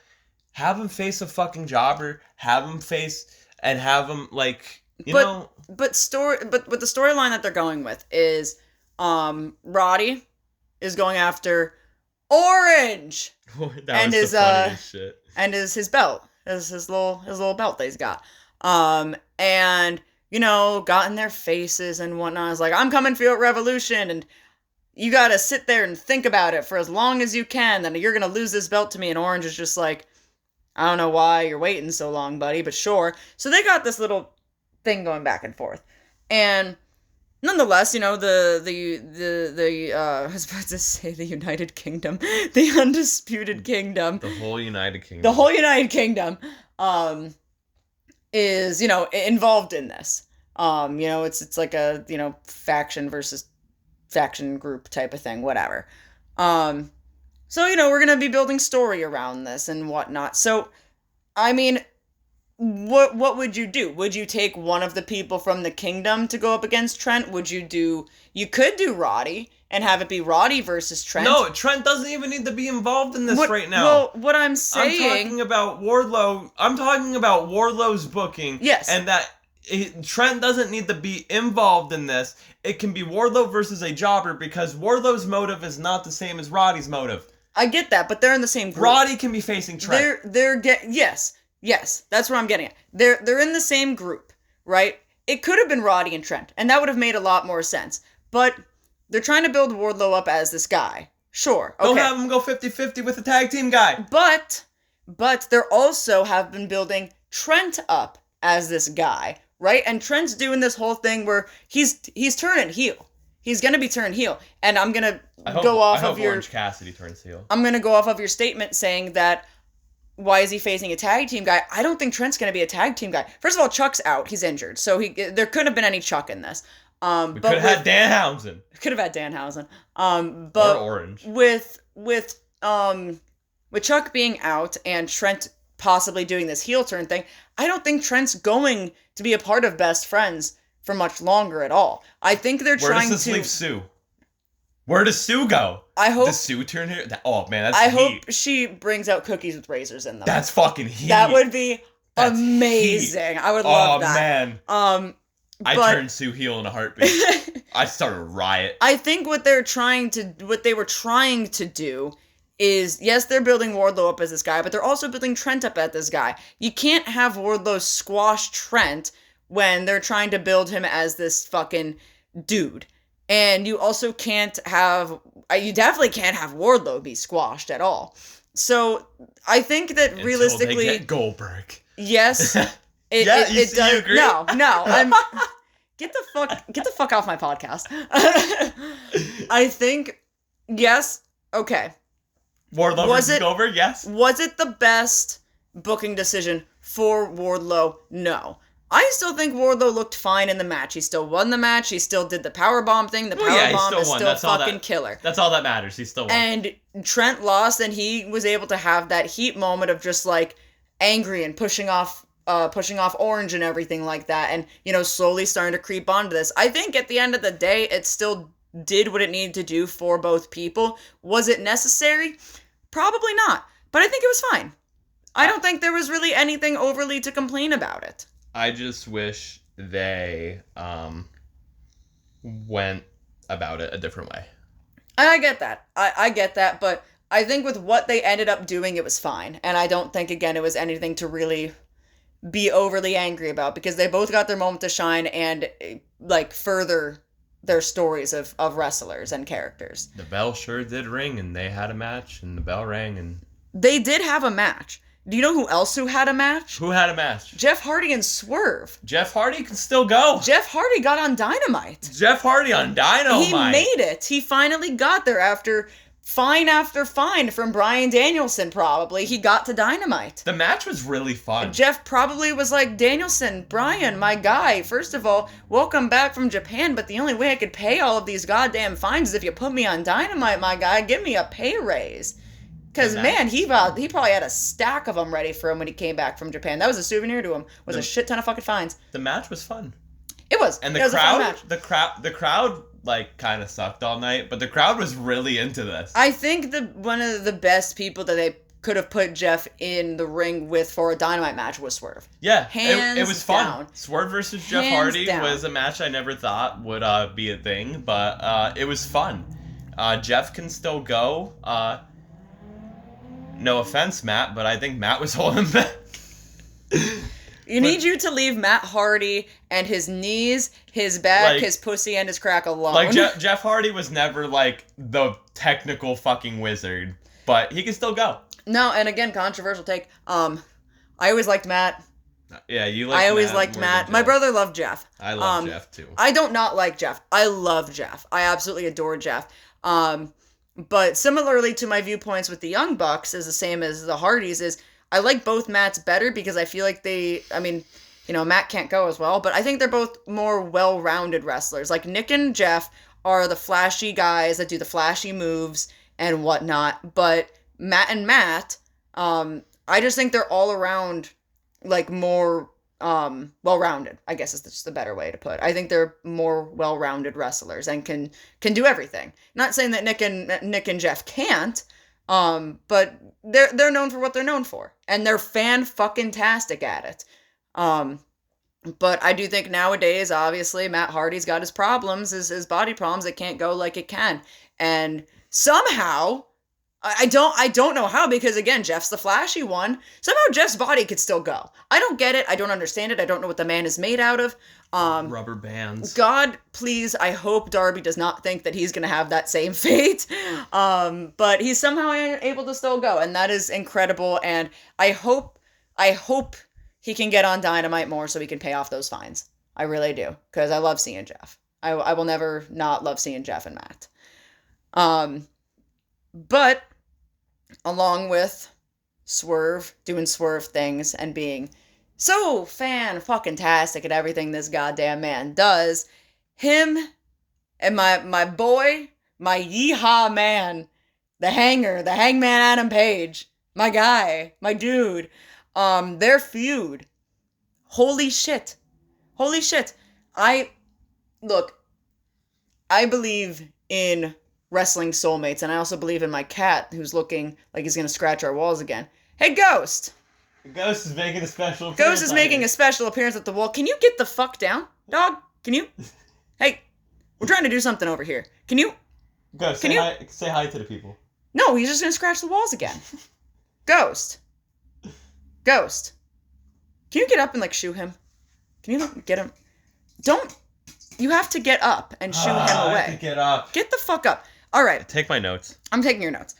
have him face a fucking jobber, have him, like, But with the storyline that they're going with is, Roddy is going after Orange. that and was his the funniest shit. And his belt, his little belt that he's got, and got in their faces and whatnot. It's like, I'm coming for you at Revolution, and you gotta sit there and think about it for as long as you can. Then you're gonna lose this belt to me. And Orange is just like, I don't know why you're waiting so long, buddy, but sure. So they got this little thing going back and forth, and nonetheless, the I was about to say the United Kingdom, the Undisputed Kingdom, the whole United Kingdom, is involved in this. It's like a faction versus faction group type of thing, whatever. So we're gonna be building story around this and whatnot. So, I mean, what would you do? Would you take one of the people from the kingdom to go up against Trent? You could do Roddy and have it be Roddy versus Trent. No, Trent doesn't even need to be involved in this right now. Well, what I'm saying, I'm talking about Wardlow. I'm talking about Wardlow's booking. Yes. And that Trent doesn't need to be involved in this. It can be Wardlow versus a jobber, because Wardlow's motive is not the same as Roddy's motive. I get that, but they're in the same group. Roddy can be facing Trent. Yes, that's what I'm getting at. They're in the same group, right? It could have been Roddy and Trent, and that would have made a lot more sense. But they're trying to build Wardlow up as this guy. Sure, okay. Don't have him go 50-50 with the tag team guy. But they're also have been building Trent up as this guy, right? And Trent's doing this whole thing where he's turning heel. He's gonna be turned heel, and I'm gonna go off of your Orange Cassidy turns heel. I'm gonna go off of your statement saying that. Why is he facing a tag team guy? I don't think Trent's going to be a tag team guy. First of all, Chuck's out. He's injured. So there couldn't have been any Chuck in this. We could have had Danhausen. Could have had Danhausen. But or Orange. With Chuck being out and Trent possibly doing this heel turn thing, I don't think Trent's going to be a part of Best Friends for much longer at all. I think they're trying to... Where does this leave Sue? Where does Sue go? I hope... Does Sue turn here? Oh, man, that's I heat. hope she brings out cookies with razors in them. That's fucking heat. That would be amazing. Heat. I would love that. Oh, man. I turned Sue heel in a heartbeat. I started a riot. I think what they were trying to do is, yes, they're building Wardlow up as this guy, but they're also building Trent up as this guy. You can't have Wardlow squash Trent when they're trying to build him as this fucking dude. And you also can't have... You definitely can't have Wardlow be squashed at all. So, I think that until realistically... they get Goldberg. Yes. You does. agree? No. Get the fuck off my podcast. I think... Yes. Okay. Wardlow versus Goldberg, yes. Was it the best booking decision for Wardlow? No. I still think Wardlow looked fine in the match. He still won the match. He still did the powerbomb thing. The powerbomb is still fucking killer. That's all that matters. He still won. And Trent lost, and he was able to have that heat moment of just like angry and pushing off Orange and everything like that, and slowly starting to creep onto this. I think at the end of the day, it still did what it needed to do for both people. Was it necessary? Probably not. But I think it was fine. I don't think there was really anything overly to complain about it. I just wish they went about it a different way. I get that. I get that, but I think with what they ended up doing, it was fine. And I don't think, again, it was anything to really be overly angry about, because they both got their moment to shine and, like, further their stories of wrestlers and characters. The bell sure did ring, and they had a match, and the bell rang, and... They did have a match. Do you know who else had a match? Who had a match? Jeff Hardy and Swerve. Jeff Hardy can still go. Jeff Hardy got on Dynamite. Jeff Hardy on Dynamite. He made it. He finally got there after fine from Bryan Danielson, probably. He got to Dynamite. The match was really fun. Jeff probably was like, Danielson, Bryan, my guy, first of all, welcome back from Japan, but the only way I could pay all of these goddamn fines is if you put me on Dynamite, my guy. Give me a pay raise. Because, man, he probably had a stack of them ready for him when he came back from Japan. That was a souvenir to him. Was a shit ton of fucking fines. The match was fun. It was. And the crowd, the crowd like kind of sucked all night, but the crowd was really into this. I think one of the best people that they could have put Jeff in the ring with for a Dynamite match was Swerve. Yeah, Hands it was fun. down. Swerve versus Jeff Hands Hardy down. was a match I never thought would be a thing, but it was fun. Jeff can still go. No offense, Matt, but I think Matt was holding back. You need you to leave Matt Hardy and his knees, his back, his pussy, and his crack alone. Like, Jeff Hardy was never, like, the technical fucking wizard, but he can still go. No, and again, controversial take. I always liked Matt. Yeah, you liked Matt. I always liked Matt. My brother loved Jeff. I love Jeff, too. I don't not like Jeff. I love Jeff. I absolutely adore Jeff. But similarly to my viewpoints with the Young Bucks, is the same as the Hardys, is I like both Matts better because I feel like Matt can't go as well, but I think they're both more well-rounded wrestlers. Like, Nick and Jeff are the flashy guys that do the flashy moves and whatnot, but Matt and Matt, I just think they're all around, like, more well-rounded, I guess is just the better way to put it. I think they're more well-rounded wrestlers and can do everything. Not saying that Nick and Jeff can't, but they're known for what they're known for, and they're fan-fucking-tastic at it. But I do think nowadays, obviously, Matt Hardy's got his problems, his body problems. It can't go like it can, and somehow, I don't know how, because again, Jeff's the flashy one. Somehow Jeff's body could still go. I don't get it. I don't understand it. I don't know what the man is made out of. Rubber bands. God, please, I hope Darby does not think that he's going to have that same fate. But he's somehow able to still go, and that is incredible. And I hope he can get on Dynamite more so he can pay off those fines. I really do, because I love seeing Jeff. I will never not love seeing Jeff and Matt. But along with Swerve doing Swerve things and being so fan-fucking-tastic at everything this goddamn man does, him and my boy, my yeehaw man, the hangman Adam Page, my guy, my dude, their feud, holy shit. I believe in wrestling soulmates, and I also believe in my cat, who's looking like he's gonna scratch our walls again. Hey, Ghost! Ghost is making a special appearance. Ghost is making a special appearance at the wall. Can you get the fuck down, dog? Can you? Hey, we're trying to do something over here. Can you? Ghost, say hi to the people. No, he's just gonna scratch the walls again. Ghost. Can you get up and, like, shoo him? Can you get him? You have to get up and shoo him away. I have to get up. Get the fuck up. All right. Take my notes. I'm taking your notes.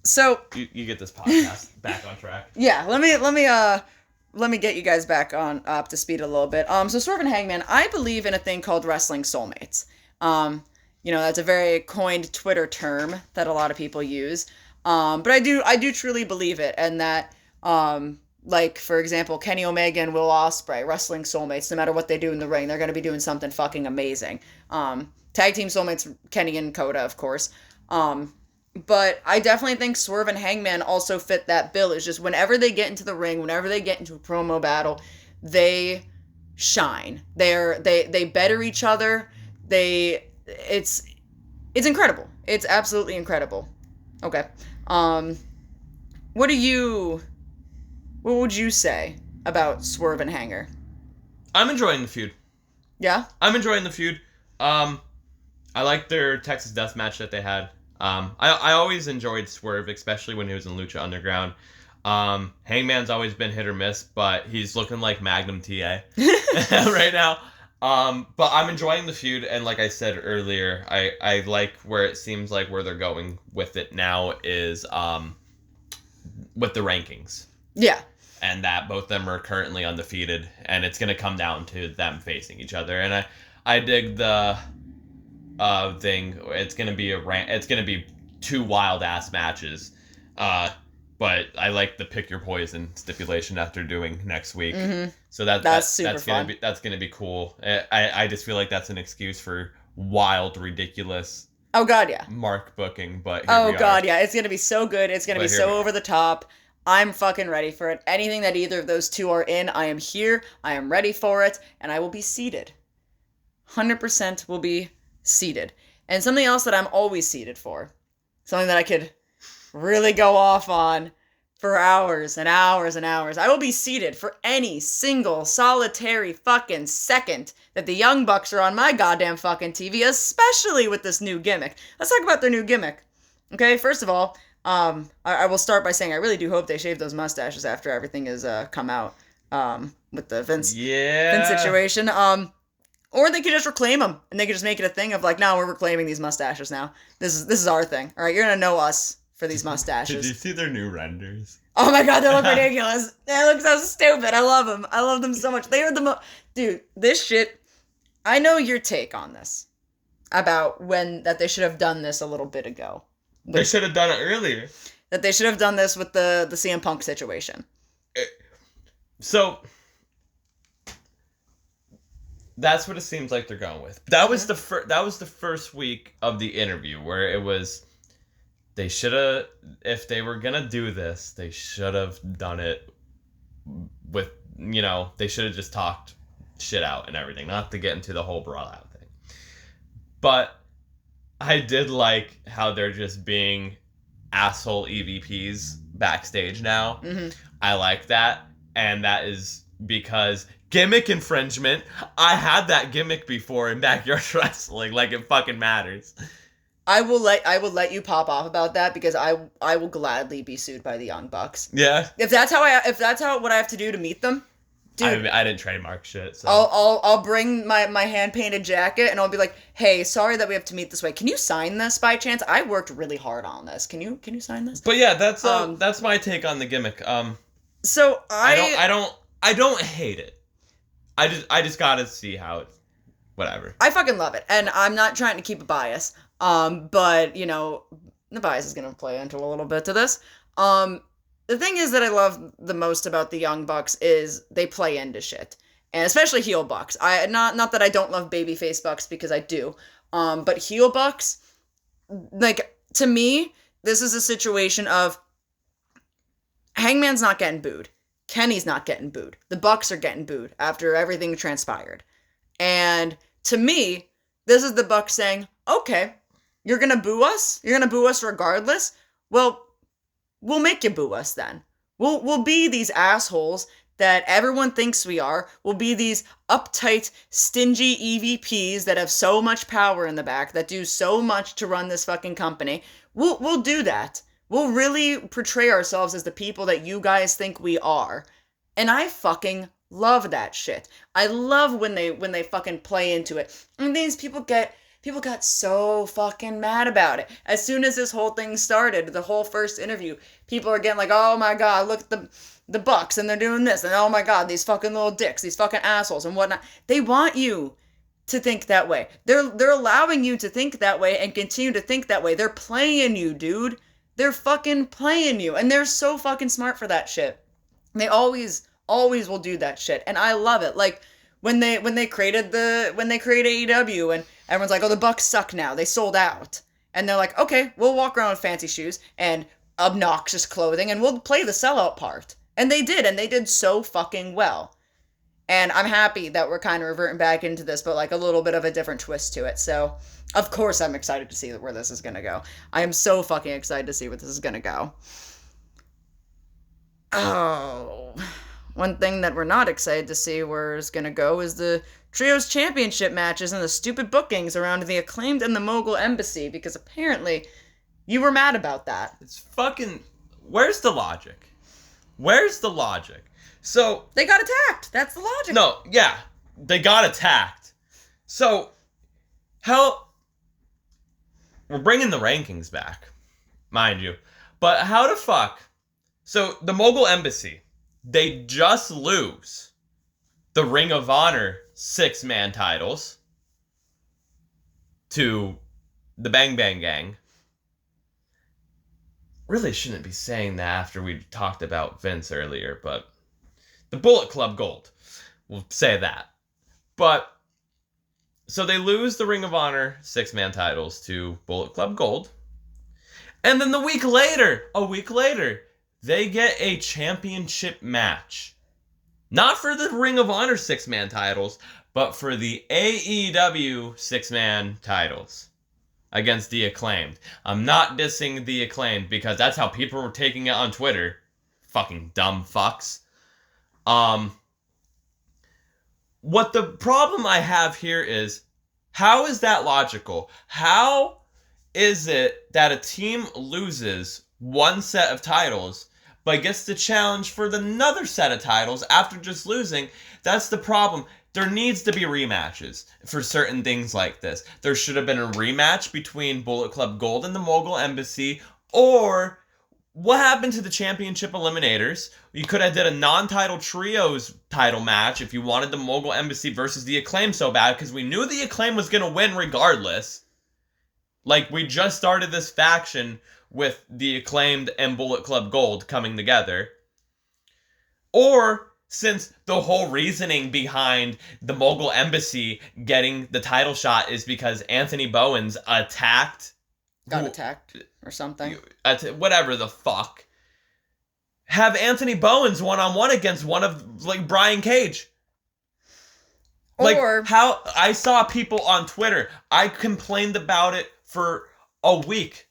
So you get this podcast back on track. Yeah, let me get you guys back on up to speed a little bit. So Swerve and Hangman, I believe in a thing called wrestling soulmates. That's a very coined Twitter term that a lot of people use. But I do truly believe it, and that like, for example, Kenny Omega and Will Ospreay, wrestling soulmates. No matter what they do in the ring, they're going to be doing something fucking amazing. Tag team soulmates, Kenny and Kota, of course. But I definitely think Swerve and Hangman also fit that bill. It's just whenever they get into the ring, whenever they get into a promo battle, they shine. They better each other. It's incredible. It's absolutely incredible. Okay. What would you say about Swerve and Hanger? I'm enjoying the feud. Yeah? I'm enjoying the feud. I like their Texas Death match that they had. I always enjoyed Swerve, especially when he was in Lucha Underground. Hangman's always been hit or miss, but he's looking like Magnum TA right now. But I'm enjoying the feud, and like I said earlier, I like where it seems like where they're going with it now is with the rankings. Yeah. And that both of them are currently undefeated, and it's going to come down to them facing each other. And I dig the thing. It's going to be two wild ass matches. But I like the pick your poison stipulation that they're doing next week. Mm-hmm. So that's super fun. That's gonna be cool. I just feel like that's an excuse for wild, ridiculous. Oh God, yeah. Mark booking, but yeah, it's gonna be so good. It's gonna be so over the top. I'm fucking ready for it. Anything that either of those two are in, I am here. I am ready for it, and I will be seated. 100% will be seated. And something else that I'm always seated for, something that I could really go off on for hours and hours and hours. I will be seated for any single solitary fucking second that the Young Bucks are on my goddamn fucking TV, especially with this new gimmick. Let's talk about their new gimmick. Okay, first of all, I will start by saying I really do hope they shave those mustaches after everything has come out with the Vince situation. Or they could just reclaim them, and they could just make it a thing of like, no, we're reclaiming these mustaches now. This is our thing. All right, you're gonna know us for these mustaches. Did you see their new renders? Oh my god, they look ridiculous. They look so stupid. I love them. I love them so much. They are the dude. This shit. I know your take on this about that they should have done this a little bit ago. They should have done it earlier. That they should have done this with the CM Punk situation. So that's what it seems like they're going with. That was the first week of the interview where it was. They should have, if they were gonna do this, they should have done it with, they should have just talked shit out and everything, not to get into the whole brawl out thing. But I did like how they're just being asshole EVPs backstage now. Mm-hmm. I like that, and that is because gimmick infringement. I had that gimmick before in Backyard Wrestling, like it fucking matters. I will let you pop off about that because I will gladly be sued by the Young Bucks. Yeah. If that's what I have to do to meet them, dude. I didn't trademark shit. So. I'll bring my hand painted jacket and I'll be like, hey, sorry that we have to meet this way. Can you sign this by chance? I worked really hard on this. Can you sign this? But yeah, that's my take on the gimmick. So I don't hate it. I just gotta see how it's whatever. I fucking love it, and I'm not trying to keep a bias. But, the bias is going to play into a little bit to this. The thing is that I love the most about the Young Bucks is they play into shit. And especially heel Bucks. Not that I don't love babyface Bucks, because I do. But heel Bucks, like, to me, this is a situation of Hangman's not getting booed. Kenny's not getting booed. The Bucks are getting booed after everything transpired. And to me, this is the Bucks saying, okay, you're going to boo us? You're going to boo us regardless? Well, we'll make you boo us then. We'll be these assholes that everyone thinks we are. We'll be these uptight, stingy EVPs that have so much power in the back, that do so much to run this fucking company. We'll do that. We'll really portray ourselves as the people that you guys think we are. And I fucking love that shit. I love when they fucking play into it. And these people got so fucking mad about it. As soon as this whole thing started, the whole first interview, people are getting like, oh my god, look at the Bucks, and they're doing this, and oh my god, these fucking little dicks, these fucking assholes, and whatnot. They want you to think that way. They're allowing you to think that way and continue to think that way. They're playing you, dude. They're fucking playing you, and they're so fucking smart for that shit. They always will do that shit, and I love it. Like when they created AEW, and everyone's like, oh, the Bucks suck now. They sold out. And they're like, okay, we'll walk around with fancy shoes and obnoxious clothing, and we'll play the sellout part. And they did so fucking well. And I'm happy that we're kind of reverting back into this, but like a little bit of a different twist to it. So, of course, I'm excited to see where this is going to go. I am so fucking excited to see where this is going to go. Oh, one thing that we're not excited to see where it's going to go is the Trios Championship matches and the stupid bookings around the Acclaimed and the Mogul Embassy, because apparently you were mad about that. It's fucking... Where's the logic? Where's the logic? So... They got attacked. That's the logic. No, yeah. They got attacked. So, how... We're bringing the rankings back, mind you. But how the fuck... So, the Mogul Embassy, they just lose the Ring of Honor 6-man titles to the Bang Bang Gang. Really shouldn't be saying that after we talked about Vince earlier, but the Bullet Club Gold. We'll say that. But, so they lose the Ring of Honor 6-man titles to Bullet Club Gold. And then a week later, they get a championship match. Not for the Ring of Honor 6-man titles, but for the AEW 6-man titles. against the Acclaimed. I'm not dissing the Acclaimed because that's how people were taking it on Twitter. Fucking dumb fucks. What the problem I have here is, how is that logical? How is it that a team loses one set of titles but gets the challenge for another set of titles after just losing? That's the problem. There needs to be rematches for certain things like this. There should have been a rematch between Bullet Club Gold and the Mogul Embassy, or what happened to the championship eliminators? You could have did a non-title trios title match if you wanted the Mogul Embassy versus the Acclaim so bad, because we knew the Acclaim was going to win regardless. Like, we just started this faction with the Acclaimed and Bullet Club Gold coming together. Or, since the whole reasoning behind the Mogul Embassy getting the title shot is because Anthony Bowens attacked... Got attacked or something. Whatever the fuck. Have Anthony Bowens one-on-one against one of, like, Brian Cage. Like, or... how... I saw people on Twitter. I complained about it for a week.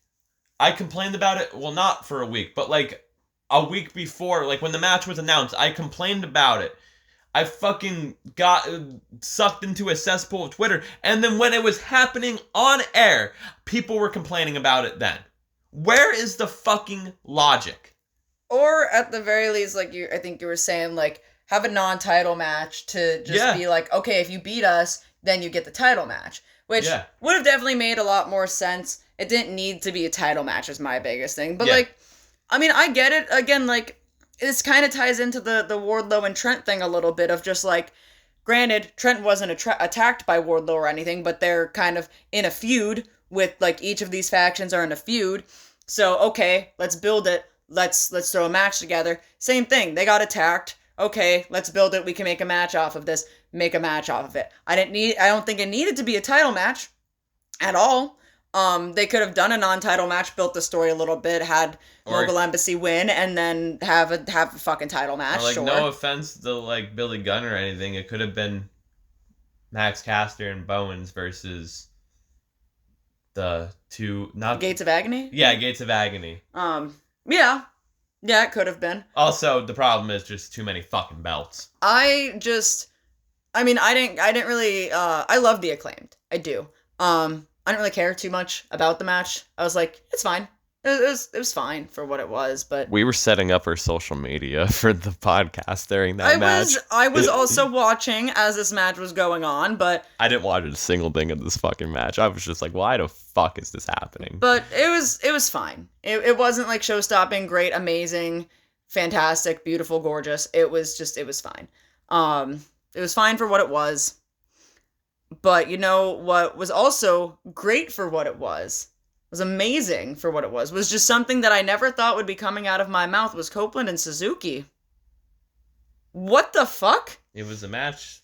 I complained about it... Well, not for a week, but, like, a week before, like, when the match was announced, I complained about it. I fucking got sucked into a cesspool of Twitter. And then when it was happening on air, people were complaining about it then. Where is the fucking logic? Or, at the very least, like, I think you were saying, like, have a non-title match to just be like, okay, if you beat us, then you get the title match. Which would have definitely made a lot more sense. It didn't need to be a title match is my biggest thing. But, like... I mean, I get it. Again, like, this kind of ties into the Wardlow and Trent thing a little bit of just, like, granted, Trent wasn't attacked by Wardlow or anything, but they're kind of in a feud with, like, each of these factions are in a feud. So, okay, let's build it. Let's throw a match together. Same thing. They got attacked. Okay, let's build it. We can make a match off of this. Make a match off of it. I don't think it needed to be a title match at all. They could have done a non-title match, built the story a little bit, had Mogul Embassy win, and then have a fucking title match. Like, no offense to, like, Billy Gunn or anything, it could have been Max Caster and Bowens versus the two... not Gates of Agony? Yeah, Gates of Agony. Yeah, it could have been. Also, the problem is just too many fucking belts. I didn't really, I love the Acclaimed. I do. I didn't really care too much about the match. I was like, it's fine. It was fine for what it was, but... We were setting up our social media for the podcast during that match. I was also watching as this match was going on, but... I didn't watch a single thing of this fucking match. I was just like, why the fuck is this happening? But it was fine. It wasn't like show-stopping, great, amazing, fantastic, beautiful, gorgeous. It was fine. It was fine for what it was. But you know what was also great for what it was amazing for what it was just something that I never thought would be coming out of my mouth was Copeland and Suzuki. What the fuck? It was a match,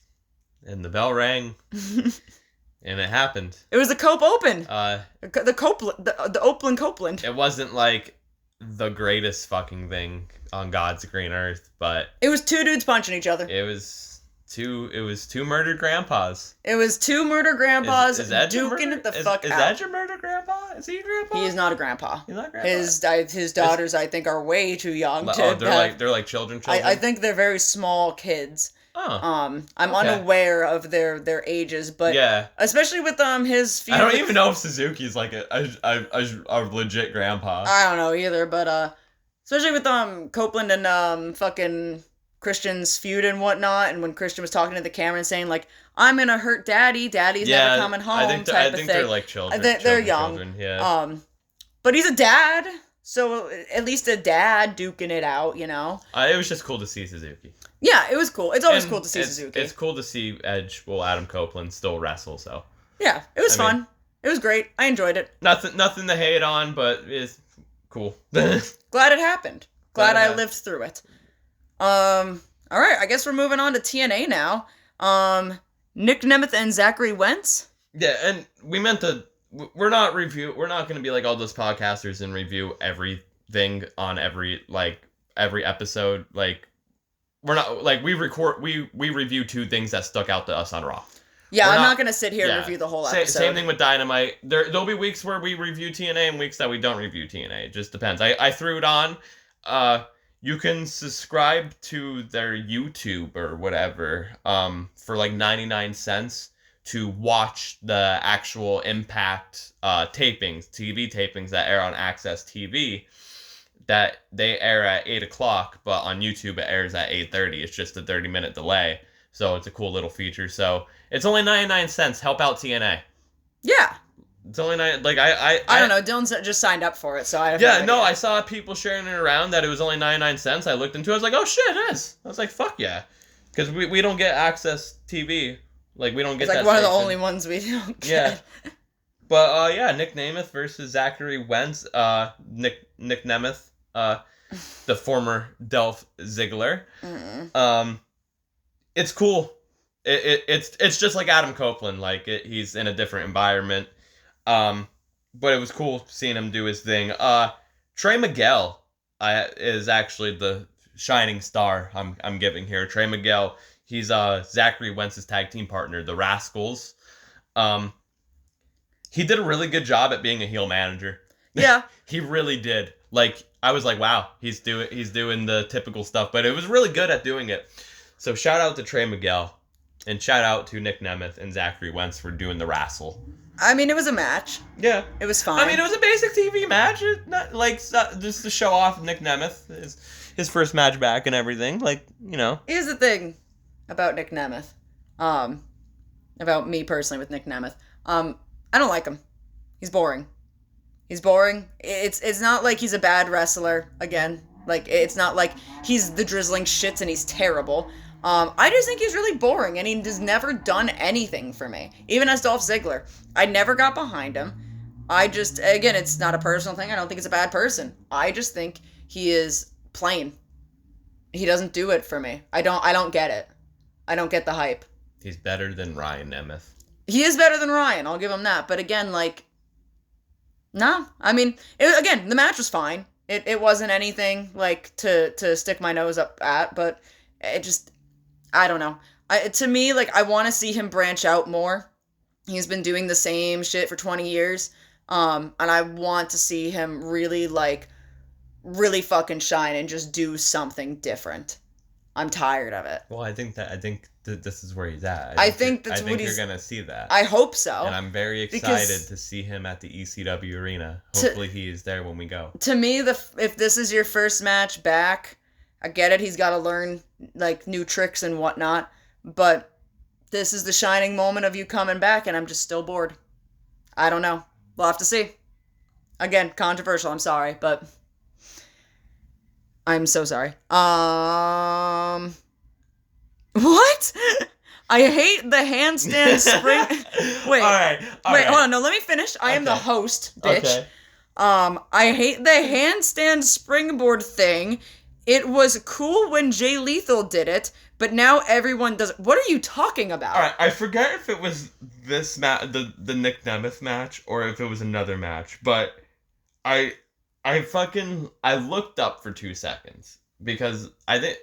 and the bell rang, and it happened. It was the Cope Open. The Copeland, the Oakland Copeland. It wasn't like the greatest fucking thing on God's green earth, but it was two dudes punching each other. It was two murdered grandpas. Is that duking it the fuck out. Is that your murdered grandpa? Is he a grandpa? He is not a grandpa. He's not a grandpa. His daughters, I think, are way too young to. They're like children. I think they're very small kids. Oh. I'm unaware of their ages, but especially with his feud. I don't even know if Suzuki's like a legit grandpa. I don't know either, but especially with Copeland and fucking Christian's feud and whatnot, and when Christian was talking to the camera and saying like, "I'm gonna hurt Daddy's never coming home." I think they're like children. They're young. Children, yeah. But he's a dad, so at least a dad duking it out, you know. It was just cool to see Suzuki. Yeah, it was cool. It's always cool to see Suzuki. It's cool to see Edge, Adam Copeland still wrestle. So yeah, it was fun. It was great. I enjoyed it. Nothing to hate on, but it's cool. Glad it happened. Glad I lived through it. All right, I guess we're moving on to TNA now. Nick Nemeth and Zachary Wentz. Yeah, and we meant to. We're not going to be like all those podcasters and review everything on every episode. Like, we're not like we review two things that stuck out to us on Raw. Yeah, I'm not going to sit here and review the whole episode. Same thing with Dynamite. There'll be weeks where we review TNA and weeks that we don't review TNA. It just depends. I threw it on. You can subscribe to their YouTube or whatever for like 99 cents to watch the actual Impact tapings, TV tapings that air on Access TV. That they air at 8 o'clock, but on YouTube it airs at 8:30. It's just a 30-minute delay. So it's a cool little feature. So it's only 99 cents. Help out TNA. Yeah. It's only I don't know. Dylan just signed up for it, so I have I saw people sharing it around that it was only 99 cents. I looked into it. I was like, oh shit, it is. I was like, fuck yeah, because we don't get Access TV. Like we don't get. It's like that one station. of the only ones we don't get. Yeah. But Nick Nemeth versus Zachary Wentz. Nick Nemeth, the former Dolph Ziggler. It's cool. It's just like Adam Copeland. Like he's in a different environment. But it was cool seeing him do his thing. Trey Miguel is actually the shining star I'm giving here. Trey Miguel, he's Zachary Wentz's tag team partner, the Rascals. He did a really good job at being a heel manager. Yeah. He really did. Like I was like, wow, he's doing the typical stuff, but it was really good at doing it. So shout out to Trey Miguel and shout out to Nick Nemeth and Zachary Wentz for doing the wrestle. I mean, it was a match. Yeah. It was fine. I mean, it was a basic TV match. Not like just to show off Nick Nemeth, his first match back and everything. Like, you know. Here's the thing about Nick Nemeth. About me personally with Nick Nemeth. I don't like him. He's boring. It's not like he's a bad wrestler. Again, like it's not like he's the drizzling shits and he's terrible. I just think he's really boring, and he has never done anything for me. Even as Dolph Ziggler, I never got behind him. Again, it's not a personal thing. I don't think it's a bad person. I just think he is plain. He doesn't do it for me. I don't get it. I don't get the hype. He's better than Ryan Nemeth. He is better than Ryan. I'll give him that. But again, like, no. I mean, the match was fine. It wasn't anything like to stick my nose up at, but it just. I don't know. To me, like, I want to see him branch out more. He's been doing the same shit for 20 years. And I want to see him really fucking shine and just do something different. I'm tired of it. Well, I think this is where he's at. I think you're going to see that. I hope so. And I'm very excited to see him at the ECW arena. Hopefully he is there when we go. To me, if this is your first match back, I get it, he's got to learn, like, new tricks and whatnot, but this is the shining moment of you coming back, and I'm just still bored. I don't know. We'll have to see. Again, controversial, I'm sorry, but I'm so sorry. What? I hate the handstand spring... Wait. All right. Hold on, no, let me finish. I am the host, bitch. Okay. I hate the handstand springboard thing. It was cool when Jay Lethal did it, but now everyone does it. What are you talking about? All right, I forget if it was this match, the Nick Nemeth match, or if it was another match, but I looked up for 2 seconds because I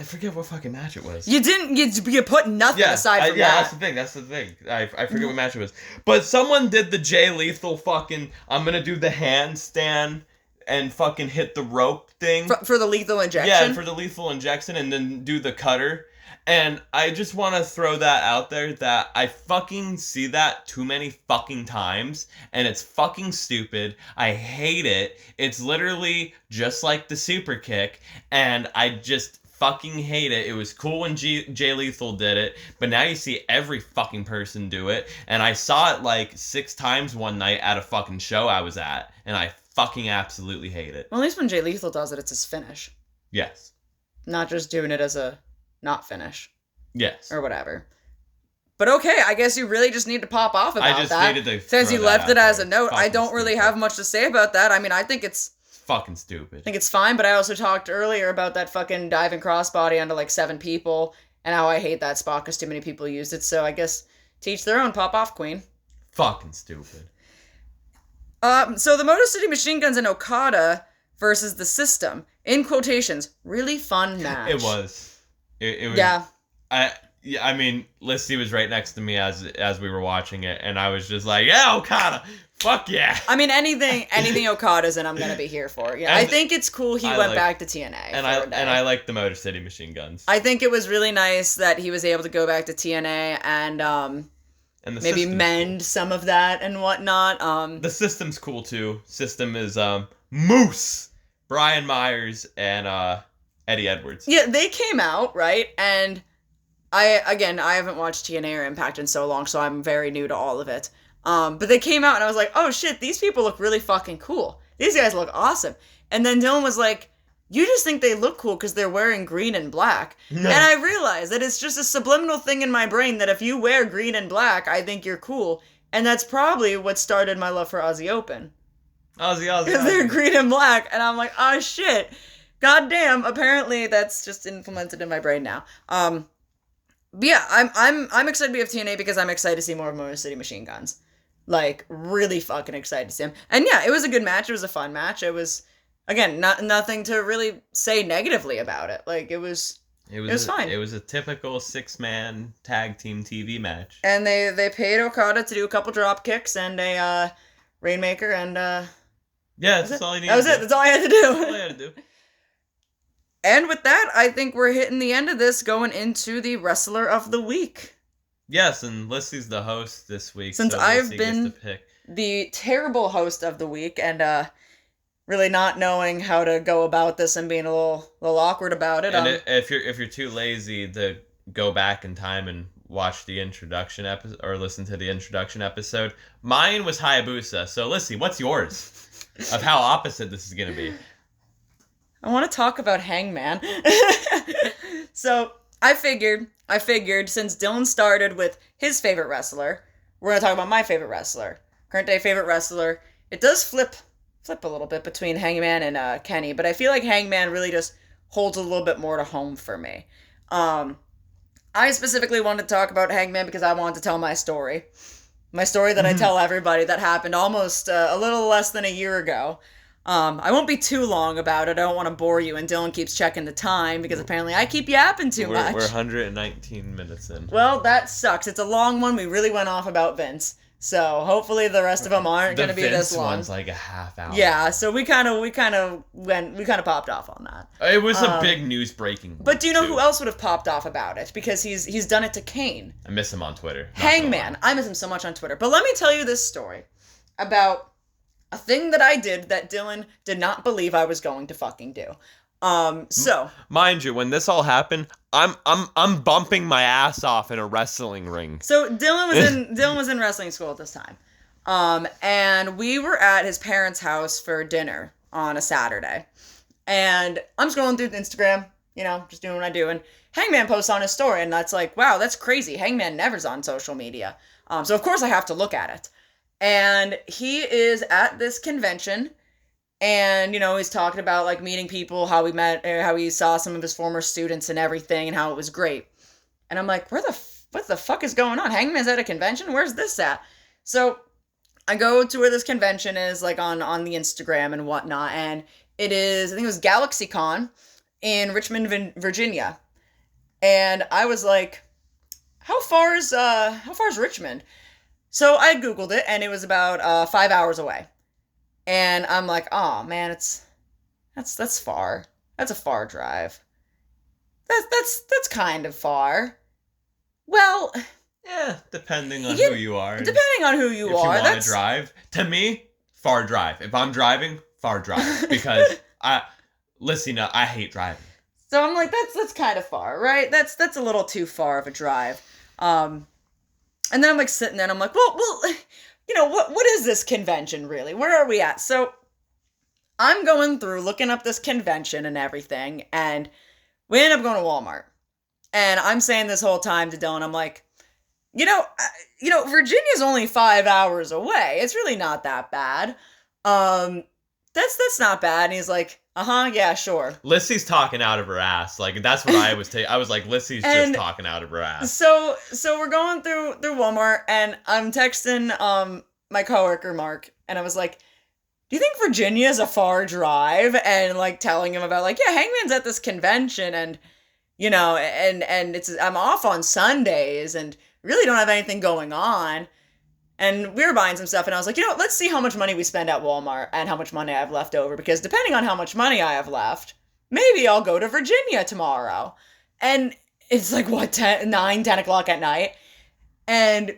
forget what fucking match it was. You didn't. You put nothing aside from that. That's the thing. I forget what match it was. But someone did the Jay Lethal fucking. I'm gonna do the handstand and fucking hit the rope thing for the lethal injection. Yeah, for the lethal injection, and then do the cutter. And I just want to throw that out there that I fucking see that too many fucking times, and it's fucking stupid. I hate it. It's literally just like the super kick, and I just fucking hate it. It was cool when Jay Lethal did it, but now you see every fucking person do it, and I saw it like 6 times one night at a fucking show I was at, and I fucking absolutely hate it. Well, at least when Jay Lethal does it, it's his finish. Yes. Not just doing it as a not finish. Yes. Or whatever. But okay, I guess you really just need to pop off about that. I just needed to since you left it as a note, I don't really have much to say about that. I mean, I think it's fucking stupid. I think it's fine, but I also talked earlier about that fucking diving crossbody onto like 7 people and how I hate that spot because too many people used it. So I guess teach their own. Pop off, queen. Fucking stupid. So the Motor City Machine Guns and Okada versus the System, in quotations, really fun match. It was. It was. Yeah. Yeah, I mean, Lyssie was right next to me as we were watching it, and I was just like, yeah, Okada, fuck yeah. I mean, anything Okada's in, I'm gonna be here for. Yeah, I think it's cool he went back to TNA. And I like the Motor City Machine Guns. I think it was really nice that he was able to go back to TNA and maybe mend some of that and whatnot. The system's cool too. System is Moose, Brian Myers, and Eddie Edwards. Yeah, they came out, right? And I haven't watched TNA or Impact in so long, so I'm very new to all of it. But they came out and I was like, oh shit, these people look really fucking cool. These guys look awesome. And then Dylan was like, you just think they look cool because they're wearing green and black. No. And I realized that it's just a subliminal thing in my brain that if you wear green and black, I think you're cool. And that's probably what started my love for Aussie Open. Aussie. Because they're green and black. And I'm like, oh shit. God damn, apparently that's just implemented in my brain now. But yeah, I'm excited to be of TNA because I'm excited to see more of Motor City Machine Guns. Like, really fucking excited to see him. And yeah, it was a good match. It was a fun match. It was, again, nothing to really say negatively about it. Like, it was fine. It was a typical 6-man tag team TV match. And they paid Okada to do a couple drop kicks and a Rainmaker and yeah, that's all I needed. That was it. That's all I had to do. That's all I had to do. And with that, I think we're hitting the end of this, going into the Wrestler of the Week. Yes, and Lyssie's the host this week. Since so I've been the terrible host of the week and really not knowing how to go about this and being a little awkward about it. And if you're too lazy to go back in time and watch the introduction episode or listen to the introduction episode, mine was Hayabusa. So Lyssie, what's yours of how opposite this is going to be? I want to talk about Hangman. So I figured since Dylan started with his favorite wrestler, we're going to talk about my favorite wrestler. Current day favorite wrestler. It does flip a little bit between Hangman and Kenny, but I feel like Hangman really just holds a little bit more to home for me. I specifically wanted to talk about Hangman because I wanted to tell my story. My story that I tell everybody that happened almost a little less than a year ago. I won't be too long about it. I don't want to bore you, and Dylan keeps checking the time because apparently I keep yapping too much. We're 119 minutes in. Well, that sucks. It's a long one. We really went off about Vince. So hopefully the rest of them aren't going to be this long. The Vince one's like a half hour. Yeah, so we kind of popped off on that. It was a big news breaking. But do you know who else would have popped off about it? Because he's done it to Kane. I miss him on Twitter. Hangman. I miss him so much on Twitter. But let me tell you this story about a thing that I did that Dylan did not believe I was going to fucking do. So mind you, when this all happened, I'm bumping my ass off in a wrestling ring. So Dylan was in wrestling school at this time. And we were at his parents' house for dinner on a Saturday. And I'm scrolling through Instagram, just doing what I do, and Hangman posts on his story, and that's like, wow, that's crazy. Hangman never's on social media. So of course I have to look at it. And he is at this convention, and, he's talking about, like, meeting people, how he saw some of his former students and everything, and how it was great. And I'm like, what the fuck is going on? Hangman's at a convention? Where's this at? So I go to where this convention is, like, on the Instagram and whatnot, and it is, I think it was GalaxyCon in Richmond, Virginia. And I was like, how far is Richmond? So I Googled it, and it was about 5 hours away. And I'm like, oh man, that's far. That's a far drive. That's kind of far. Well, yeah, depending on who you are. Depending on who you are. If you want to drive, to me, far drive. If I'm driving, far drive, because I hate driving. So I'm like, that's kind of far, right? That's a little too far of a drive. And then I'm like sitting there and I'm like, well, what is this convention really? Where are we at? So I'm going through looking up this convention and everything, and we end up going to Walmart. And I'm saying this whole time to Dylan, I'm like, Virginia's only 5 hours away. It's really not that bad. That's not bad. And he's like, yeah, sure. Lyssie's talking out of her ass. Like, that's what I was I was like, Lyssie's just talking out of her ass. So we're going through Walmart, and I'm texting my coworker Mark, and I was like, do you think Virginia's a far drive? And like telling him about, like, yeah, Hangman's at this convention, and you know, and I'm off on Sundays and really don't have anything going on. And we were buying some stuff, and I was like, you know what, let's see how much money we spend at Walmart and how much money I have left over, because depending on how much money I have left, maybe I'll go to Virginia tomorrow. And it's like, what, 10, 9, 10 o'clock at night? And,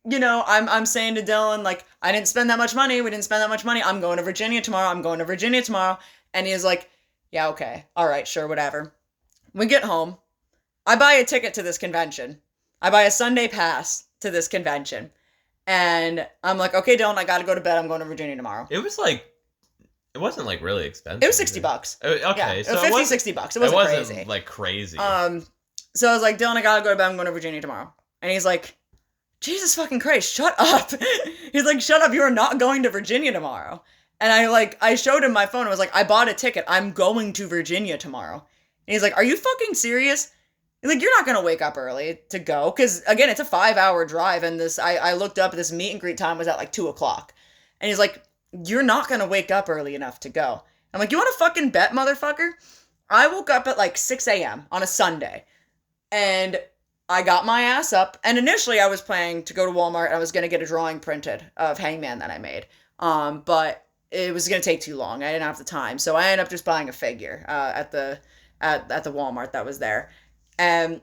you know, I'm saying to Dylan, like, I didn't spend that much money. We didn't spend that much money. I'm going to Virginia tomorrow. I'm going to Virginia tomorrow. And he's like, yeah, okay. All right, sure, whatever. We get home. I buy a ticket to this convention. I buy a Sunday pass to this convention. And I'm like, okay, Dylan, I gotta go to bed. I'm going to Virginia tomorrow. It wasn't like really expensive. It was $60. Okay, yeah, so $50, $60. It wasn't crazy. Like crazy. So I was like, Dylan, I gotta go to bed. I'm going to Virginia tomorrow. And he's like, Jesus fucking Christ, shut up. He's like, shut up. You are not going to Virginia tomorrow. And I showed him my phone. I was like, I bought a ticket. I'm going to Virginia tomorrow. And he's like, are you fucking serious? Like, you're not going to wake up early to go. Because, again, it's a 5-hour drive. And I looked up, this meet and greet time was at like 2 o'clock. And he's like, you're not going to wake up early enough to go. I'm like, you want to fucking bet, motherfucker? I woke up at like 6 a.m. on a Sunday. And I got my ass up. And initially I was planning to go to Walmart. I was going to get a drawing printed of Hangman that I made. But it was going to take too long. I didn't have the time. So I ended up just buying a figure at the Walmart that was there. And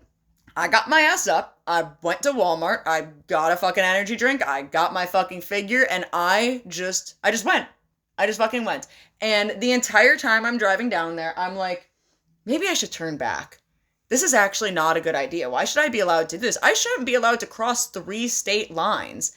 I got my ass up. I went to Walmart. I got a fucking energy drink. I got my fucking figure, and I just went. I just fucking went. And the entire time I'm driving down there, I'm like, maybe I should turn back. This is actually not a good idea. Why should I be allowed to do this? I shouldn't be allowed to cross 3 state lines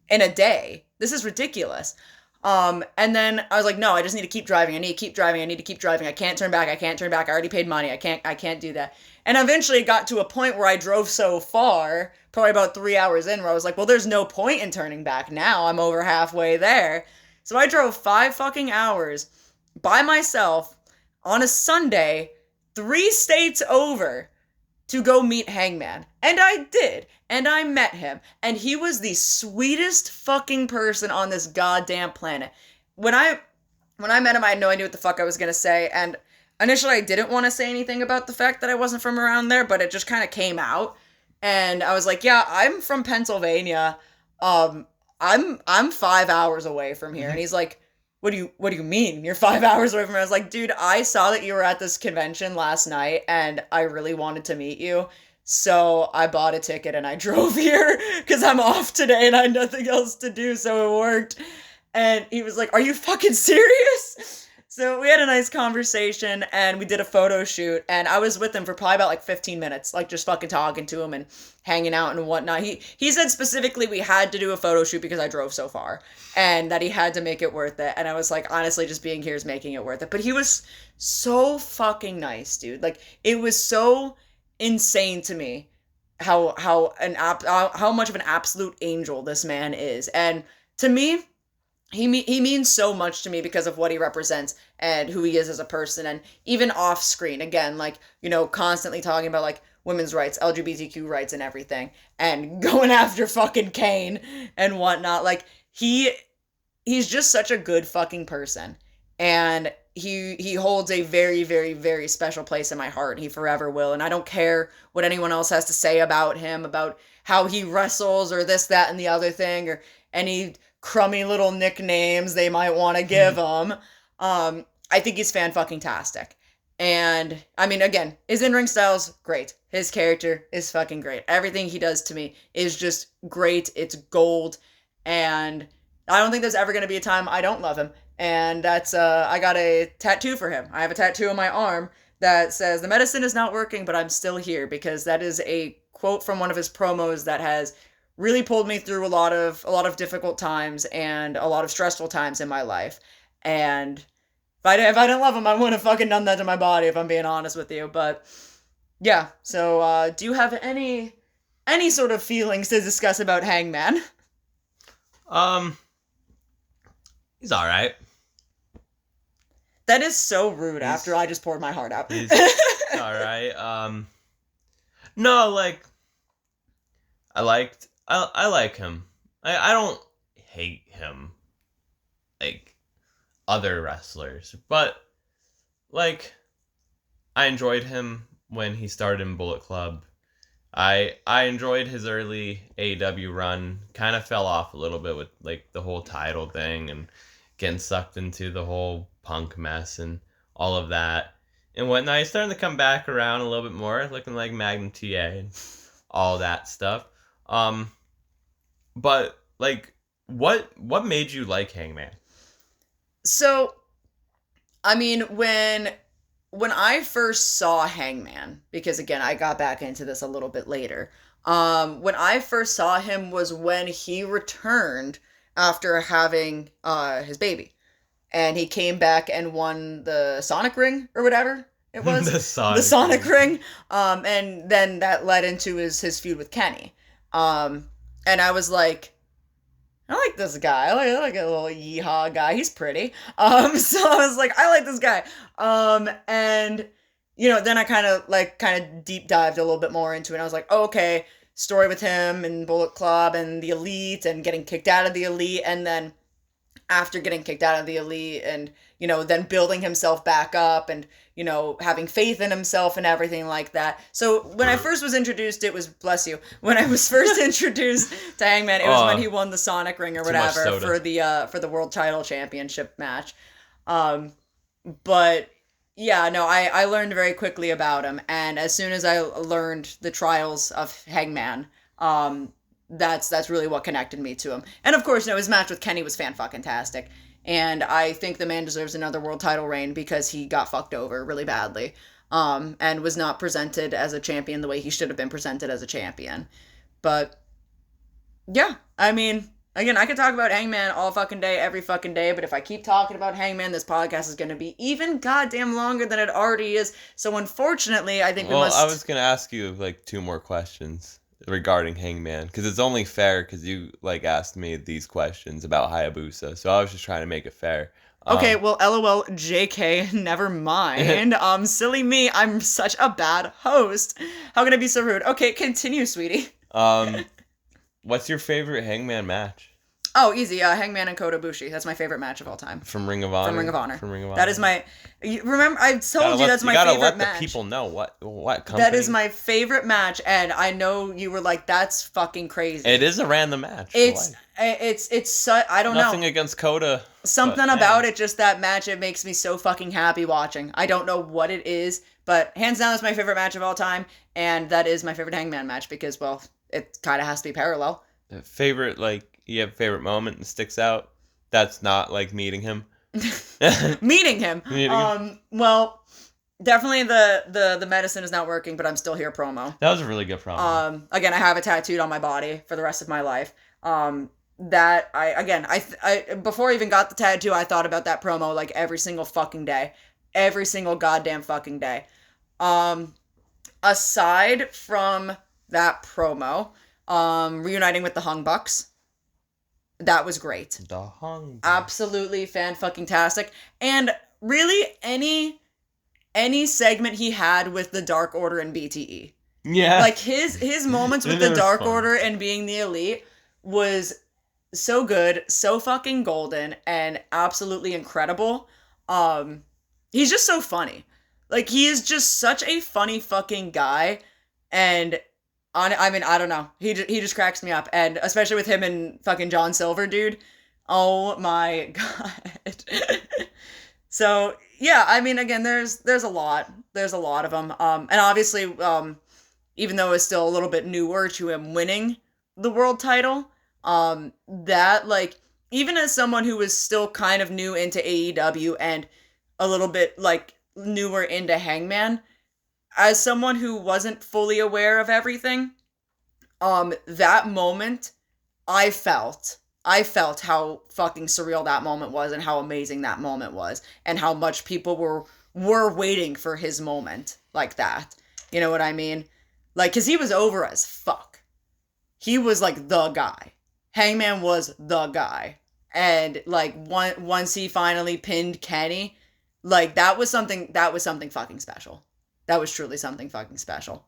in a day. This is ridiculous. And then I was like, no, I just need to keep driving. I need to keep driving. I need to keep driving. I can't turn back. I can't turn back. I already paid money. I can't do that. And eventually it got to a point where I drove so far, probably about 3 hours in, where I was like, well, there's no point in turning back now. I'm over halfway there. So I drove 5 fucking hours by myself on a Sunday, 3 states over, to go meet Hangman. And I did. And I met him. And he was the sweetest fucking person on this goddamn planet. When I met him, I had no idea what the fuck I was gonna say. And initially, I didn't want to say anything about the fact that I wasn't from around there, but it just kind of came out. And I was like, yeah, I'm from Pennsylvania. I'm 5 hours away from here. And he's like, what do you mean? You're 5 hours away from here? I was like, dude, I saw that you were at this convention last night, and I really wanted to meet you. So I bought a ticket and I drove here because I'm off today and I had nothing else to do, so it worked. And he was like, are you fucking serious? So we had a nice conversation and we did a photo shoot, and I was with him for probably about like 15 minutes, like just fucking talking to him and hanging out and whatnot. He said specifically we had to do a photo shoot because I drove so far and that he had to make it worth it. And I was like, honestly, just being here is making it worth it. But he was so fucking nice, dude. Like, it was so insane to me how much of an absolute angel this man is. And to me, he means so much to me because of what he represents and who he is as a person. And even off screen, again, like, you know, constantly talking about like women's rights, LGBTQ rights and everything, and going after fucking Kane and whatnot. Like, he's just such a good fucking person. And he holds a very, very, very special place in my heart. He forever will. And I don't care what anyone else has to say about him, about how he wrestles or this, that, and the other thing, or any crummy little nicknames they might want to give him. I think he's fan-fucking-tastic. And, I mean, again, his in-ring style's great. His character is fucking great. Everything he does to me is just great. It's gold. And I don't think there's ever going to be a time I don't love him. And that's, I got a tattoo for him. I have a tattoo on my arm that says, the medicine is not working, but I'm still here, because that is a quote from one of his promos that has really pulled me through a lot of difficult times and a lot of stressful times in my life. And if I didn't love him, I wouldn't have fucking done that to my body, if I'm being honest with you. But yeah, so do you have any sort of feelings to discuss about Hangman? He's all right. That is so rude after I just poured my heart out. He's all right. No, like, I like him. I don't hate him like other wrestlers, but like, I enjoyed him when he started in Bullet Club. I enjoyed his early AEW run. Kind of fell off a little bit with like the whole title thing and getting sucked into the whole Punk mess and all of that. And whatnot, he's starting to come back around a little bit more, looking like Magnum TA and all that stuff. But like, what made you like Hangman? So, I mean, when I first saw Hangman, because again, I got back into this a little bit later. When I first saw him was when he returned after having his baby. And he came back and won the Sonic Ring or whatever it was. The Sonic Ring. And then that led into his feud with Kenny. And I was like, I like this guy. I like a little yeehaw guy. He's pretty. So I was like, I like this guy. And you know, then I kind of deep dived a little bit more into it. And I was like, oh, okay, story with him and Bullet Club and the Elite and getting kicked out of the Elite, and then after getting kicked out of the Elite and, you know, then building himself back up and, you know, having faith in himself and everything like that. So when I first was introduced, it was, bless you, when I was first introduced to Hangman, it was when he won the Sonic Ring or whatever for the World Title Championship match. But yeah, no, I learned very quickly about him. And as soon as I learned the trials of Hangman, that's really what connected me to him. And of course, you know, his match with Kenny was fan-fucking-tastic. And I think the man deserves another world title reign because he got fucked over really badly. And was not presented as a champion the way he should have been presented as a champion. But, yeah, I mean, again, I could talk about Hangman all fucking day, every fucking day, but if I keep talking about Hangman, this podcast is going to be even goddamn longer than it already is. So unfortunately, I think we must... Well, I was going to ask you, like, 2 more questions regarding Hangman, because it's only fair because you like asked me these questions about Hayabusa, so I was just trying to make it fair. Okay, well, LOL, JK, never mind. Silly me, I'm such a bad host. How can I be so rude? Okay, continue, sweetie. What's your favorite Hangman match? Oh, easy. Hangman and Kota Ibushi. That's my favorite match of all time. From Ring of Honor. From Ring of Honor. That is my... Remember, I told you that's my favorite match. You gotta let the people know what company. That is my favorite match, and I know you were like, that's fucking crazy. It is a random match. It's I don't know. Nothing against Kota. Something about it, just that match, it makes me so fucking happy watching. I don't know what it is, but hands down, it's my favorite match of all time, and that is my favorite Hangman match because, well, it kind of has to be parallel. Favorite, like, you have a favorite moment that sticks out that's not like meeting him? Meeting him. Well, definitely the medicine is not working, but I'm still here promo. That was a really good promo. Again, I have it tattooed on my body for the rest of my life. That I before I even got the tattoo, I thought about that promo like every single fucking day. Every single goddamn fucking day. Aside from that promo, reuniting with the Hung Bucks, that was great. The Hung Bucks. Absolutely fan-fucking-tastic. And really, any segment he had with the Dark Order and BTE. Yeah. Like, his moments with the Dark Order and being the Elite was so good, so fucking golden, and absolutely incredible. He's just so funny. Like, he is just such a funny fucking guy, and... I mean, I don't know. He just cracks me up. And especially with him and fucking John Silver, dude. Oh my god. So, yeah, I mean, again, there's a lot. There's a lot of them. And obviously, even though it's still a little bit newer to him winning the world title, that, like, even as someone who was still kind of new into AEW and a little bit, like, newer into Hangman, as someone who wasn't fully aware of everything, that moment, I felt how fucking surreal that moment was and how amazing that moment was and how much people were waiting for his moment like that. You know what I mean? Like, cause he was over as fuck. He was like the guy. Hangman was the guy. And like once he finally pinned Kenny, like that was something fucking special. That was truly something fucking special.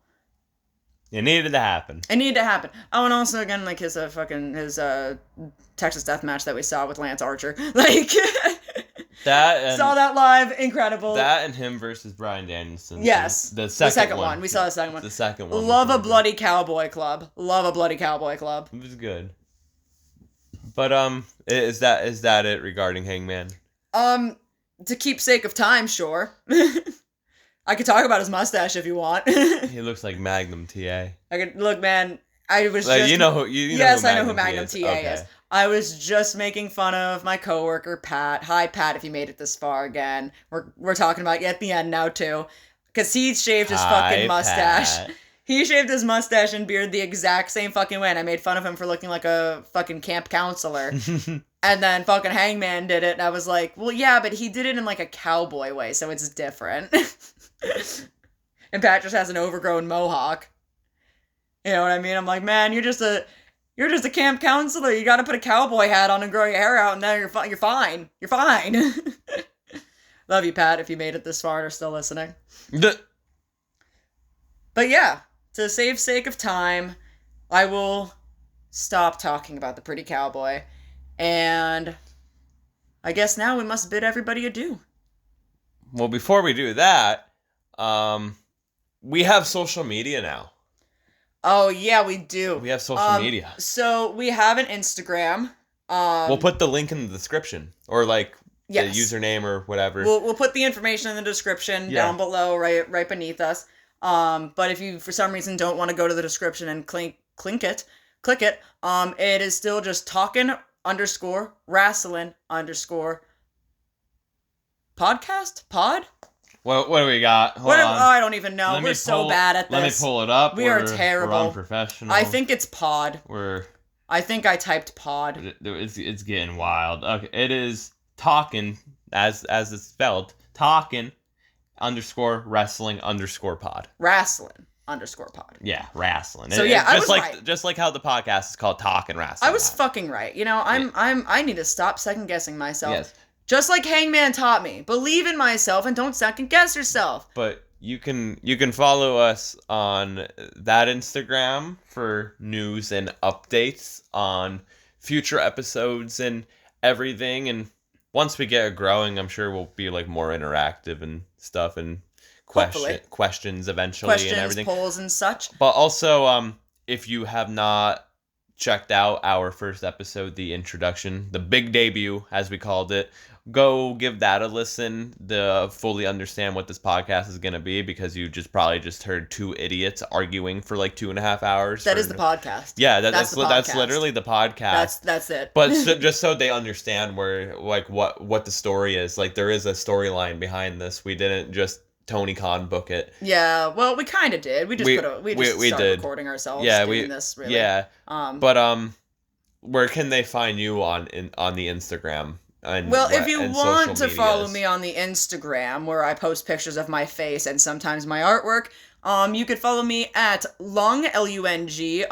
It needed to happen. Oh, and also, again, like, his Texas Death Match that we saw with Lance Archer. Like... That and Saw that live, incredible. That and him versus Bryan Danielson. Yes. The second one. We saw the second one. The second one. Love a bloody cowboy club. Love a bloody cowboy club. It was good. But is that it regarding Hangman? To keep sake of time, sure. I could talk about his mustache if you want. He looks like Magnum TA. Look, man. I was like, just. you know who yes, I know who Magnum TA okay. is. I was just making fun of my coworker Pat. Hi, Pat. If you made it this far again, we're talking about you at the end now too, because he shaved his fucking mustache. Pat. He shaved his mustache and beard the exact same fucking way, and I made fun of him for looking like a fucking camp counselor. And then fucking Hangman did it, and I was like, well, yeah, but he did it in like a cowboy way, so it's different. And Pat just has an overgrown mohawk. You know what I mean? I'm like, man, you're just a camp counselor. You got to put a cowboy hat on and grow your hair out, and then you're fine. You're fine. Love you, Pat, if you made it this far and are still listening. But yeah, to save sake of time, I will stop talking about the pretty cowboy. And I guess now we must bid everybody adieu. Well, before we do that, we have social media now. Oh, yeah, we do. We have social media. So we have an Instagram. We'll put the link in the description. Or the username or whatever. We'll put the information in the description down below, right beneath us. But if you, for some reason, don't want to go to the description and click it, it is still just Talkin_Wrasslin_ podcast? Pod? What do we got? Hold on. I don't even know. We're so bad at this. Let me pull it up. We are terrible. We're unprofessional. I think it's pod. I think I typed pod. It's getting wild. Okay, it is Talkin, as it's spelled, Talkin_Wrestling_pod. Wrasslin_pod. Yeah, Wrasslin. So yeah, I was right. Just like how the podcast is called Talkin Wrasslin. I was fucking right. You know, I need to stop second guessing myself. Yes. Just like Hangman taught me, believe in myself and don't second guess yourself. But you can follow us on that Instagram for news and updates on future episodes and everything. And once we get it growing, I'm sure we'll be like more interactive and stuff and questions eventually and everything. Polls and such. But also, if you have not checked out our first episode, the introduction, the big debut, as we called it, go give that a listen to fully understand what this podcast is going to be, because you probably heard two idiots arguing for like 2.5 hours. That is the podcast. Yeah, that's literally the podcast. That's it. But just so they understand where like what the story is, like there is a storyline behind this. We didn't just Tony Khan book it. Yeah, well, we kind of did. We started recording ourselves. Yeah, doing this really. Yeah. But where can they find you on the Instagram? If you want to follow me on the Instagram, where I post pictures of my face and sometimes my artwork, you could follow me at LUNG__tar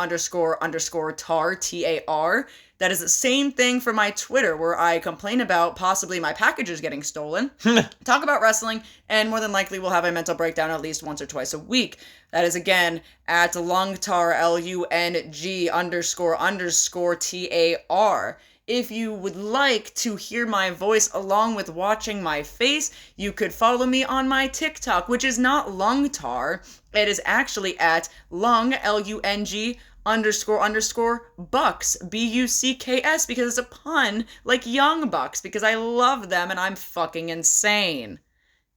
TAR. That is the same thing for my Twitter, where I complain about possibly my packages getting stolen, talk about wrestling, and more than likely we'll have a mental breakdown at least once or twice a week. That is again at LUNGTAR LUNG__TAR. If you would like to hear my voice along with watching my face, you could follow me on my TikTok, which is not LUNGTAR. It is actually at LUNG, LUNG __Bucks, BUCKS, because it's a pun like Young Bucks, because I love them and I'm fucking insane.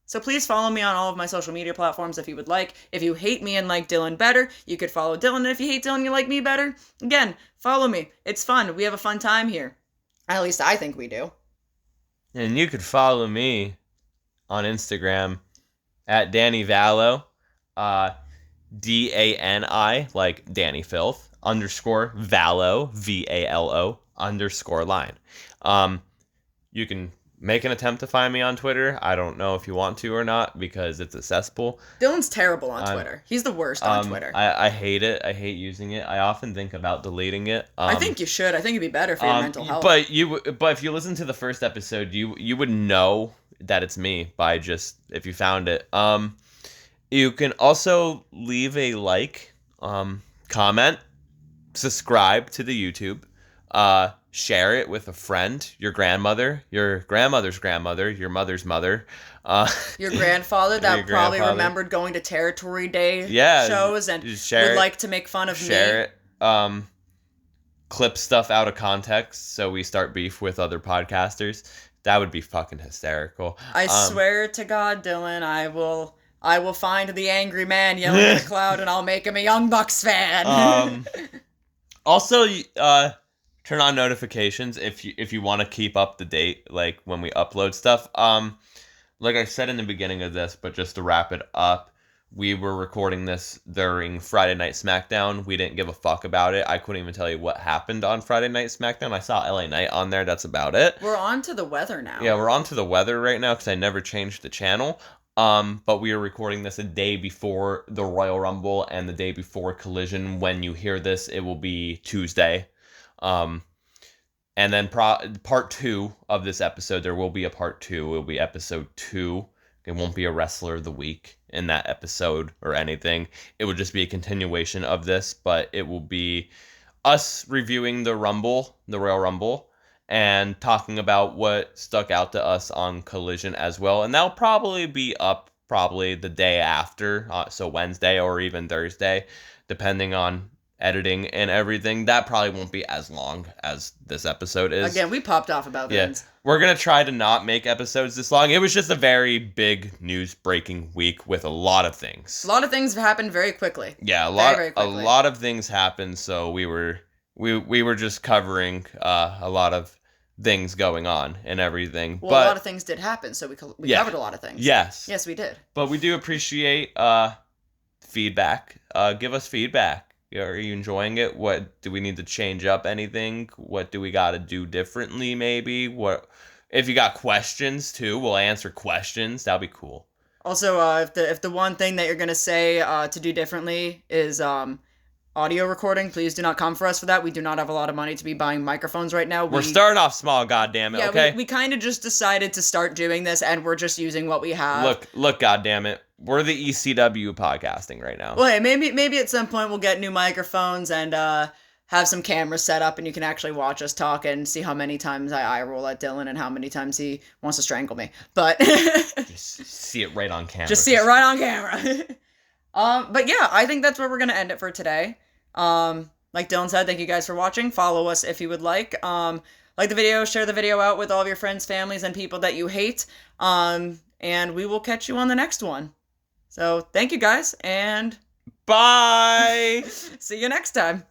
So please follow me on all of my social media platforms if you would like. If you hate me and like Dylan better, you could follow Dylan. And if you hate Dylan and you like me better, again, follow me. It's fun. We have a fun time here. At least I think we do. And you could follow me on Instagram at Danny Vallow, DANI, like Danny Filth, _Vallow, VALO, _line. You can make an attempt to find me on Twitter. I don't know if you want to or not, because it's a cesspool. Dylan's terrible on Twitter. He's the worst on Twitter. I hate it. I hate using it. I often think about deleting it. I think you should. I think it'd be better for your mental health. But if you listen to the first episode, you would know that it's me by just if you found it. You can also leave a comment, subscribe to the YouTube. share it with a friend, your grandmother, your grandmother's grandmother, your mother's mother. Your grandfather that your probably grandfather. remembered going to Territory Day Yeah, shows and would like to make fun of share me. it. Clip stuff out of context so we start beef with other podcasters. That would be fucking hysterical. I swear to God, Dylan, I will find the angry man yelling at a cloud and I'll make him a Young Bucks fan. Also, turn on notifications if you want to keep up to date, like when we upload stuff. Like I said in the beginning of this, but just to wrap it up, we were recording this during Friday Night SmackDown. We didn't give a fuck about it. I couldn't even tell you what happened on Friday Night SmackDown. I saw LA Knight on there. That's about it. We're on to the weather now. Yeah, we're on to the weather right now because I never changed the channel. But we are recording this a day before the Royal Rumble and the day before Collision. When you hear this, it will be Tuesday. And then part 2 of this episode, there will be a part 2. It will be episode 2. It won't be a Wrestler of the Week in that episode or anything. It will just be a continuation of this, but it will be us reviewing the Royal Rumble, and talking about what stuck out to us on Collision as well. And that'll probably be up the day after, so Wednesday or even Thursday, depending on editing and everything. That probably won't be as long as this episode is. Again, we popped off about Vince. We're going to try to not make episodes this long. It was just a very big news-breaking week with a lot of things. A lot of things happened very quickly. Yeah, a lot of things happened, so we were just covering a lot of things going on and everything. Well, a lot of things did happen, so we covered a lot of things. Yes, we did. But we do appreciate feedback. Give us feedback. Are you enjoying it? What do we need to change up? Anything? What do we got to do differently? Maybe. What if you got questions too? We'll answer questions. That'll be cool. Also, if the one thing that you're gonna say to do differently is audio recording, please do not come for us for that. We do not have a lot of money to be buying microphones right now. We're starting off small, goddammit, okay? We kind of just decided to start doing this, and we're just using what we have. Look, goddammit. We're the ECW podcasting right now. Well, hey, maybe at some point we'll get new microphones and have some cameras set up, and you can actually watch us talk and see how many times I eye roll at Dylan and how many times he wants to strangle me. But just see it right on camera. Just see it right on camera. But yeah, I think that's where we're gonna end it for today. Like Dylan said, thank you guys for watching. Follow us if you would like. Like the video, share the video out with all of your friends, families, and people that you hate. And we will catch you on the next one. So thank you guys, and bye. See you next time.